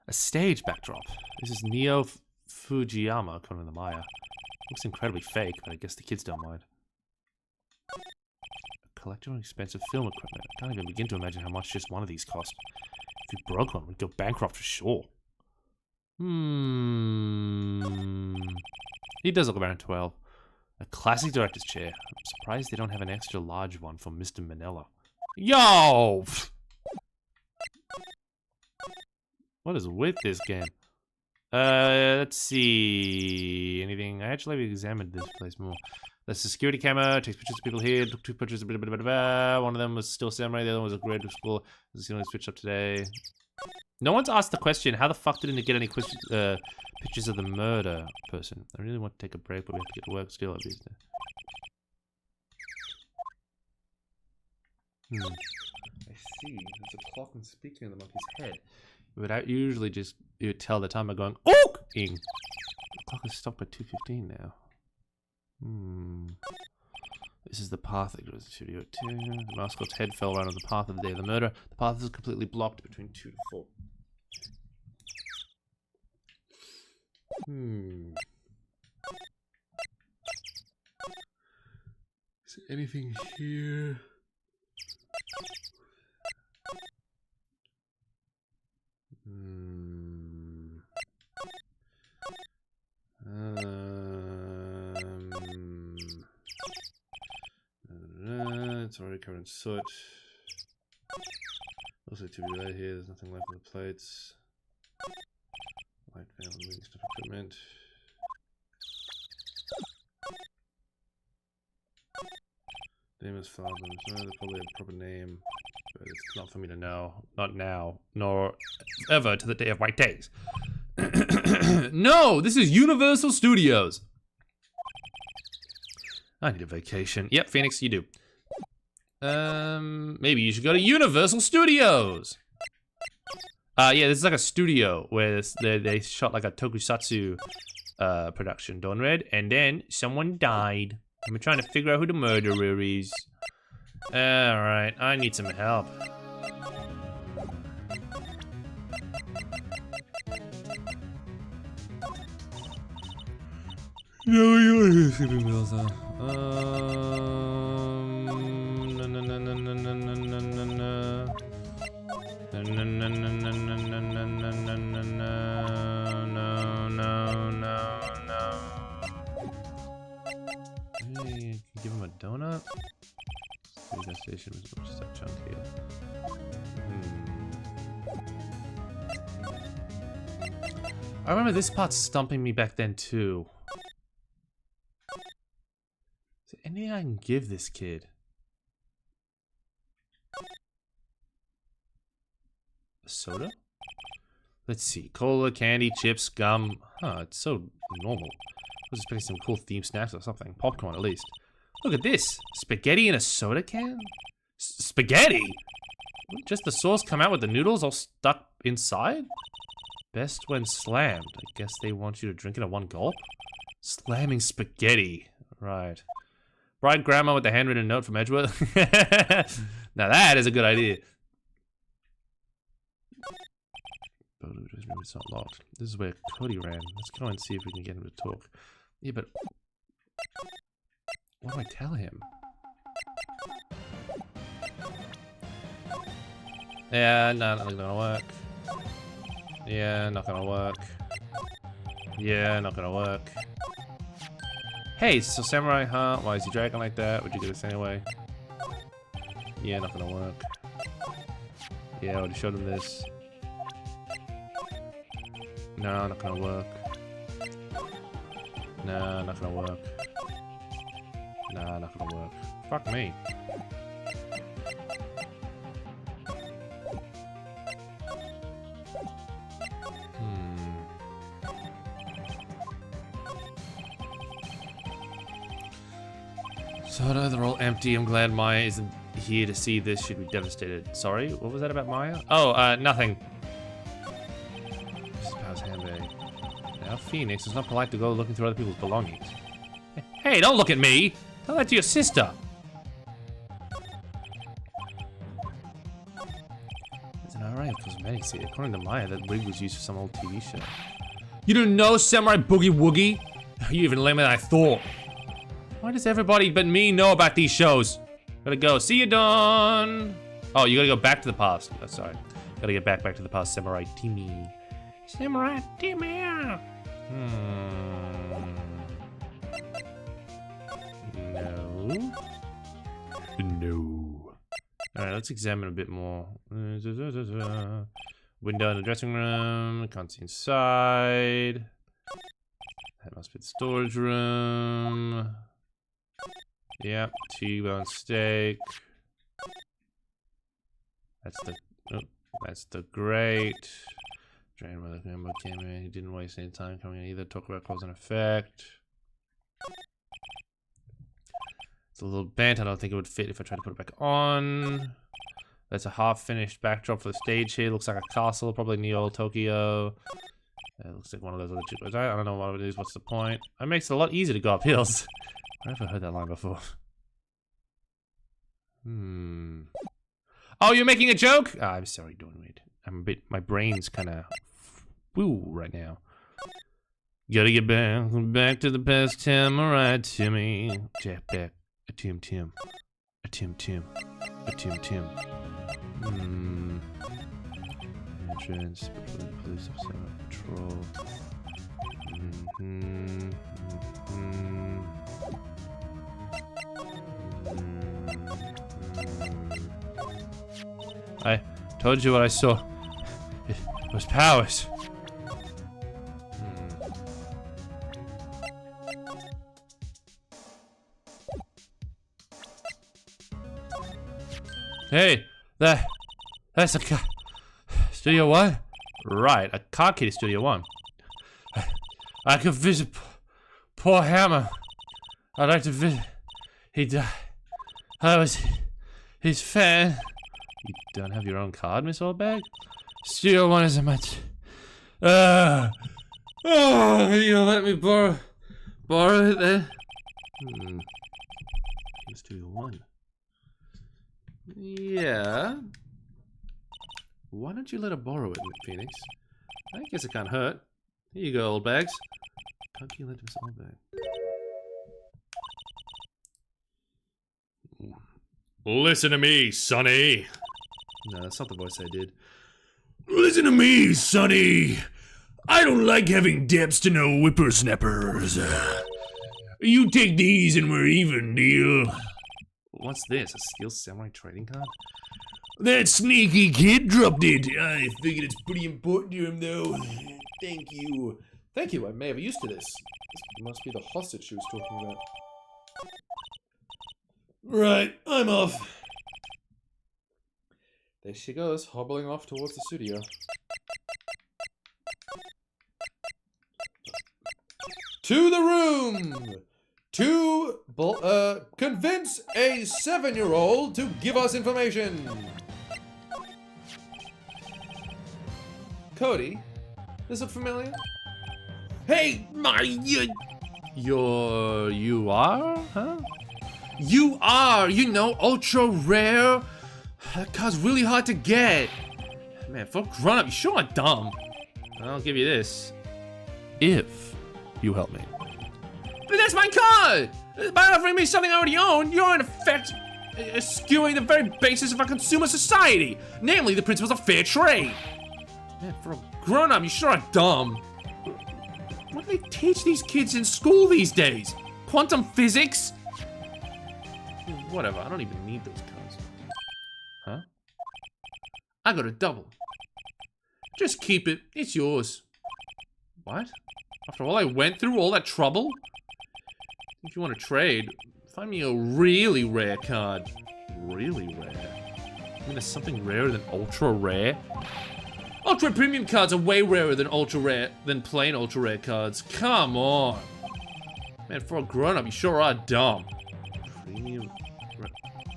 A stage backdrop. This is Neo Fujiyama, according to Maya. Looks incredibly fake, but I guess the kids don't mind. A collector of expensive film equipment. I can't even begin to imagine how much just one of these cost. If we broke one, we'd go bankrupt for sure. He does look around 12. A classic director's chair. I'm surprised they don't have an extra large one for Mr. Manella. Yo! What is with this game? Let's see. Anything? I actually examined this place more. The security camera takes pictures of people here. Took 2 pictures. One of them was still samurai. The other one was a grade school. This is the only switch up today. No one's asked the question. How the fuck didn't it get any pictures of the murder person? I really want to take a break, but we have to get to work still, obviously. I see. There's a clock and speaking in the monkey's head. Without usually just you would tell the time by going "Ook!"ing. The clock is stopped at 2:15 now. This is the path that goes to Studio 2. The mascot's head fell right on the path of the day of the murder. The path is completely blocked between 2 to 4. Is there anything here? It's already covered in soot. Also to be right here, there's nothing left on the plates. Light panel, moving stuff equipment. Name is father. They probably have a proper name, but it's not for me to know. Not now, nor ever to the day of my days. No, this is Universal Studios. I need a vacation. Yep, Phoenix, you do. Maybe you should go to Universal Studios. Yeah, this is like a studio where they shot like a tokusatsu production, Dawn Red, and then someone died. And we're trying to figure out who the murderer is. Alright, I need some help. No, you sleeping pills, huh? No. donut. Gas station was just that chunk here. I remember this part stumping me back then too. Is there anything I can give this kid? A soda? Let's see. Cola, candy, chips, gum. Huh, it's so normal. I was expecting some cool themed snacks or something. Popcorn, at least. Look at this. Spaghetti in a soda can? Spaghetti? Wouldn't just the sauce come out with the noodles all stuck inside? Best when slammed. I guess they want you to drink it at one gulp? Slamming spaghetti. Right. Bride grandma with the handwritten note from Edgeworth. Now that is a good idea. It's not locked. This is where Cody ran. Let's go and see if we can get him to talk. Yeah, but what do I tell him? Yeah, no, not gonna work. Yeah, not gonna work. Yeah, not gonna work. Hey, so samurai, huh? Why is he dragging like that? Would you do this anyway? Yeah, not gonna work. Yeah, I already showed him this. No, not gonna work. No, not gonna work. Nah, not gonna work. Fuck me. Soda, they're all empty. I'm glad Maya isn't here to see this. She'd be devastated. Sorry, what was that about Maya? Oh, nothing. Handbag. Now, Phoenix, it's not polite to go looking through other people's belongings. Hey, don't look at me! Tell that to your sister! There's an array of cosmetics here. According to Maya, that wig was used for some old TV show. You don't know Samurai Boogie Woogie? You even lamer than I thought. Why does everybody but me know about these shows? Gotta go. See you, Dawn! Oh, you gotta go back to the past. Oh, sorry. Gotta get back to the past, Samurai Timmy. Samurai Timmy! No. No. Alright, let's examine a bit more. Window in the dressing room. Can't see inside. That must be the storage room. Yep, T-bone steak. That's the grate. Drained by the camera came in. He didn't waste any time coming in either. Talk about cause and effect. It's a little bent. I don't think it would fit if I tried to put it back on. That's a half-finished backdrop for the stage here. Looks like a castle, probably Neo Tokyo. It looks like one of those other chicos. I don't know what it is. What's the point? It makes it a lot easier to go up hills. I've never heard that line before. Oh, you're making a joke? Oh, I'm sorry, Dawnweed. I'm a bit. My brain's kind of woo right now. Gotta get back to the past time, alright, Timmy. Jack back. A Tim. A Tim. Entrance. Police officer. Patrol. I told you what I saw. It was powers. Hey, that's a Studio One? Right, a car key to Studio One. I could visit poor Hammer. I'd like to visit. He died. I was his fan. You don't have your own card, Miss Oldbag? Studio One isn't much. You let me borrow it then? Studio One. Yeah. Why don't you let her borrow it, Phoenix? I guess it can't hurt. Here you go, old bags. Can't you let Miss Oldbag? Listen to me, Sonny. No, that's not the voice I did. Listen to me, Sonny. I don't like having debts to no whippersnappers. You take these and we're even, deal. What's this? A steel samurai trading card? That sneaky kid dropped it. I figured it's pretty important to him, though. Thank you. Thank you. I may have use to this. This must be the hostage she was talking about. Right, I'm off. There she goes, hobbling off towards the studio. To the room! To convince a 7-year-old to give us information. Cody, this look familiar? Hey, You are? Huh? You are! You know, ultra rare? That card's really hard to get. Man, for a grown-up, you sure are dumb. I'll give you this. If you help me. But that's my card! By offering me something I already own, you're in effect skewing the very basis of our consumer society, namely the principles of fair trade. Man, for a grown-up, you sure are dumb. What do they teach these kids in school these days? Quantum physics? Whatever, I don't even need those cards. Huh? I got a double. Just keep it, it's yours. What? After all I went through, all that trouble? If you want to trade, find me a really rare card. Really rare? I mean, there's something rarer than ultra rare? Ultra premium cards are way rarer than plain ultra rare cards. Come on. Man, for a grown-up, you sure are dumb. Premium.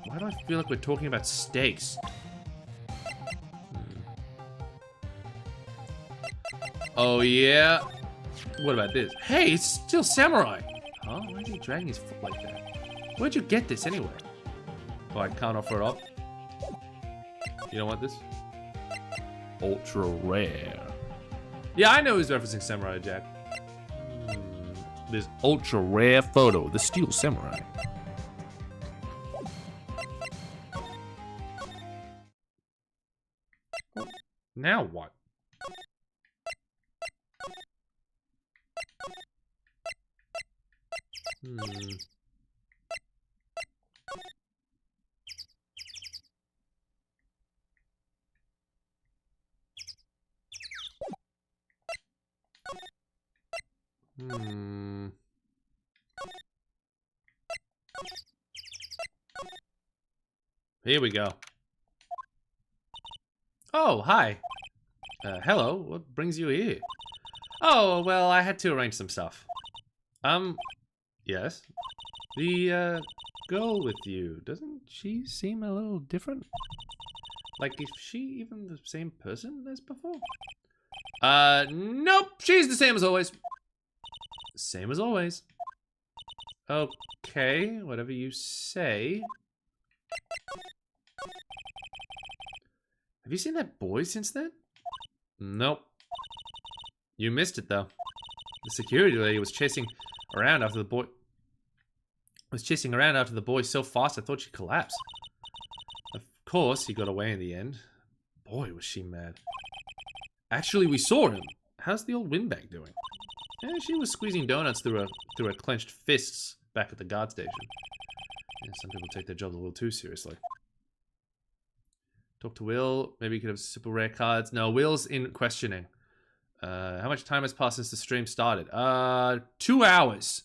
Why do I feel like we're talking about steaks? Oh, yeah? What about this? Hey, it's still samurai. Huh? Why is he dragging his foot like that? Where'd you get this anyway? Oh, I can't offer it up. You don't want this? Ultra rare. Yeah, I know he's referencing Samurai Jack. This ultra rare photo, the Steel Samurai. Now what? Here we go. Oh, hi. Hello, what brings you here? Oh, well, I had to arrange some stuff. Yes? The, girl with you, doesn't she seem a little different? Like, is she even the same person as before? Nope, she's the same as always. Same as always. Okay, whatever you say. Have you seen that boy since then? Nope. You missed it, though. The security lady was chasing around after the boy... so fast I thought she'd collapse. Of course, he got away in the end. Boy, was she mad. Actually, we saw him. How's the old windbag doing? Yeah, she was squeezing donuts through her clenched fists back at the guard station. Yeah, some people take their jobs a little too seriously. Talk to Will. Maybe you could have super rare cards. No, Will's in questioning. How much time has passed since the stream started? 2 hours.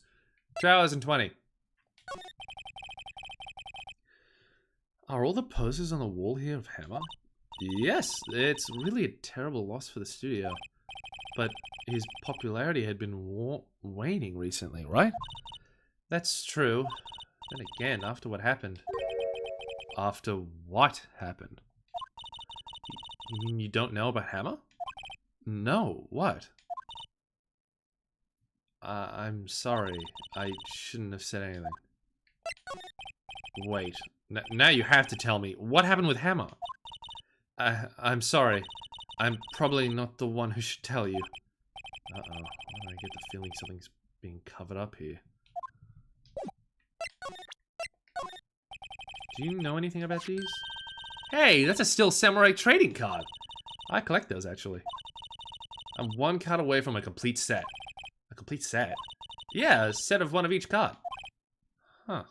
2 hours and 20. Are all the posters on the wall here of Hammer? Yes, it's really a terrible loss for the studio. But his popularity had been waning recently, right? That's true. Then again, after what happened. After what happened? You mean you don't know about Hammer? No, what? I'm sorry. I shouldn't have said anything. Wait. Now you have to tell me. What happened with Hammer? I'm sorry. I'm probably not the one who should tell you. Uh-oh. Why do I get the feeling something's being covered up here? Do you know anything about these? Hey, that's a Steel Samurai trading card. I collect those, actually. I'm one card away from a complete set. A complete set? Yeah, a set of one of each card. Huh.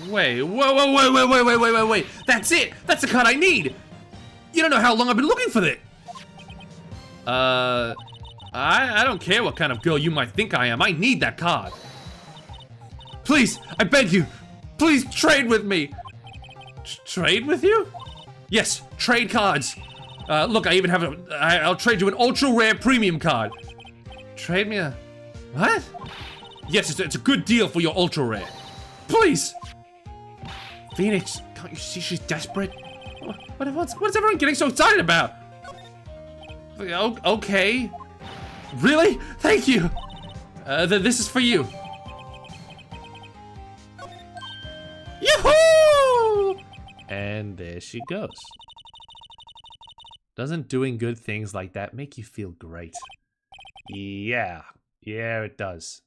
Wait, wait. That's it! That's the card I need! You don't know how long I've been looking for that! I don't care what kind of girl you might think I am. I need that card. Please, I beg you. Please trade with me. Trade with you? Yes, trade cards. Look, I even have I'll trade you an ultra rare premium card. Trade me a, what? Yes, it's a good deal for your ultra rare. Please. Phoenix, can't you see she's desperate? What's everyone getting so excited about? Okay. Really? Thank you. This is for you. Yoo-hoo! And there she goes. Doesn't doing good things like that make you feel great? Yeah. Yeah, it does.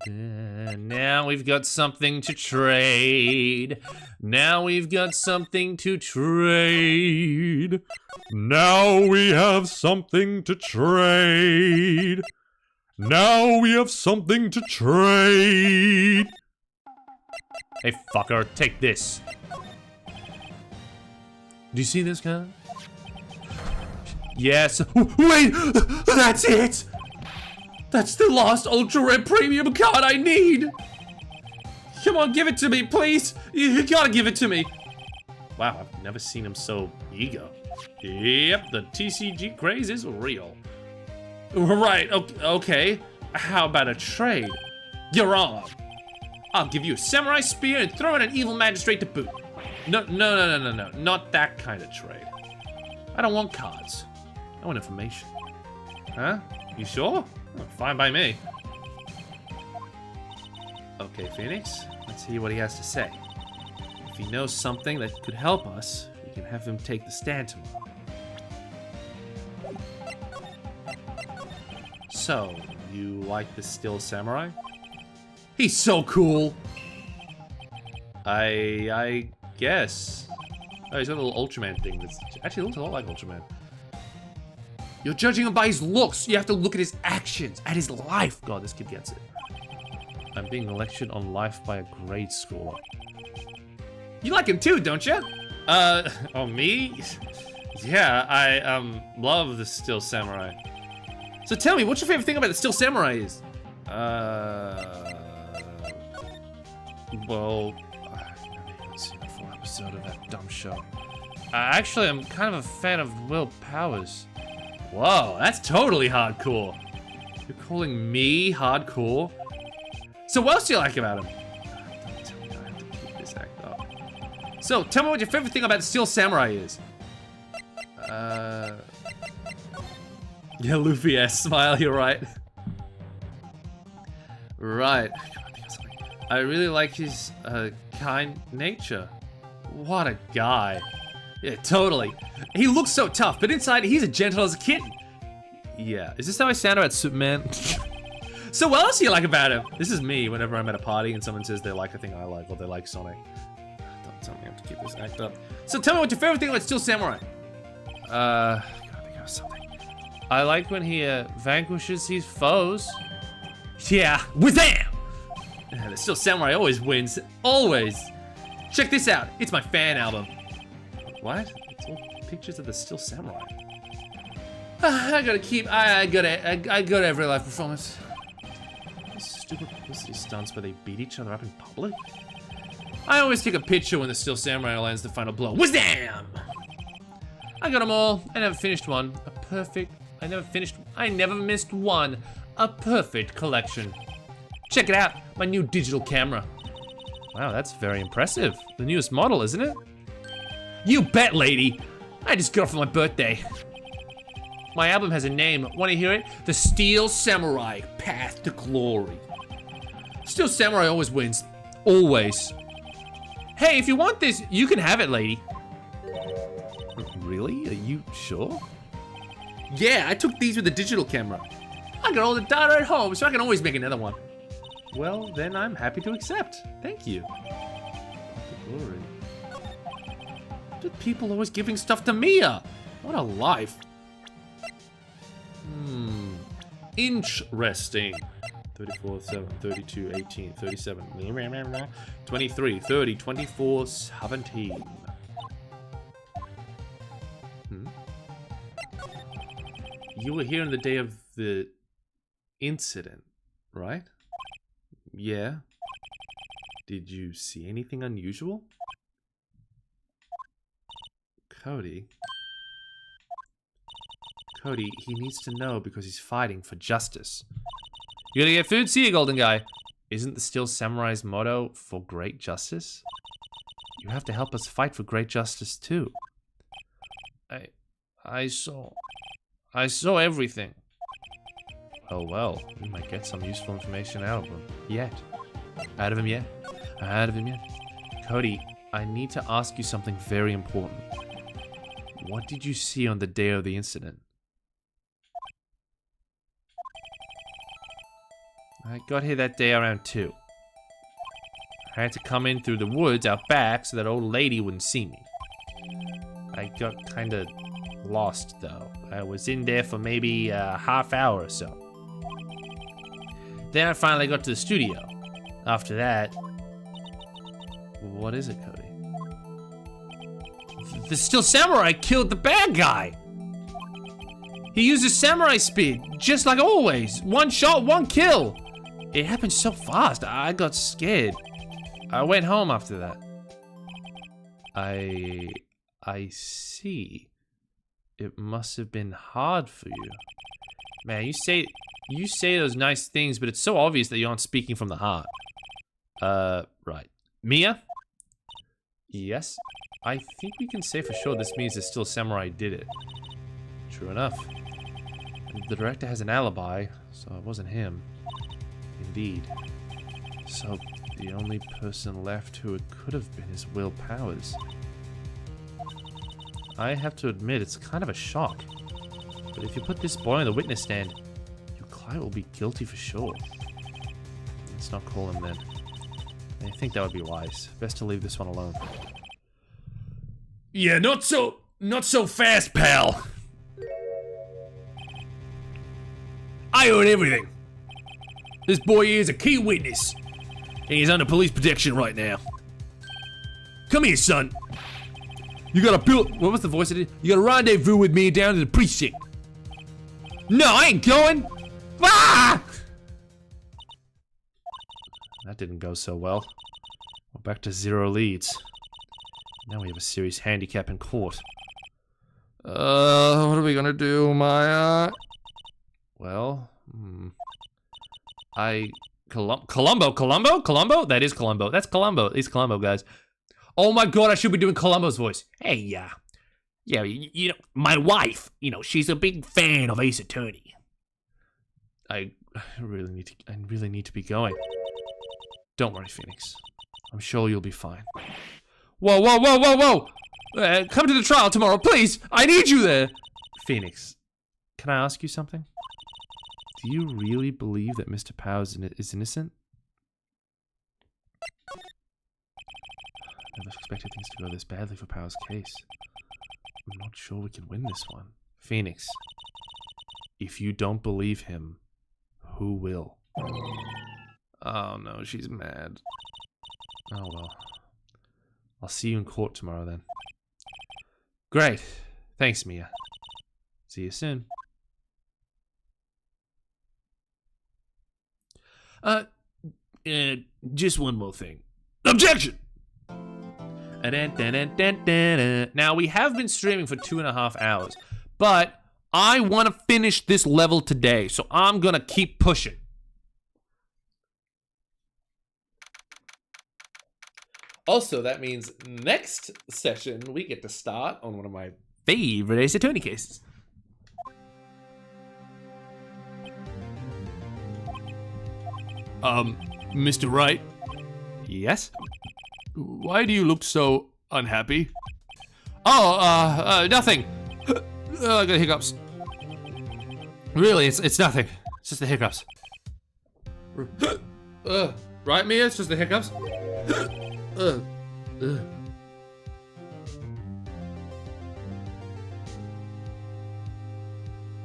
Now we've got something to trade. Now we've got something to trade. Now we have something to trade. Now we have something to trade. Hey, fucker, take this. Do you see this guy? Yes. Wait! That's it! That's the last ultra rare premium card I need! Come on, give it to me, please! You gotta give it to me! Wow, I've never seen him so eager. Yep, the TCG craze is real. Right, okay. How about a trade? You're on. I'll give you a samurai spear and throw in an evil magistrate to boot. No, not that kind of trade. I don't want cards. I want information. Huh? You sure? Oh, fine by me. Okay, Phoenix, let's hear what he has to say. If he knows something that could help us, we can have him take the stand tomorrow. So, you like the still samurai? He's so cool! I guess. Oh, he's got a little Ultraman thing that's actually looks a lot like Ultraman. You're judging him by his looks. You have to look at his actions, at his life. God, this kid gets it. I'm being lectured on life by a grade schooler. You like him too, don't you? Oh, me? Yeah, I, love the still samurai. So tell me, what's your favorite thing about the still samurai is? Well, I've never even seen a full episode of that dumb show. Actually, I'm kind of a fan of Will Powers. Whoa, that's totally hardcore. You're calling me hardcore? So what else do you like about him? Don't tell me I have to keep this act up. So, tell me what your favorite thing about the Steel Samurai is. Yeah, Luffy ass smile, you're right. Right. I really like his, kind nature. What a guy. Yeah, totally. He looks so tough, but inside he's as gentle as a kitten. Yeah, is this how I sound about Superman? So what else do you like about him? This is me whenever I'm at a party and someone says they like a thing I like or they like Sonic. Don't tell me I have to keep this act up. So tell me what your favorite thing about Steel Samurai. Gotta think of something. I like when he vanquishes his foes. Yeah, Wazam! The Steel Samurai always wins. Always. Check this out. It's my fan album. What? It's all pictures of the Steel Samurai. I gotta keep. I gotta have real life performance. Stupid publicity stunts where they beat each other up in public. I always take a picture when the Steel Samurai lands the final blow. Wazam! I got them all. I never finished one. A perfect. I never missed one. A perfect collection. Check it out. My new digital camera. Wow, that's very impressive. The newest model, isn't it? You bet, lady. I just got it for my birthday. My album has a name. Want to hear it? The Steel Samurai Path to Glory. Steel Samurai always wins. Always. Hey, if you want this, you can have it, lady. Really? Are you sure? Yeah, I took these with a digital camera. I got all the data at home, so I can always make another one. Well, then I'm happy to accept. Thank you. Path to Glory. But people always giving stuff to Mia. What a life. Interesting. 34, 7, 32, 18, 37, 23, 30, 24, 17. You were here on the day of the incident, right? Yeah. Did you see anything unusual? Cody, he needs to know because he's fighting for justice. You gonna get food? See you, golden guy. Isn't the Steel Samurai's motto for great justice? You have to help us fight for great justice too. I saw everything. Well, we might get some useful information out of him. Out of him yet. Cody, I need to ask you something very important. What did you see on the day of the incident? I got here that day around 2. I had to come in through the woods out back so that old lady wouldn't see me. I got kinda lost though. I was in there for maybe a half hour or so. Then I finally got to the studio. After that... What is it, Cody? The Steel Samurai killed the bad guy! He used his samurai spear, just like always. 1 shot, 1 kill! It happened so fast, I got scared. I went home after that. I see. It must have been hard for you. Man, you say those nice things, but it's so obvious that you aren't speaking from the heart. Right. Mia? Yes? I think we can say for sure this means the Steel Samurai did it. True enough. The director has an alibi, so it wasn't him. Indeed. So, the only person left who it could have been is Will Powers. I have to admit, it's kind of a shock. But if you put this boy on the witness stand, your client will be guilty for sure. Let's not call him then. I think that would be wise. Best to leave this one alone. Yeah, not so fast, pal. I heard everything. This boy here is a key witness, and he's under police protection right now. Come here, son. You got a what was the voice I did? You got a rendezvous with me down to the precinct. No, I ain't going. Ah! That didn't go so well. We're back to 0 leads. Now we have a serious handicap in court. What are we gonna do, Maya? Well, Columbo? That is Columbo. That's Columbo. It's Columbo, guys. Oh my god, I should be doing Columbo's voice. Hey, yeah, you know, my wife, she's a big fan of Ace Attorney. I really need to be going. Don't worry, Phoenix. I'm sure you'll be fine. Whoa! Come to the trial tomorrow, please! I need you there! Phoenix, can I ask you something? Do you really believe that Mr. Powers is innocent? I never expected things to go this badly for Powers' case. I'm not sure we can win this one. Phoenix, if you don't believe him, who will? Oh no, she's mad. Oh well. I'll see you in court tomorrow then. Great. Thanks, Mia. See you soon. Just one more thing. Objection! Now, we have been streaming for 2.5 hours, but I want to finish this level today, so I'm gonna keep pushing. Also, that means next session, we get to start on one of my favorite Ace Attorney cases. Mr. Wright, Yes? why do you look so unhappy? Oh, nothing. I got hiccups. Really, it's nothing. It's just the hiccups. Right, Mia? It's just the hiccups.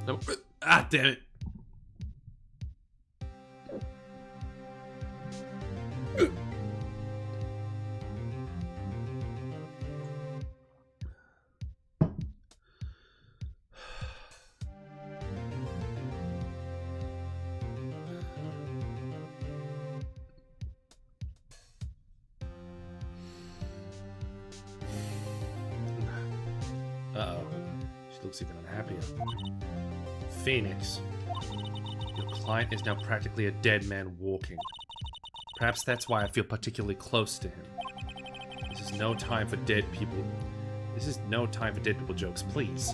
No. Ah, damn it. Uh-oh. She looks even unhappier. Phoenix. Your client is now practically a dead man walking. Perhaps that's why I feel particularly close to him. This is no time for dead people. This is no time for dead people jokes, please.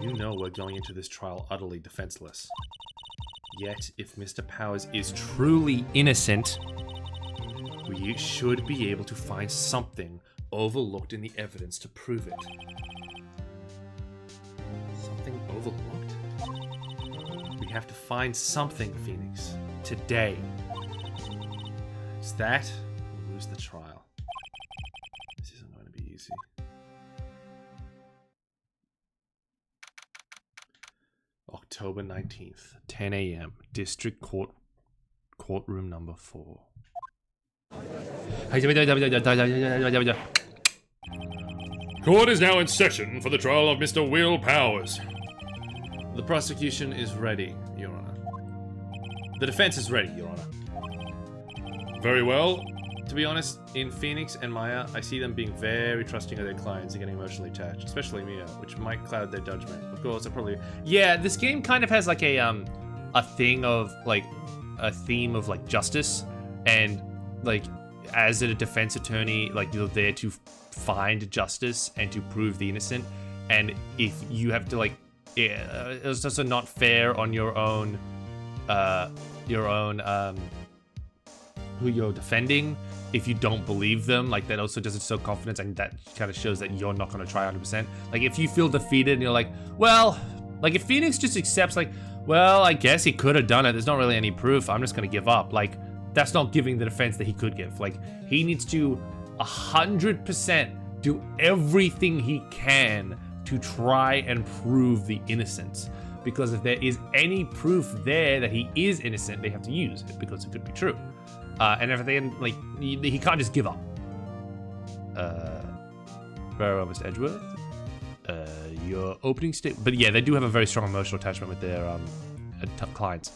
You know we're going into this trial utterly defenseless. Yet, if Mr. Powers is truly innocent, we should be able to find something overlooked in the evidence to prove it. Something overlooked? We have to find something, Phoenix. Today. Is that, we'll lose the trial. This isn't going to be easy. October 19th, 10 a.m. District Court, courtroom number 4. Court is now in session for the trial of Mr. Will Powers. The prosecution is ready, Your Honor. The defense is ready, Your Honor. Very well. To be honest, in Phoenix and Maya, I see them being very trusting of their clients and getting emotionally attached, especially Mia, which might cloud their judgment. Of course, I probably... Yeah, this game kind of has like a theme of like justice, and like as a defense attorney, like you're there to find justice and to prove the innocent, and if you have to like, it's also not fair on your own who you're defending. If you don't believe them, like that also doesn't show confidence, and that kind of shows that you're not going to try 100%. Like if you feel defeated and you're like, well, like if Phoenix just accepts like, well, I guess he could have done it, there's not really any proof, I'm just going to give up. Like that's not giving the defense that he could give. Like he needs to 100% do everything he can to try and prove the innocence. Because if there is any proof there that he is innocent, they have to use it because it could be true. And everything, like, he can't just give up. Very well, Mr. Edgeworth. Your opening statement. But yeah, they do have a very strong emotional attachment with their clients.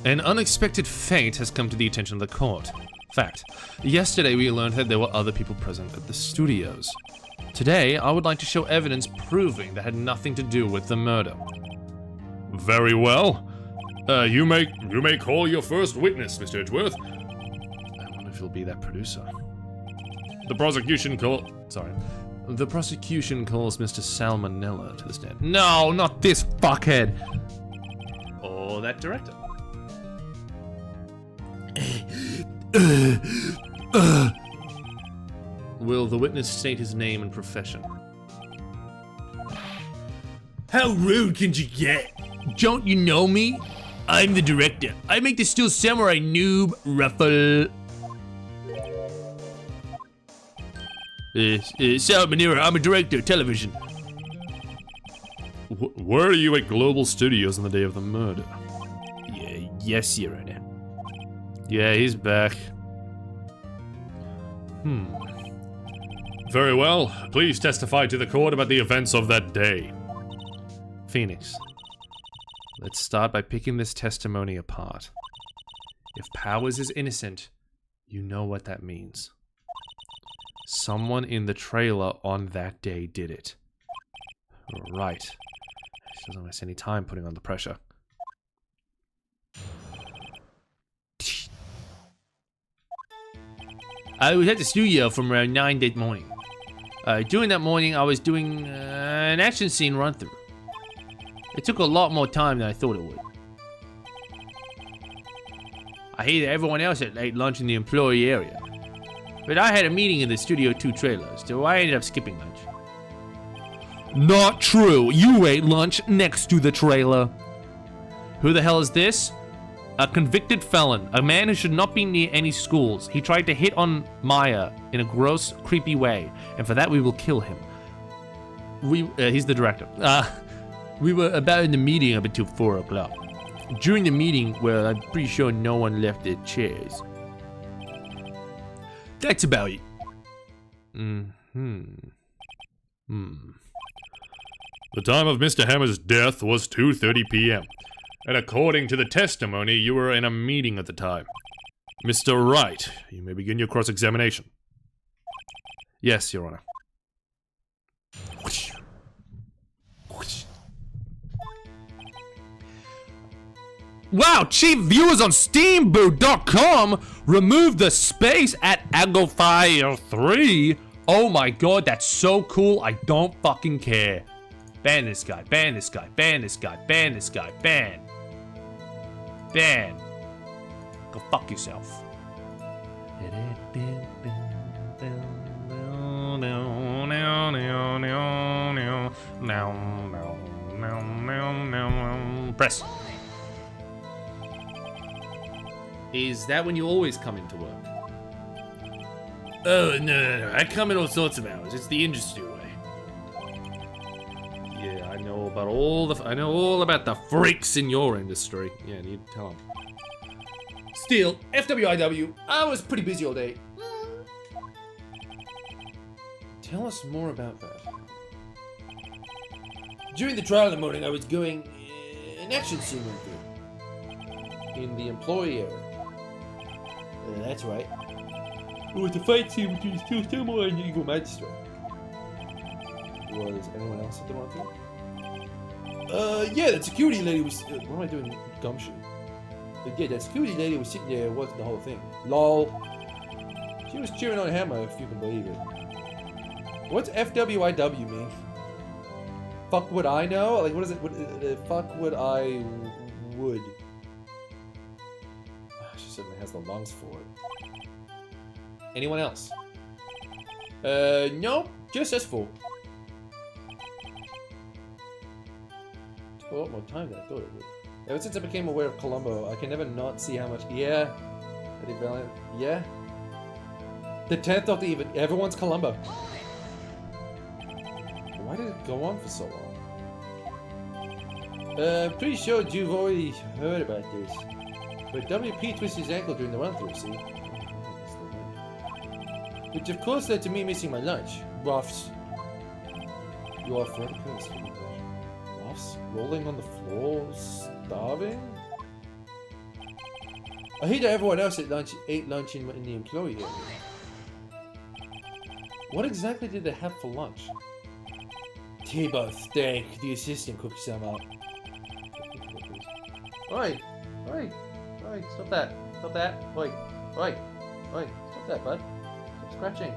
An unexpected fate has come to the attention of the court. Fact. Yesterday we learned that there were other people present at the studios. Today, I would like to show evidence proving that had nothing to do with the murder. Very well. You may call your first witness, Mr. Edgeworth. I wonder if he'll be that producer. The prosecution calls Mr. Salmonella to the stand. No, not this fuckhead. Or that director. Will the witness state his name and profession? How rude can you get? Don't you know me? I'm the director. I make the Steel Samurai noob ruffle. Sal Manera, I'm a director of television. Where are you at Global Studios on the day of the murder? Yes, Your Honor. Yeah, he's back. Very well. Please testify to the court about the events of that day. Phoenix. Let's start by picking this testimony apart. If Powers is innocent, you know what that means. Someone in the trailer on that day did it. Right. She doesn't waste any time putting on the pressure. I was at the studio from around 9 that morning. During that morning, I was doing an action scene run-through. It took a lot more time than I thought it would. I hated everyone else ate lunch in the employee area. But I had a meeting in the Studio 2 trailers, so I ended up skipping lunch. Not true. You ate lunch next to the trailer. Who the hell is this? A convicted felon. A man who should not be near any schools. He tried to hit on Maya in a gross, creepy way, and for that we will kill him. he's the director. We were about in the meeting up until 4 o'clock. During the meeting, well, I'm pretty sure no one left their chairs. That's about it. The time of Mr. Hammer's death was 2:30 p.m. And according to the testimony, you were in a meeting at the time. Mr. Wright, you may begin your cross-examination. Yes, Your Honor. Wow, cheap viewers on steamboat.com removed the space at Agofire 3. Oh my god, that's so cool. I don't fucking care. Ban this guy, ban this guy, ban this guy, ban this guy, ban. Ban. Go fuck yourself. Press. Is that when you always come into work? Oh, no. I come in all sorts of hours. It's the industry way. Yeah, I know about all about the freaks in your industry. Yeah, you tell them. Still, FWIW, I was pretty busy all day. Tell us more about that. During the trial in the morning, I was going an action scene went through. In the employee area. That's right. It was a fight scene between two samurai and the Eagle Magistrate. Was anyone else at the run-through? Yeah, that security lady was. What am I doing? Gumshoe. But yeah, that security lady was sitting there watching the whole thing. LOL. She was cheering on Hammer, if you can believe it. What's FWIW mean? Fuck would I know? Like, what is it? Fuck would I would. She certainly has the lungs for it. Anyone else? No, just us four. Took a lot more time than I thought it would. Ever since I became aware of Columbo, I can never not see how much. Yeah. Eddie Valiant. Yeah. The 10th Doctor even. Everyone's Columbo. Why did it go on for so long? Pretty sure you've already heard about this. But WP twisted his ankle during the run-through, see? Which of course led to me missing my lunch. Ruffs. You are forever cursed. Ruffs? Rolling on the floor? Starving? I hear that everyone else ate lunch in the employee area. What exactly did they have for lunch? T-bone steak. The assistant cooked some up. Oi! Oi! Oi! Stop that! Stop that! Oi! Oi! Oi! Stop that, bud! Stop scratching!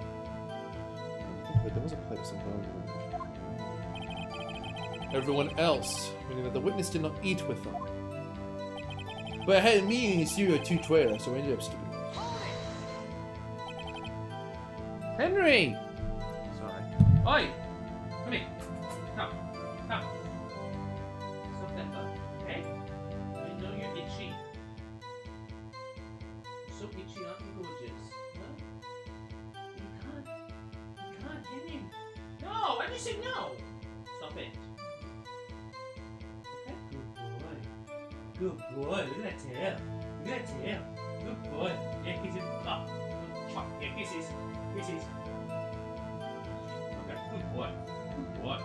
But there was a plate of some bone. Everyone else, meaning that the witness did not eat with them. But I had a meeting in Studio 212, so I ended up skipping. Henry! Sorry. Oi! Come here! Come! Come! Stop that, bud. Okay? I know you're itchy. You're so itchy, aren't you, gorgeous? Huh? You can't, can you? No! Why did you say no? Stop it. Okay? Good boy. Good boy. Look at that tail. Look at that tail. Good boy. Yeah, kisses. Oh. Yeah, kisses. Kisses. Okay, good boy. Good boy.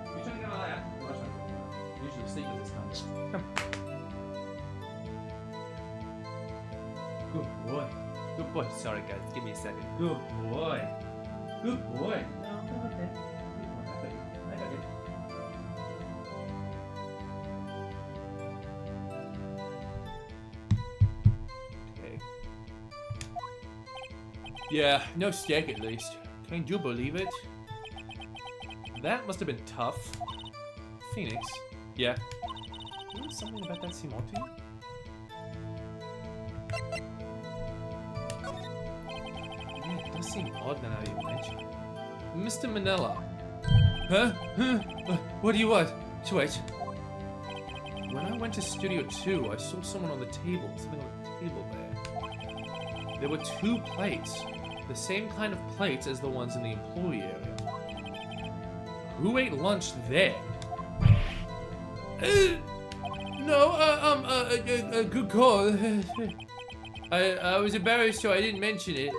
You're trying to get out of that? Usually sleep at this time. Come. Good boy. Good boy. Sorry, guys. Give me a second. Good boy. Good boy. No, I'm not that. Good boy. I got it. Okay. Yeah, no steak at least. Can you believe it? That must have been tough. Phoenix. Yeah. Didn't something about that seem odd to you? Yeah, it does seem odd now that you mention it. Mr. Manila. Huh? Huh? What do you want? Wait. When I went to Studio 2, I saw someone on the table. Something on the table there. There were 2 plates. The same kind of plates as the ones in the employee area. Who ate lunch there? Good call. I was embarrassed, so I didn't mention it,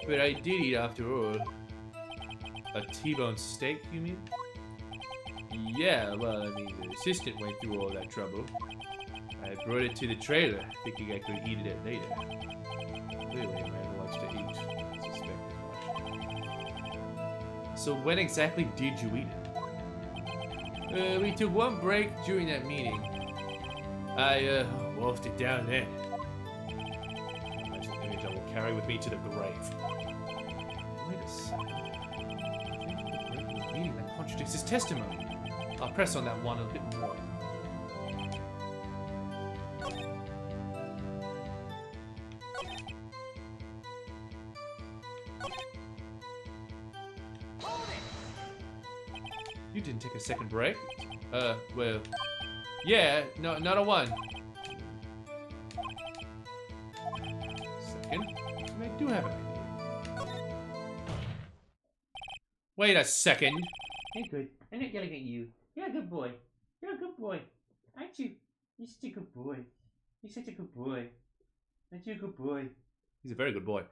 but I did eat after all. A T-bone steak, you mean? Yeah, well, I mean, the assistant went through all that trouble. I brought it to the trailer, thinking I could eat it later. Clearly, a man who likes to eat. I suspect as much. So when exactly did you eat it? We took one break during that meeting. I wolfed it down there. That's an image I will carry with me to the grave. Wait a second. I think the break in the meeting that contradicts his testimony. I'll press on that one a bit more. You didn't take a second break? Well, yeah, no, not a one. Second? I do have an idea. Wait a second. Hey, good. I'm not yelling at you. You're a good boy. You're a good boy. Aren't you? You're such a good boy. You're such a good boy. Aren't you a good boy? He's a very good boy.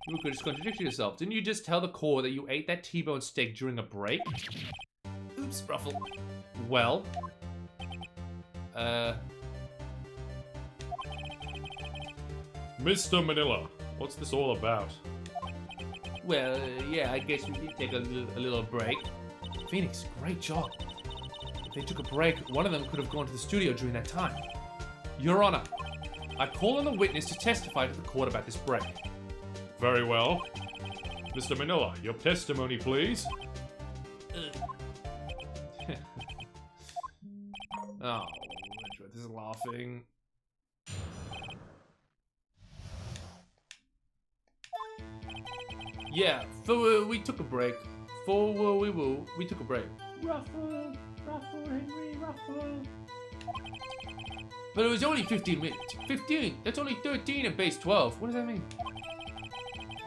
You could just contradict yourself. Didn't you just tell the core that you ate that T-bone steak during a break? Oops, Ruffle. Well, Mr. Manila, what's this all about? Well, yeah, I guess we did take a little break. Phoenix, great job. If they took a break, one of them could have gone to the studio during that time. Your Honor, I call on the witness to testify to the court about this break. Very well. Mr. Manila, your testimony, please. Oh, Edgeworth is laughing. Yeah, we took a break. We took a break. Ruffle, Ruffle, Henry, Ruffle. But it was only 15 minutes. 15? That's only 13 at base 12. What does that mean?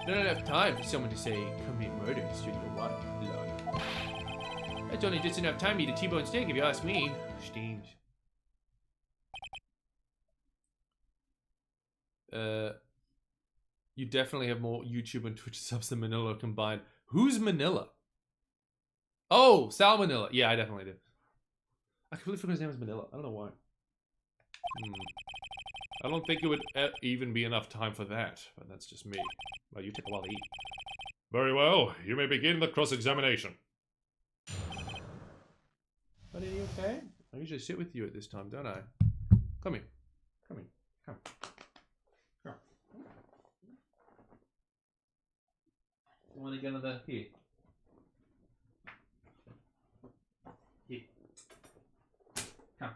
Not enough time for someone to say, commit murder in Studio 1. Lol. That's only just enough time to eat a T-bone steak if you ask me. Steams. You definitely have more YouTube and Twitch subs than Manila combined. Who's Manila? Oh, Sal Manila. Yeah, I definitely do. I completely forgot his name was Manila. I don't know why. I don't think it would even be enough time for that, but that's just me. Well, you took a while to eat. Very well, you may begin the cross-examination. Buddy, are you okay? I usually sit with you at this time, don't I? Come here. Come here. Come. Come. You want to get another here? Here. Come.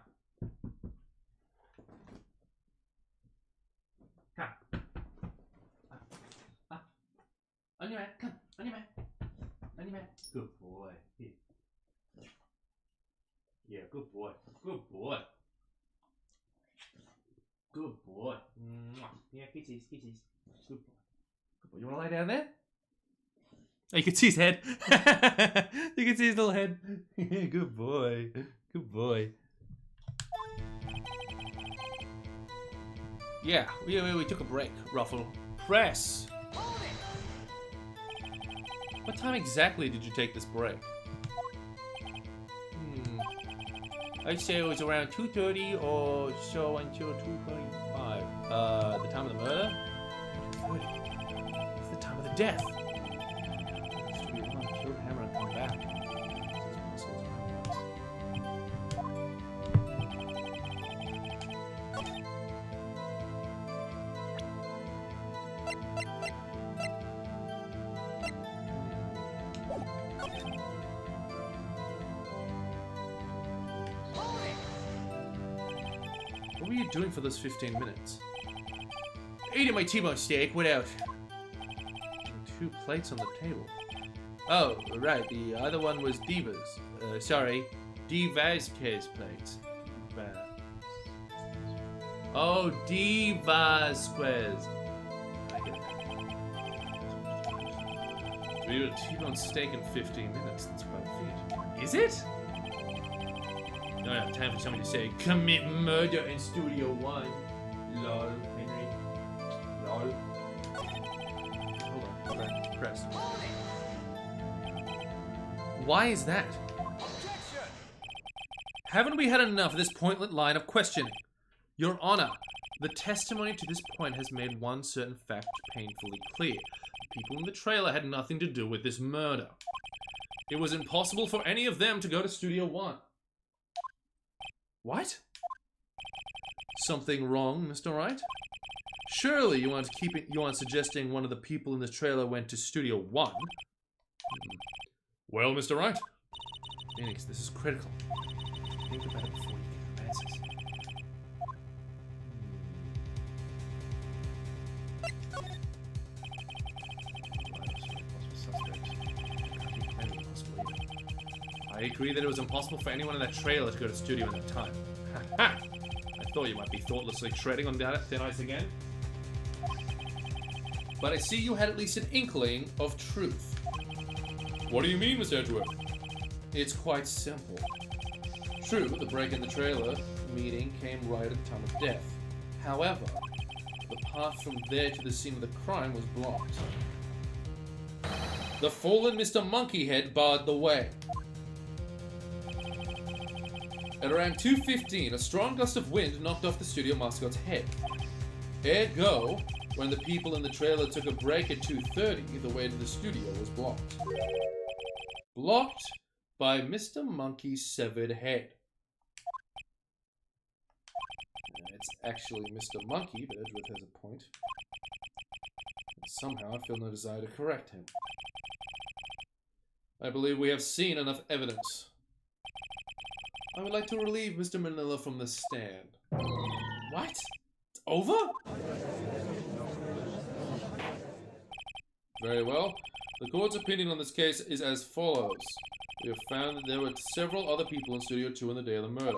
Come. On your mat. Come. On your mat. On your mat. Good boy. Here. Yeah, good boy. Good boy. Good boy. Yeah, kisses, kisses. Good boy. Good boy. You want to lie down there? Oh, you can see his head. You can see his little head. Good boy. Good boy. Yeah, we took a break, Ruffle. Press. What time exactly did you take this break? I'd say it was around 2:30 or so until 2:45. The time of the murder? 2:30. It's the time of the death. Kill the hammer and come back. What were you doing for those 15 minutes? Eating my T-bone steak. What else? 2 plates on the table. Oh, right. The other one was Diva's. Sorry, Vasquez plates. Oh, Vasquez. We eat a T-bone steak in 15 minutes. That's quite a feat. Is it? Don't have time for somebody to say, commit murder in Studio 1. Lol, Henry. Lol. Hold on. Press. Why is that? Haven't we had enough of this pointless line of questioning? Your Honor, the testimony to this point has made one certain fact painfully clear. The people in the trailer had nothing to do with this murder. It was impossible for any of them to go to Studio 1. What? Something wrong, Mr. Wright? Surely you aren't suggesting one of the people in the trailer went to Studio 1? Well, Mr. Wright? Phoenix, this is critical. Think about it before you give answers. I agree that it was impossible for anyone in that trailer to go to studio at that time. Ha! I thought you might be thoughtlessly treading on thin ice again. But I see you had at least an inkling of truth. What do you mean, Mr. Edgeworth? It's quite simple. True, the break in the trailer meeting came right at the time of death. However, the path from there to the scene of the crime was blocked. The fallen Mr. Monkeyhead barred the way. At around 2:15, a strong gust of wind knocked off the studio mascot's head. Ergo, when the people in the trailer took a break at 2:30, the way to the studio was blocked. Blocked by Mr. Monkey's severed head. It's actually Mr. Monkey, but Edgeworth has a point. And somehow I feel no desire to correct him. I believe we have seen enough evidence. I would like to relieve Mr. Manila from the stand. What? It's over? Very well. The court's opinion on this case is as follows. We have found that there were several other people in Studio 2 on the day of the murder.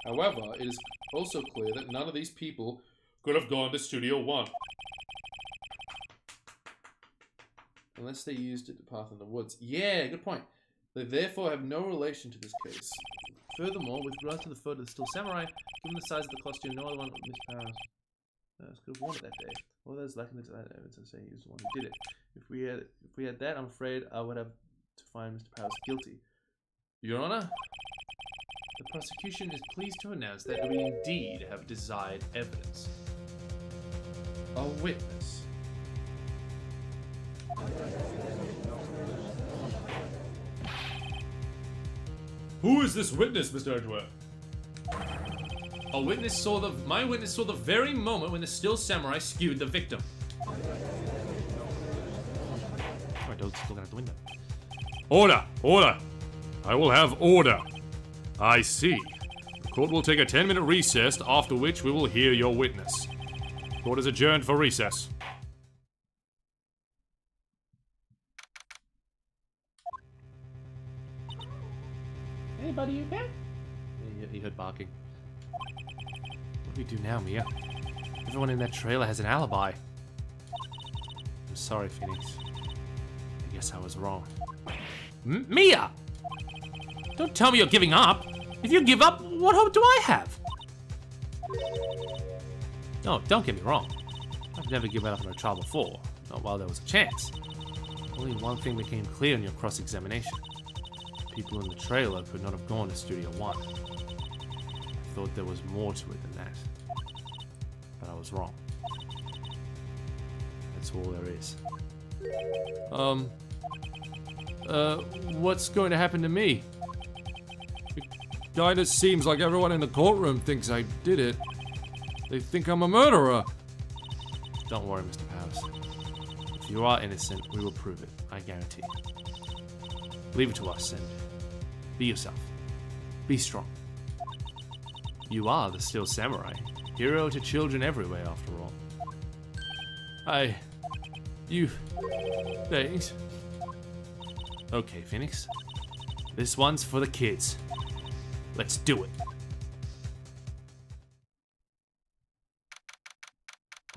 However, it is also clear that none of these people could have gone to Studio 1. Unless they used it to path in the woods. Yeah, good point. They therefore have no relation to this case. Furthermore, with regard to the photo of the still samurai, given the size of the costume, no other one of Miss Powers could have worn it that day. All those lacking the evidence to say he was the one who did it. If we had that, I'm afraid I would have to find Mr. Powers guilty. Your Honor, the prosecution is pleased to announce that we indeed have desired evidence. A witness. Who is this witness, Mr. Edgeworth? My witness saw the very moment when the still samurai skewed the victim. My dog's still out the window. Order! Order! I will have order. I see. The court will take a 10-minute recess, after which we will hear your witness. Court is adjourned for recess. Anybody you back? Yeah, he heard barking. What do we do now, Mia? Everyone in that trailer has an alibi. I'm sorry, Phoenix. I guess I was wrong. Mia! Don't tell me you're giving up. If you give up, what hope do I have? No, don't get me wrong. I've never given up on a child before, not while there was a chance. Only one thing became clear in your cross-examination. People in the trailer could not have gone to Studio 1. I thought there was more to it than that. But I was wrong. That's all there is. What's going to happen to me? It kinda seems like everyone in the courtroom thinks I did it. They think I'm a murderer. Don't worry, Mr. Powers. If you are innocent, we will prove it. I guarantee. Leave it to us and be yourself. Be strong. You are the still samurai. Hero to children everywhere, after all. Thanks. Okay, Phoenix. This one's for the kids. Let's do it.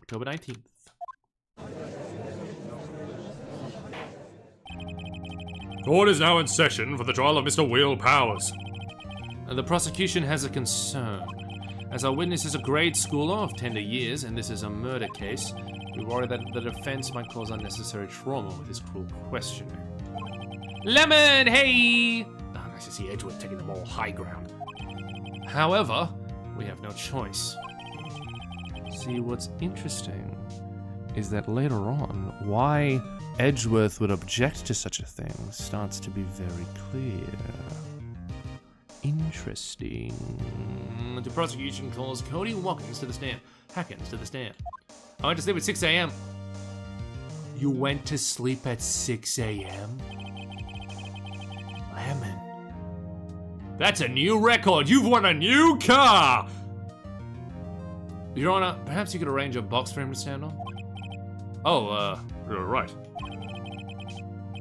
October 19th. Court is now in session for the trial of Mr. Will Powers. The prosecution has a concern. As our witness is a grade schooler of tender years, and this is a murder case, we worry that the defense might cause unnecessary trauma with his cruel questioning. Lemon, hey! Oh, nice to see Edgeworth taking the moral high ground. However, we have no choice. See, what's interesting is that later on, why Edgeworth would object to such a thing starts to be very clear. Interesting. The prosecution calls Cody Watkins to the stand. Hackins to the stand. I went to sleep at 6 a.m. You went to sleep at 6 a.m.? Lemon. That's a new record. You've won a new car! Your Honor, perhaps you could arrange a box for him to stand on? Oh, right.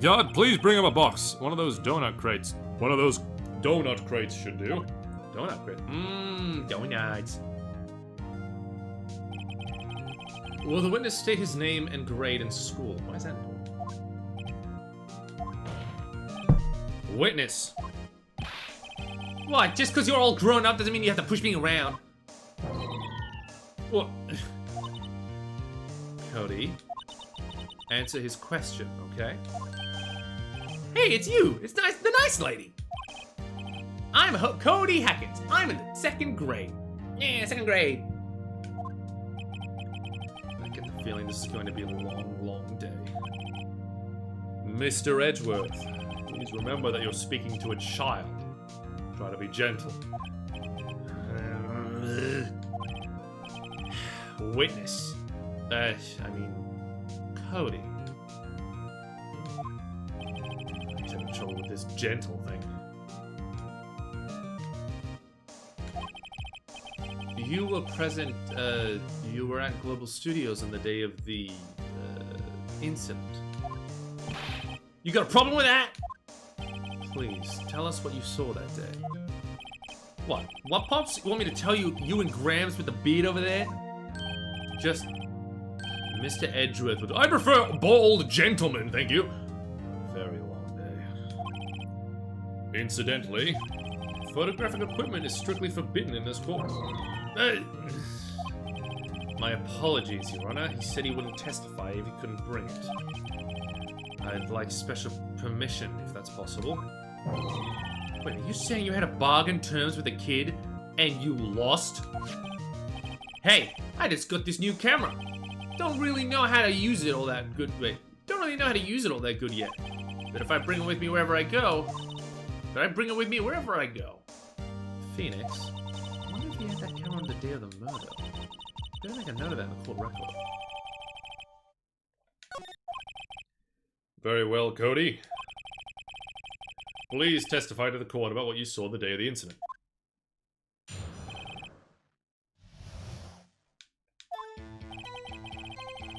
Guard, please bring him a box. One of those donut crates. One of those donut crates should do. Donut crate. Donuts. Will the witness state his name and grade in school? Why is that important? Witness. What? Just because you're all grown up doesn't mean you have to push me around. What? Cody, answer his question, okay? Hey, it's you. It's nice, the nice lady. I'm Cody Hackins. I'm in the 2nd grade. Yeah, 2nd grade. I get the feeling this is going to be a long, long day. Mr. Edgeworth, please remember that you're speaking to a child. Try to be gentle. Witness. Cody. He's having trouble with this gentle thing. You were present, you were at Global Studios on the day of the, incident. You got a problem with that? Please, tell us what you saw that day. What? What, Pops? You want me to tell you and Grams with the beard over there? Just Mr. Edgeworth would... I prefer bald gentlemen, thank you. Very long day. Incidentally, photographic equipment is strictly forbidden in this court. My apologies, Your Honor. He said he wouldn't testify if he couldn't bring it. I'd like special permission, if that's possible. Wait, are you saying you had a bargain terms with a kid and you lost? Hey, I just got this new camera. Don't really know how to use it all that good. Wait, don't really know how to use it all that good yet. But if I bring it with me wherever I go, Phoenix? I wonder if he had that camera on the day of the murder. Better make a note of that in the court record. Very well, Cody. Please testify to the court about what you saw the day of the incident.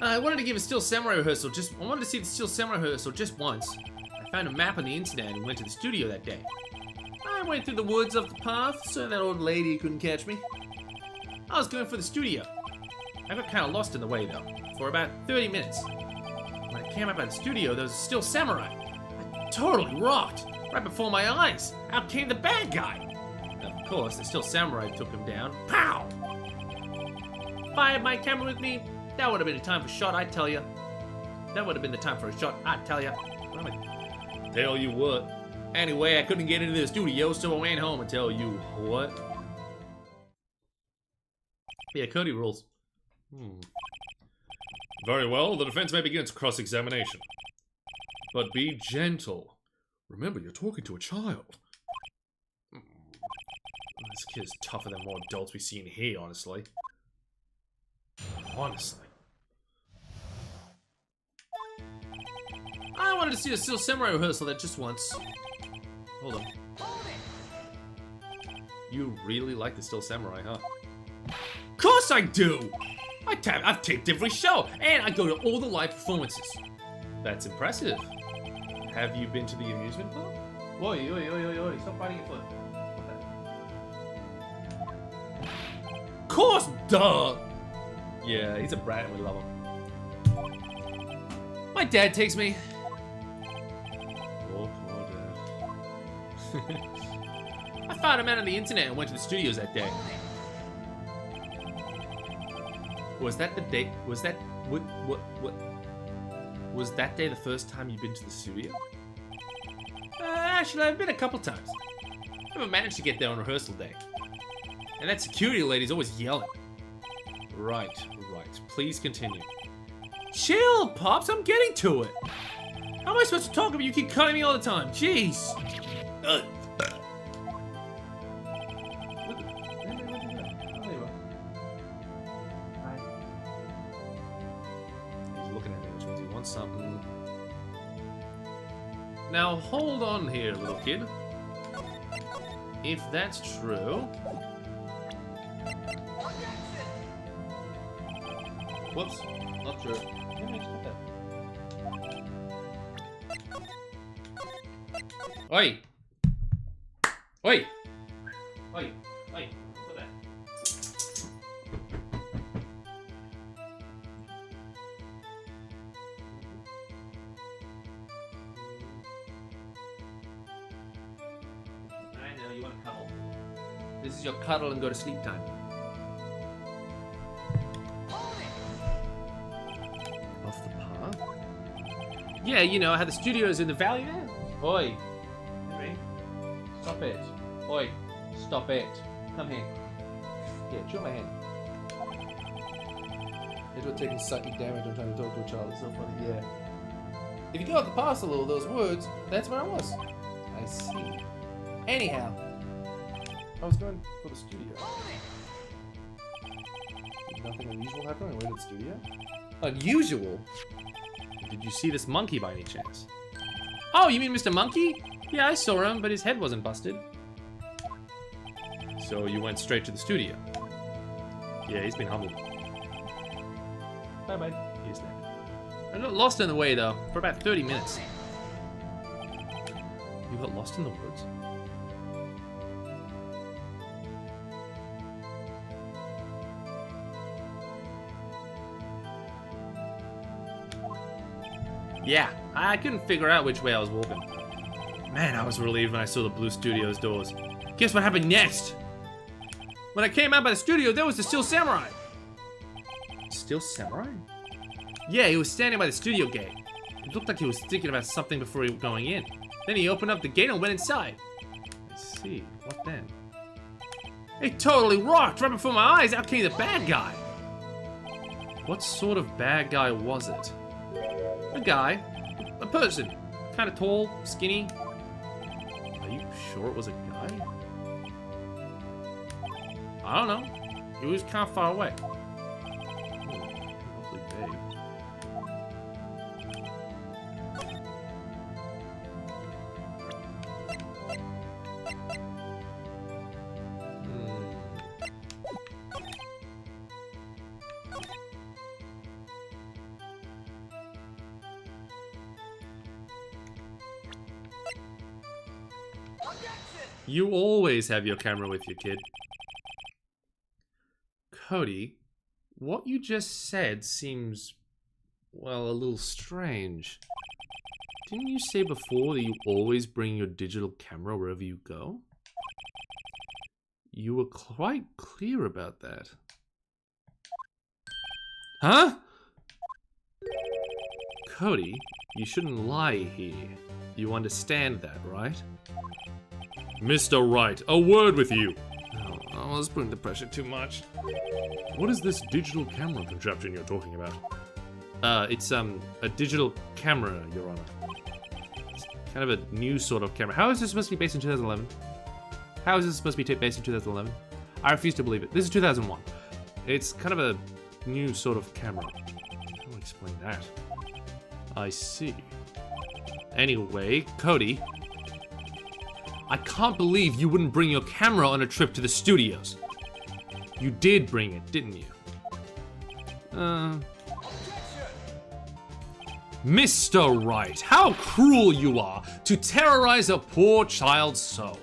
I wanted to give a Still Samurai rehearsal. I wanted to see the Still Samurai rehearsal just once. I found a map on the internet and went to the studio that day. I went through the woods up the path so that old lady couldn't catch me. I was going for the studio. I got kind of lost in the way though, for about 30 minutes. When I came up at the studio, there was a Still Samurai. I totally rocked. Right before my eyes, out came the bad guy. Of course, the Still Samurai took him down. Pow! If I had my camera with me, that would have been a time for a shot, I tell ya. That would have been the time for a shot, I tell ya. Tell you what. Anyway, I couldn't get into the studio, so I went home and tell you what. Yeah, Cody rules. Very well, the defense may begin its cross-examination. But be gentle. Remember, you're talking to a child. This kid is tougher than more adults we see in here, honestly. I wanted to see a Still Samurai rehearsal that just once. Hold on. You really like the Still Samurai, huh? Of course I do! I've taped every show, and I go to all the live performances. That's impressive. Have you been to the amusement park? Oi, stop biting your foot. Of course, duh! Yeah, he's a brat and we love him. My dad takes me. Oh, I found him out on the internet and went to the studios that day. Was that the day? Was that what? Was that day the first time you've been to the studio? Actually, I've been a couple times. Never managed to get there on rehearsal day. And that security lady's always yelling. Right. Please continue. Chill, Pops, I'm getting to it. How am I supposed to talk if you keep cutting me all the time? Jeez. He's looking at me, which means he wants something. Now, hold on here, little kid. If that's true... Whoops, not true. Oi! Oi! Oi! Oi! What's that? I know, you want to cuddle. This is your cuddle and go to sleep time. Off the path? Yeah, you know, how the studio's in the valley there. Oi! Henry, stop it. Oi, stop it. Come here. Yeah, chew my hand. Edgeworth taking psychic damage on trying to talk to a child. It's so funny, yeah. If you go out the parcel of all those words, that's where I was. I see. Anyhow, I was going for the studio. Did nothing unusual happen on the way to the studio? Unusual? Did you see this monkey by any chance? Oh, you mean Mr. Monkey? Yeah, I saw him, but his head wasn't busted. So you went straight to the studio? Yeah, he's been humbled. Bye-bye. He's there. I got lost in the way, though, for about 30 minutes. You got lost in the woods? Yeah, I couldn't figure out which way I was walking. Man, I was relieved when I saw the Blue Studios doors. Guess what happened next? When I came out by the studio, there was the Steel Samurai. Steel Samurai? Yeah, he was standing by the studio gate. It looked like he was thinking about something before he was going in. Then he opened up the gate and went inside. I see. What then? It totally rocked! Right before my eyes, out came the bad guy. What sort of bad guy was it? A guy. A person. Kind of tall, skinny. Are you sure it was a guy? I don't know. He was kind of far away. Awfully vague. You always have your camera with you, kid. Cody, what you just said seems, well, a little strange. Didn't you say before that you always bring your digital camera wherever you go? You were quite clear about that. Huh? Cody, you shouldn't lie here. You understand that, right? Mr. Wright, a word with you. Oh, I was putting the pressure too much. What is this digital camera contraption you're talking about? It's a digital camera, Your Honor. It's kind of a new sort of camera. How is this supposed to be based in 2011? How is this supposed to be based in 2011? I refuse to believe it. This is 2001. It's kind of a new sort of camera. How do I explain that? I see. Anyway, Cody, I can't believe you wouldn't bring your camera on a trip to the studios. You did bring it, didn't you? Mr. Wright, how cruel you are to terrorize a poor child's soul.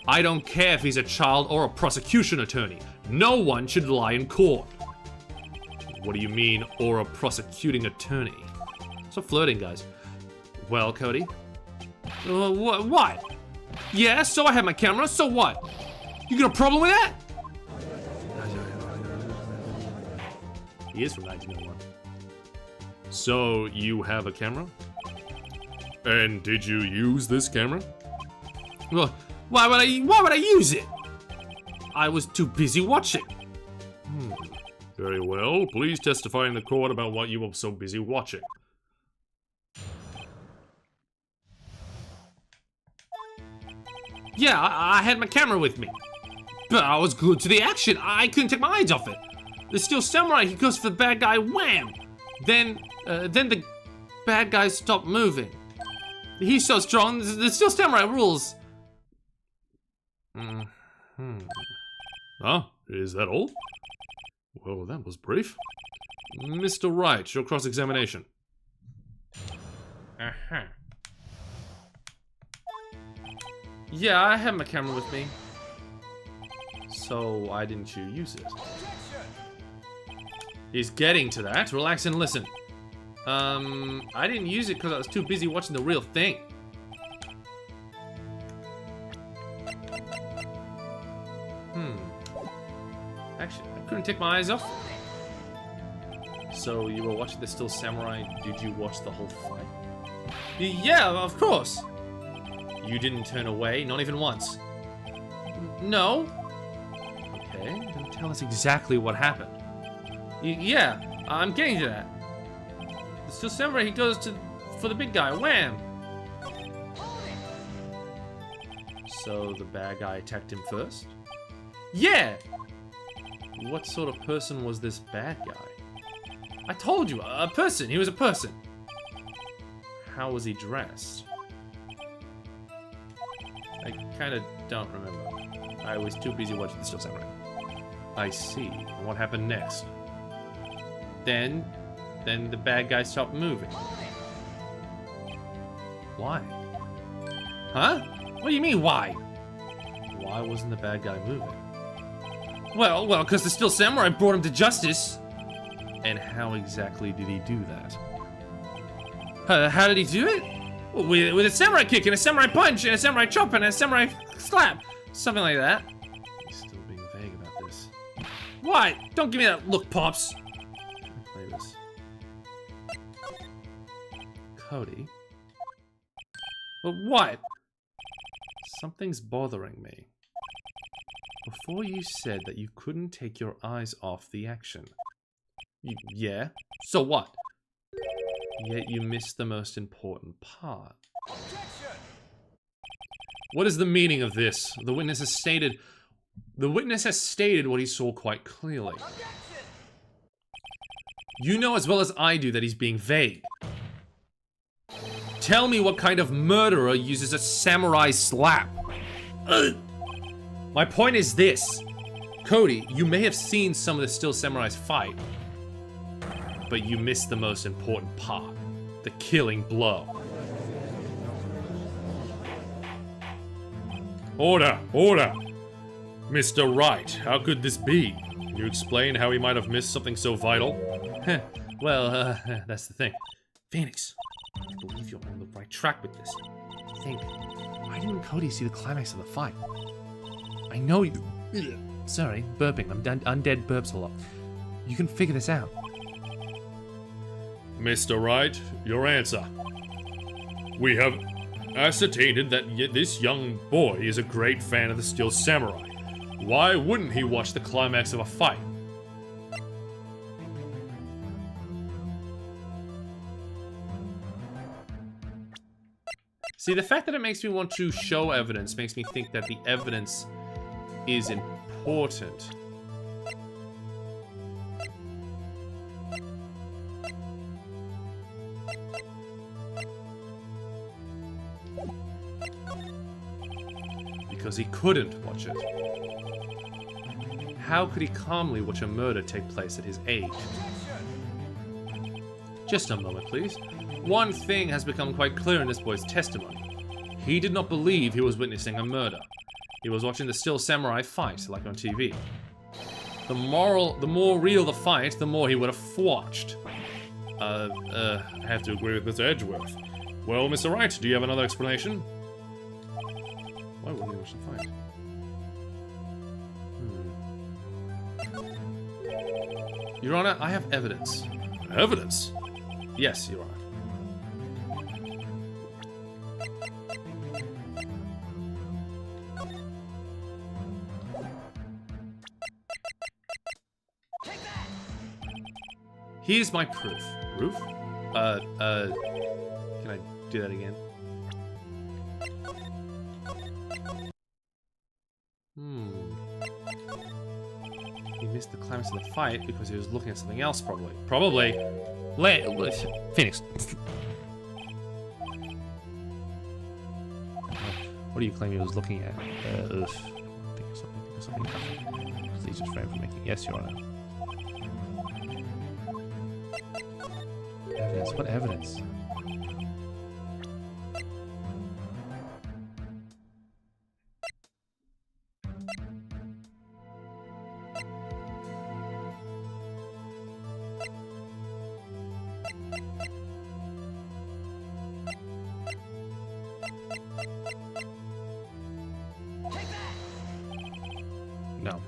I don't care if he's a child or a prosecution attorney. No one should lie in court. What do you mean, or a prosecuting attorney? Stop flirting, guys. Well, Cody, What? Yeah, so I have my camera, so what? You got a problem with that? He is from 1901. So, you have a camera? And did you use this camera? Well, why would I use it? I was too busy watching. Very well. Please testify in the court about what you were so busy watching. Yeah, I had my camera with me. But I was glued to the action. I couldn't take my eyes off it. The Steel Samurai, he goes for the bad guy, wham! Then the bad guy stopped moving. He's so strong, the Steel Samurai rules. Ah, is that all? Well, that was brief. Mr. Wright, your cross-examination. Yeah, I had my camera with me. So why didn't you use it? He's getting to that. Relax and listen. I didn't use it because I was too busy watching the real thing. Actually, I couldn't take my eyes off. So you were watching the Steel Samurai. Did you watch the whole fight? Yeah, of course. You didn't turn away, not even once. No. Okay, then tell us exactly what happened. Yeah, I'm getting to that. The Steel Samurai, he goes for the big guy, wham! So the bad guy attacked him first? Yeah! What sort of person was this bad guy? I told you, a person, he was a person. How was he dressed? I kinda don't remember. I was too busy watching the Steel Samurai. I see. And what happened next? Then the bad guy stopped moving. Why? Huh? What do you mean, why? Why wasn't the bad guy moving? Well, because the Steel Samurai brought him to justice. And how exactly did he do that? How did he do it? With a samurai kick and a samurai punch and a samurai chop and a samurai slap. Something like that. He's still being vague about this. What? Don't give me that look, Pops. Let me play this. Cody? But what? Something's bothering me. Before you said that you couldn't take your eyes off the action. Yeah? So what? Yet you missed the most important part. What is the meaning of this? The witness has stated what he saw quite clearly. You know as well as I do that he's being vague. Tell me what kind of murderer uses a samurai slap. My point is this. Cody, you may have seen some of the Steel Samurais fight, but you missed the most important part. The killing blow. Order! Order! Mr. Wright, how could this be? Can you explain how he might have missed something so vital? Well, that's the thing. Phoenix, I believe you're on the right track with this. Think, why didn't Cody see the climax of the fight? I know you... Sorry, burping. I'm undead burps a lot. You can figure this out. Mr. Wright, your answer. We have ascertained that this young boy is a great fan of the Steel Samurai. Why wouldn't he watch the climax of a fight? See, the fact that it makes me want to show evidence makes me think that the evidence is important. Because he couldn't watch it. How could he calmly watch a murder take place at his age? Just a moment, please. One thing has become quite clear in this boy's testimony. He did not believe he was witnessing a murder. He was watching the Steel Samurai fight, like on TV. The more real the fight, the more he would have watched. I have to agree with Mr. Edgeworth. Well, Mr. Wright, do you have another explanation? Why wouldn't he watch the fight? Your Honor, I have evidence. Evidence? Yes, Your Honor. Here's my proof. Proof? Can I do that again? He missed the climax of the fight because he was looking at something else, probably. Probably. Phoenix. What do you claim he was looking at? Think of something. Please refrain from making. Yes, Your Honor. Evidence? What evidence? No.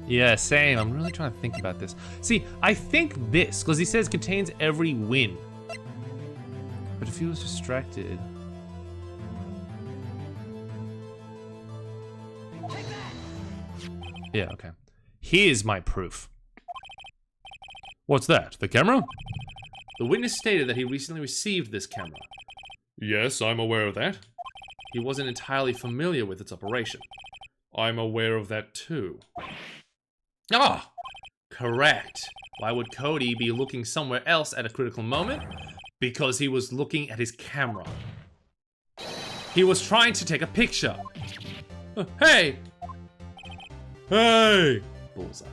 Yeah, same. I'm really trying to think about this. See, I think this, because he says contains every win. But if he was distracted... Yeah, okay. Here's my proof. What's that? The camera? The witness stated that he recently received this camera. Yes, I'm aware of that. He wasn't entirely familiar with its operation. I'm aware of that too. Ah! Correct. Why would Cody be looking somewhere else at a critical moment? Because he was looking at his camera. He was trying to take a picture. Hey! Hey! Bullseye.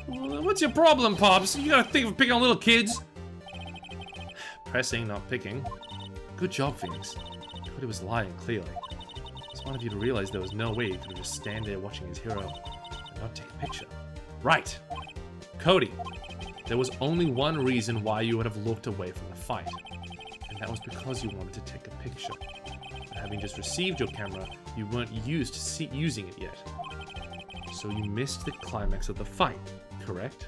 What's your problem, Pops? You gotta think of picking on little kids. Pressing, not picking. Good job, Phoenix. Cody was lying, clearly. Smart of you to realize there was no way he could just stand there watching his hero and not take a picture. Right. Cody, there was only one reason why you would have looked away from the fight. And that was because you wanted to take a picture. But having just received your camera, you weren't used to using it yet. So you missed the climax of the fight, correct?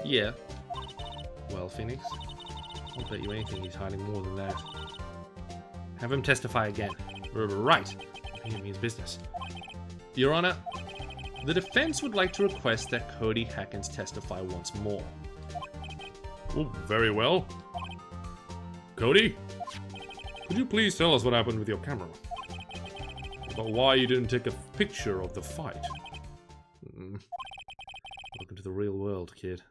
Yeah. Well, Phoenix, I'll bet you anything he's hiding more than that. Have him testify again. Right. Opinion means business. Your Honor, the defense would like to request that Cody Hackins testify once more. Oh, very well. Cody, could you please tell us what happened with your camera? About why you didn't take a picture of the fight? Welcome to the real world, kid.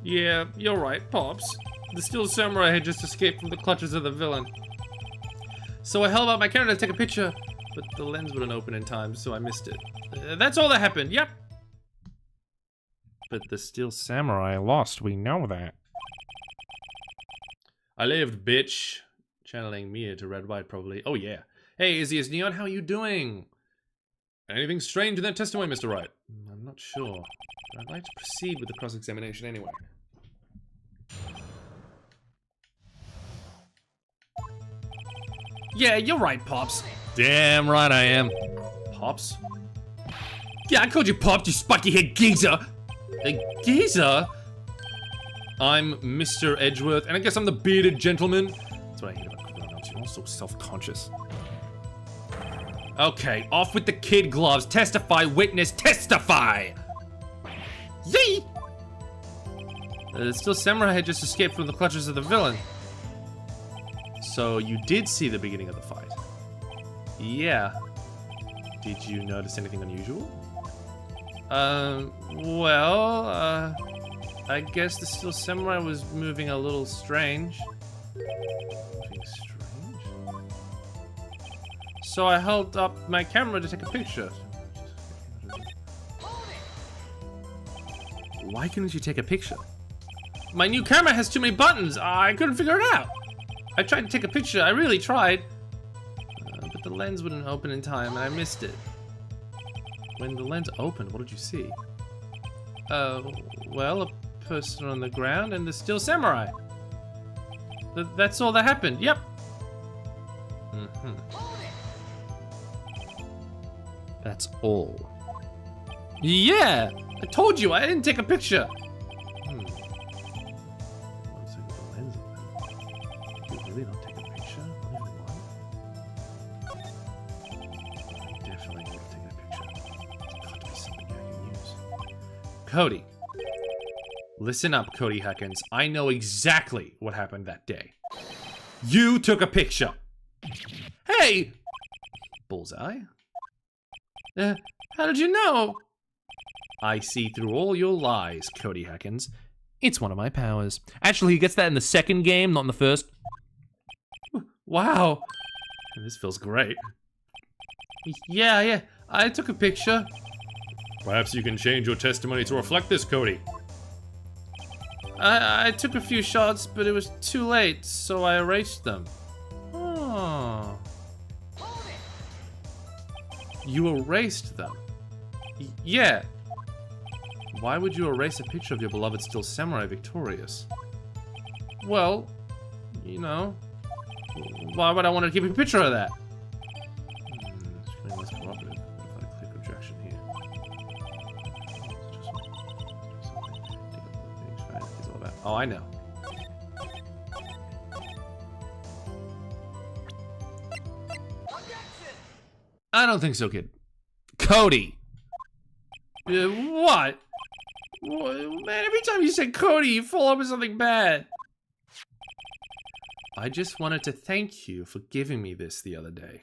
Yeah, you're right, Pops. The Steel Samurai had just escaped from the clutches of the villain. So I held out my camera to take a picture, but the lens wouldn't open in time, so I missed it. That's all that happened, yep. But the Steel Samurai lost, we know that. I lived, bitch. Channeling Mia to Red White, probably. Oh, yeah. Hey, Izzy, it's Neon, how you doing? Anything strange in that testimony, Mr. Wright? I'm not sure. But I'd like to proceed with the cross-examination anyway. Yeah, you're right, Pops. Damn right I am. Pops? Yeah, I called you Pops, you spiky-head geezer. Geezer? I'm Mr. Edgeworth, and I guess I'm the bearded gentleman. That's what I hate about pronouns. You're all so self-conscious. Okay, off with the kid gloves. Testify, witness, testify! Yee! The Steel Samurai had just escaped from the clutches of the villain. So you did see the beginning of the fight? Yeah. Did you notice anything unusual? I guess the Steel Samurai was moving a little strange. So I held up my camera to take a picture. Why couldn't you take a picture? My new camera has too many buttons. I couldn't figure it out. I tried to take a picture. I really tried. But the lens wouldn't open in time and I missed it. When the lens opened, what did you see? Well, a person on the ground and the Steel Samurai. That's all that happened. Yep. That's all. Yeah! I told you, I didn't take a picture! One second, the lens open. Did you really not take a picture? Not even one? Definitely not take a picture. It's got to be something I can use. Cody. Listen up, Cody Huckins. I know exactly what happened that day. You took a picture! Hey! Bullseye? How did you know? I see through all your lies, Cody Huckins. It's one of my powers. Actually, he gets that in the second game, not in the first. Wow. This feels great. Yeah, I took a picture. Perhaps you can change your testimony to reflect this, Cody. I took a few shots, but it was too late, so I erased them. Oh. You erased them? Yeah. Why would you erase a picture of your beloved Steel Samurai victorious? Well, you know, why would I want to keep a picture of that? It's really less cooperative if I click rejection here. It's all about. Oh, I know. I don't think so, kid. Cody! What? Man, every time you say Cody, you follow up with something bad. I just wanted to thank you for giving me this the other day.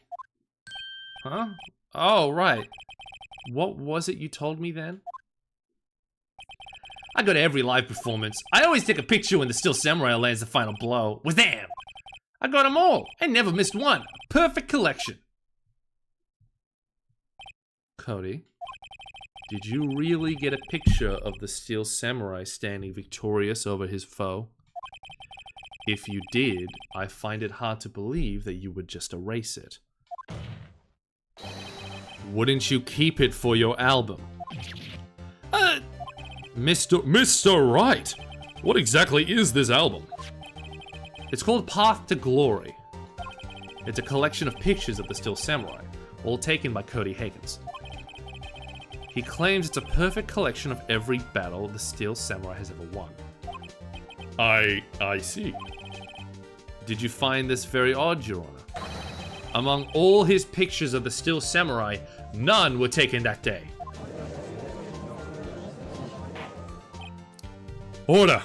Huh? Oh, right. What was it you told me then? I go to every live performance. I always take a picture when the Steel Samurai lands the final blow. Wazam! I got them all. I never missed one. Perfect collection. Cody, did you really get a picture of the Steel Samurai standing victorious over his foe? If you did, I find it hard to believe that you would just erase it. Wouldn't you keep it for your album? Mr. Wright! What exactly is this album? It's called Path to Glory. It's a collection of pictures of the Steel Samurai, all taken by Cody Huckins. He claims it's a perfect collection of every battle the Steel Samurai has ever won. I see. Did you find this very odd, Your Honor? Among all his pictures of the Steel Samurai, none were taken that day. Order!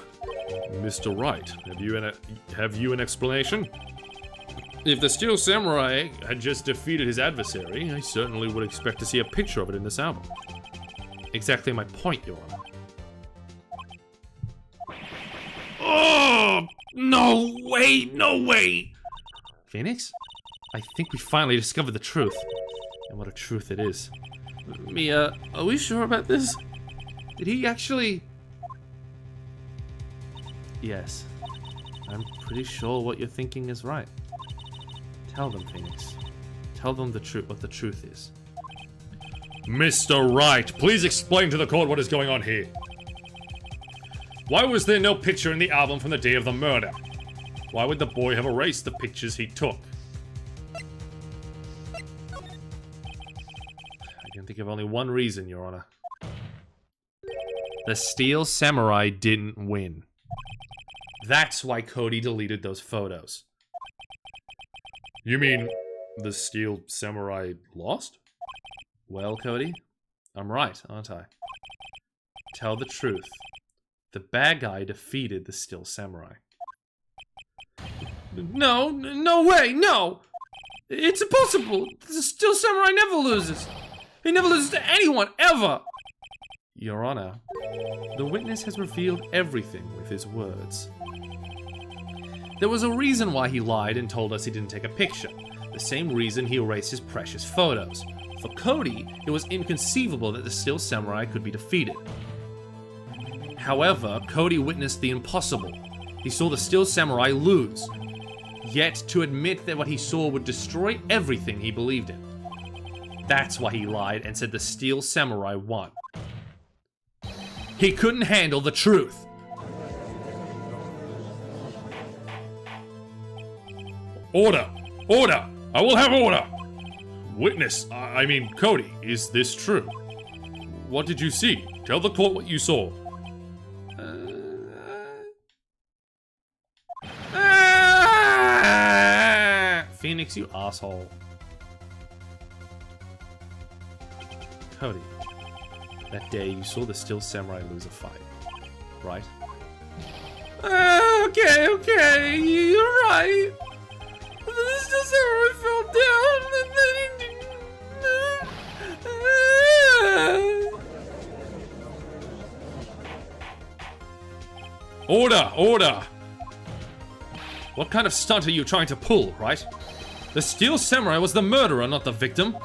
Mr. Wright, have you an explanation? If the Steel Samurai had just defeated his adversary, I certainly would expect to see a picture of it in this album. Exactly my point, Your Honor. Oh! No way! No way! Phoenix? I think we finally discovered the truth. And what a truth it is. Mia, are we sure about this? Did he actually... Yes. I'm pretty sure what you're thinking is right. Tell them, Phoenix. Tell them the truth. What the truth is. Mr. Wright, please explain to the court what is going on here. Why was there no picture in the album from the day of the murder? Why would the boy have erased the pictures he took? I can think of only one reason, Your Honor. The Steel Samurai didn't win. That's why Cody deleted those photos. You mean the Steel Samurai lost? Well, Cody, I'm right, aren't I? Tell the truth. The bad guy defeated the Steel Samurai. No way, no! It's impossible! The Steel Samurai never loses! He never loses to anyone, ever! Your Honor, the witness has revealed everything with his words. There was a reason why he lied and told us he didn't take a picture. The same reason he erased his precious photos. For Cody, it was inconceivable that the Still Samurai could be defeated. However, Cody witnessed the impossible. He saw the Still Samurai lose. Yet, to admit that what he saw would destroy everything he believed in. That's why he lied and said the Steel Samurai won. He couldn't handle the truth. Order! Order! I will have order! Witness, I mean Cody, is this true? What did you see? Tell the court what you saw. Phoenix, you asshole. Cody, that day you saw the Still Samurai lose a fight, right? Okay, you're right. The Still Samurai fell down and then he... Order! What kind of stunt are you trying to pull, right? The Steel Samurai was the murderer, not the victim.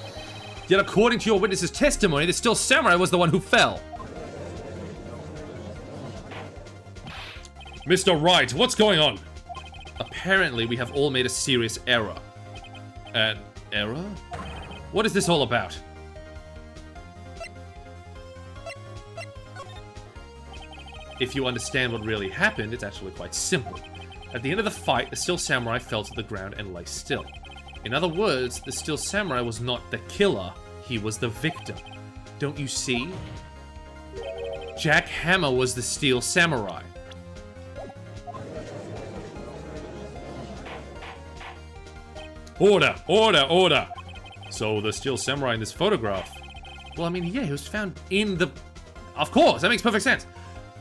Yet according to your witness's testimony, the Steel Samurai was the one who fell. Mr. Wright, what's going on? Apparently, we have all made a serious error. An error? What is this all about? If you understand what really happened, it's actually quite simple. At the end of the fight, the Steel Samurai fell to the ground and lay still. In other words, the Steel Samurai was not the killer, he was the victim. Don't you see? Jack Hammer was the Steel Samurai. Order! So the Steel Samurai in this photograph. Well, I mean, yeah, he was found in the... Of course, that makes perfect sense.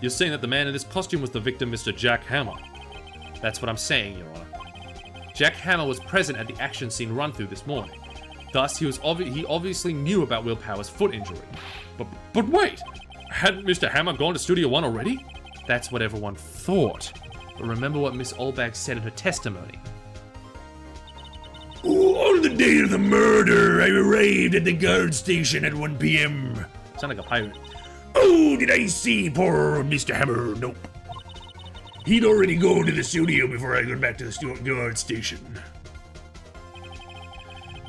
You're saying that the man in this costume was the victim, Mr. Jack Hammer. That's what I'm saying, Your Honor. Jack Hammer was present at the action scene run-through this morning. Thus, he obviously knew about Will Power's foot injury. But wait! Hadn't Mr. Hammer gone to Studio 1 already? That's what everyone thought. But remember what Miss Olbag said in her testimony. On the day of the murder, I arrived at the guard station at 1 p.m. Sound like a pirate. Oh, did I see poor Mr. Hammer? Nope. He'd already gone to the studio before I got back to the guard station.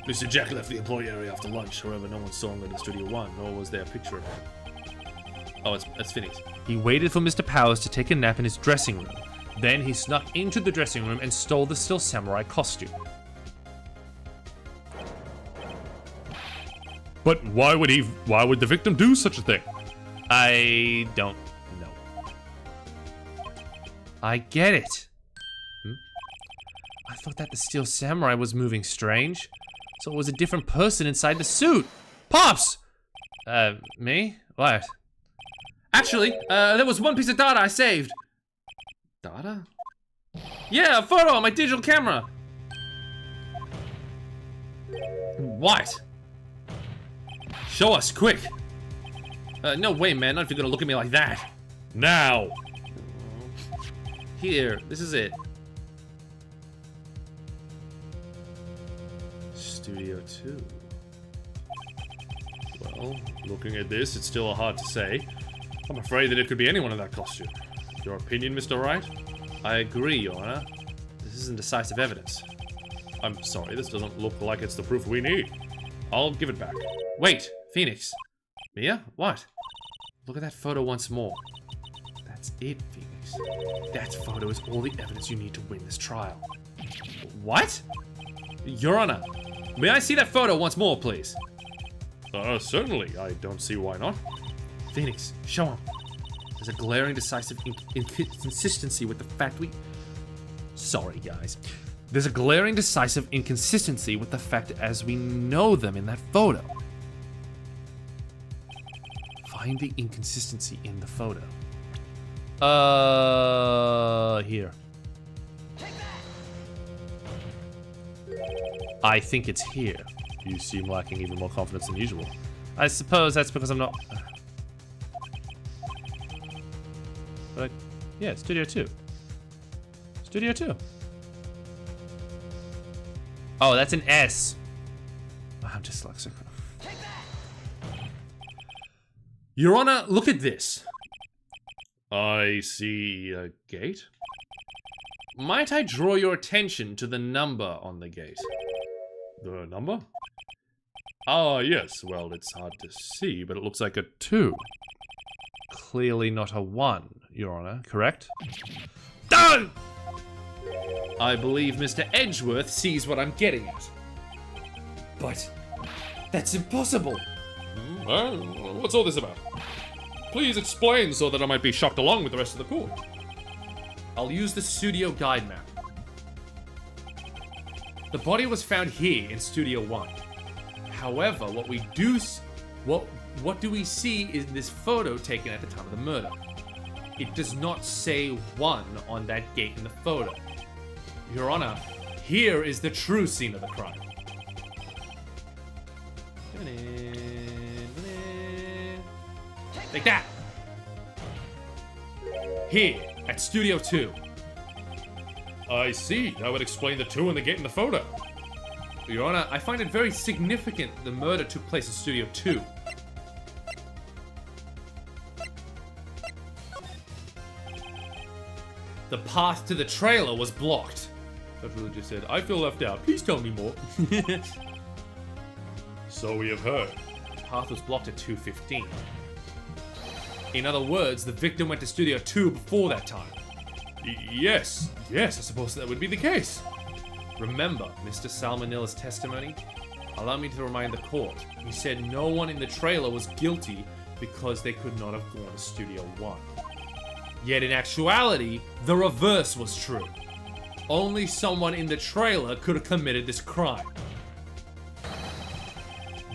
Mr. Jack left the employee area after lunch. However, no one saw him go to Studio 1, nor was there a picture of him. Oh, it's finished. He waited for Mr. Powers to take a nap in his dressing room. Then he snuck into the dressing room and stole the Still Samurai costume. But why would the victim do such a thing? I don't know. I get it. I thought that the Steel Samurai was moving strange. So it was a different person inside the suit. Pops! Me? What? Actually, there was one piece of data I saved. Data? Yeah, a photo on my digital camera. What? Show us, quick. No way, man, not if you're gonna look at me like that. Now! Here, this is it. Studio 2. Well, looking at this, it's still hard to say. I'm afraid that it could be anyone in that costume. Your opinion, Mr. Wright? I agree, Your Honor. This isn't decisive evidence. I'm sorry, this doesn't look like it's the proof we need. I'll give it back. Wait, Phoenix. Mia? What? Look at that photo once more. That's it, Phoenix. That photo is all the evidence you need to win this trial. What? Your Honor, may I see that photo once more, please? Certainly. I don't see why not. Phoenix, show him. There's a glaring decisive inconsistency with the fact we... Sorry, guys. There's a glaring decisive inconsistency with the fact as we know them in that photo. Find the inconsistency in the photo. Here. I think it's here. You seem lacking even more confidence than usual. I suppose that's because I'm not... But yeah, Studio 2. Studio 2. Oh, that's an S. Oh, I'm dyslexic. Your Honor, look at this. I see a gate. Might I draw your attention to the number on the gate? The number? Ah, yes. Well, it's hard to see, but it looks like a 2. Clearly not a 1, Your Honor, correct? Done! I believe Mr. Edgeworth sees what I'm getting at. But that's impossible. Well, what's all this about? Please explain so that I might be shocked along with the rest of the court. I'll use the studio guide map. The body was found here in Studio 1. However, what we do what do we see in this photo taken at the time of the murder? It does not say 1 on that gate in the photo. Your Honor, here is the true scene of the crime. Like that. Here, at Studio 2. I see. That would explain the 2 and the gate in the photo. Your Honor, I find it very significant the murder took place in Studio 2. The path to the trailer was blocked. That really just said, I feel left out. Please tell me more. So we have heard. The path was blocked at 2:15. In other words, the victim went to Studio 2 before that time. Yes, I suppose that would be the case. Remember Mr. Salmonilla's testimony? Allow me to remind the court. He said no one in the trailer was guilty because they could not have gone to Studio 1. Yet in actuality, the reverse was true. Only someone in the trailer could have committed this crime.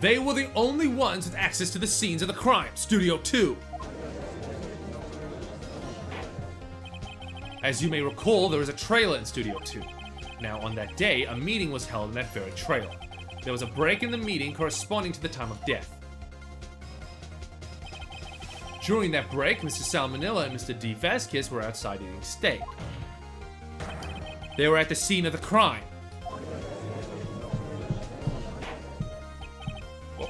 They were the only ones with access to the scenes of the crime, Studio 2. As you may recall, there is a trailer in Studio 2. Now, on that day, a meeting was held in that very trailer. There was a break in the meeting corresponding to the time of death. During that break, Mr. Salmonella and Mr. D. Vasquez were outside eating steak. They were at the scene of the crime.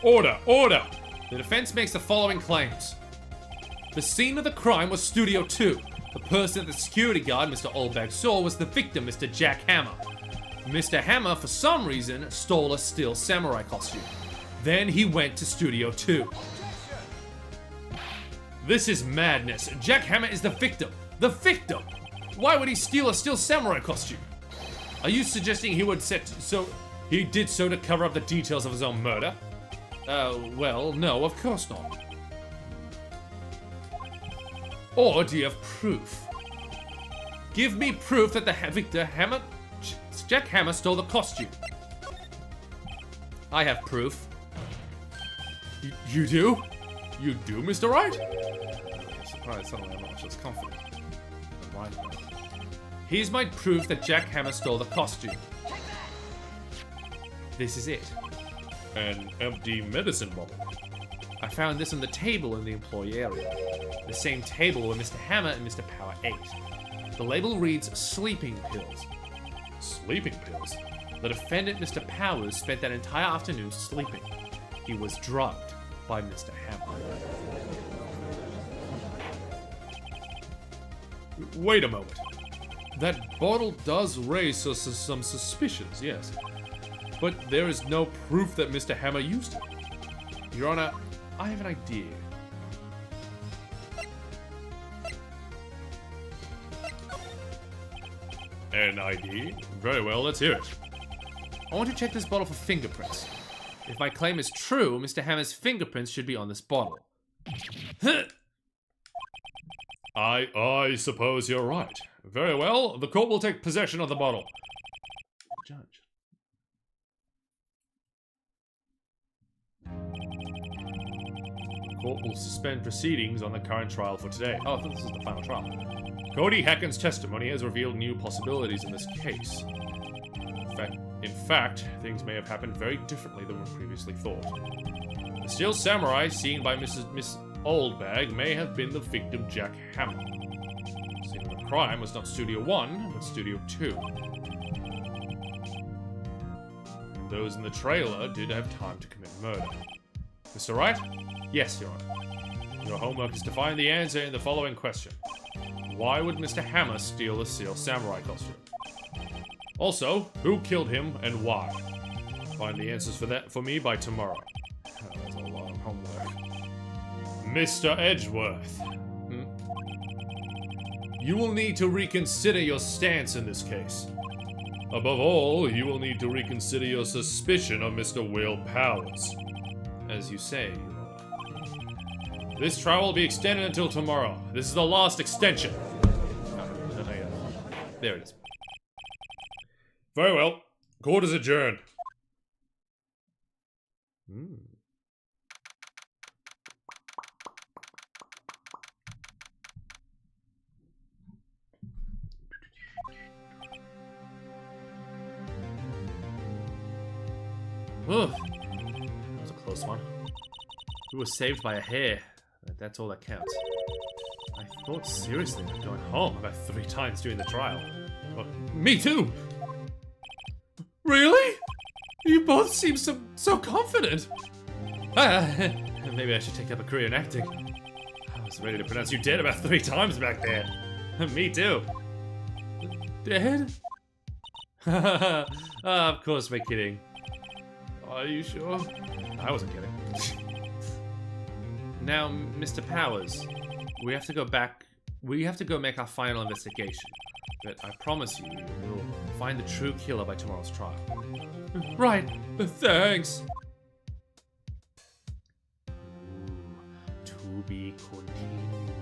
Order! The defense makes the following claims. The scene of the crime was Studio 2. The person that the security guard, Mr. Oldbag, saw was the victim, Mr. Jack Hammer. Mr. Hammer, for some reason, stole a steel samurai costume. Then he went to Studio 2. This is madness. Jack Hammer is the victim. The victim! Why would he steal a steel samurai costume? Are you suggesting he did so to cover up the details of his own murder? Well, no, of course not. Or do you have proof? Give me proof that the Jack Hammer stole the costume. I have proof. You do? You do, Mr. Wright? I'm surprised suddenly I'm not much less confident. I'm right. Here's my proof that Jack Hammer stole the costume. This is it. An empty medicine bottle. I found this on the table in the employee area. The same table where Mr. Hammer and Mr. Power ate. The label reads sleeping pills. Sleeping pills? The defendant, Mr. Powers, spent that entire afternoon sleeping. He was drugged by Mr. Hammer. Wait a moment. That bottle does raise some suspicions, yes. But there is no proof that Mr. Hammer used it. Your Honor, I have an idea. An ID? Very well, let's hear it. I want to check this bottle for fingerprints. If my claim is true, Mr. Hammer's fingerprints should be on this bottle. I suppose you're right. Very well, the court will take possession of the bottle. Judge. The court will suspend proceedings on the current trial for today. Oh, I thought this was the final trial. Cody Hacken's testimony has revealed new possibilities in this case. In fact, things may have happened very differently than we previously thought. The steel samurai seen by Mr. Oldbag may have been the victim Jack Hammer. The scene of the crime was not Studio 1, but Studio 2. And those in the trailer did have time to commit murder. Mr. Wright? Yes, Your Honor. Your homework is to find the answer in the following question. Why would Mr. Hammer steal the Seal Samurai costume? Also, who killed him and why? Find the answers for that for me by tomorrow. Oh, that's a lot of homework. Mr. Edgeworth. You will need to reconsider your stance in this case. Above all, you will need to reconsider your suspicion of Mr. Will Powers. As you say, Your Honor. This trial will be extended until tomorrow. This is the last extension. There it is. Very well. Court is adjourned. Ugh. That was a close one. We were saved by a hair. That's all that counts. I thought seriously about going home about 3 times during the trial. Oh, me too! Really? You both seem so confident. Maybe I should take up a career in acting. I was ready to pronounce you dead about 3 times back there. Me too. Dead? Of course we're kidding. Are you sure? I wasn't kidding. Now, Mr. Powers, we have to go back. We have to go make our final investigation. But I promise you, we'll find the true killer by tomorrow's trial. Right. Thanks. To be continued.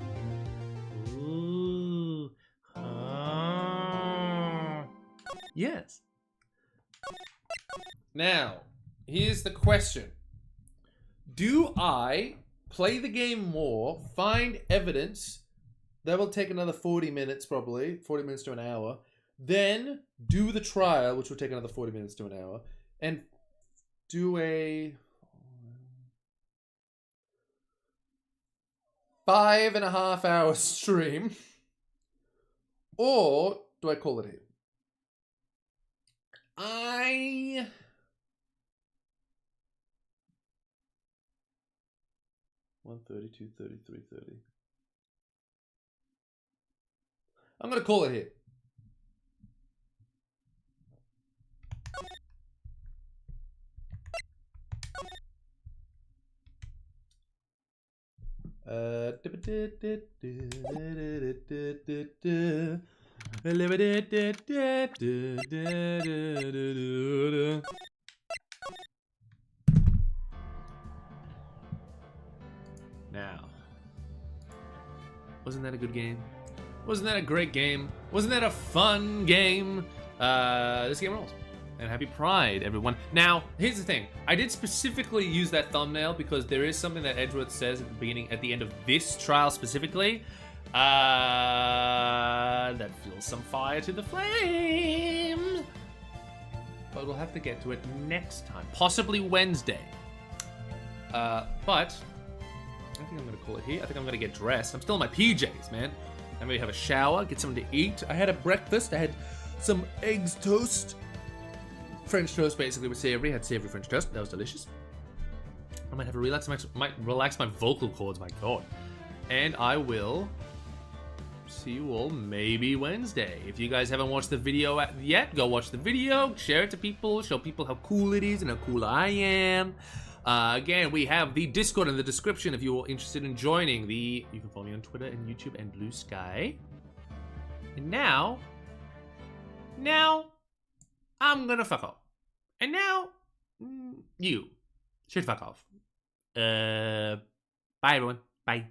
Ooh. Yes. Now, here's the question. Do I play the game more, find evidence, that will take another 40 minutes probably, 40 minutes to an hour, then do the trial, which will take another 40 minutes to an hour, and do a 5.5 hour stream, or do I call it here? 1:30, 2:30, 3:30. I'm gonna call it here. Now, wasn't that a good game? Wasn't that a great game? Wasn't that a fun game? This game rolls. And happy Pride, everyone. Now, here's the thing. I did specifically use that thumbnail because there is something that Edgeworth says at the beginning, at the end of this trial specifically, that fuels some fire to the flame. But we'll have to get to it next time. Possibly Wednesday. But I think I'm gonna call it here. I think I'm gonna get dressed. I'm still in my PJs, man. I'm gonna have a shower, get something to eat. I had a breakfast. I had some eggs toast. French toast, basically, with savory. I had savory French toast. That was delicious. I might have a relax my vocal cords, my god. And I will see you all maybe Wednesday. If you guys haven't watched the video yet, go watch the video, share it to people, show people how cool it is and how cool I am. Again, we have the Discord in the description if you're interested in joining. You can follow me on Twitter and YouTube and Blue Sky. And now, I'm gonna fuck off. And now, you should fuck off. Bye everyone. Bye.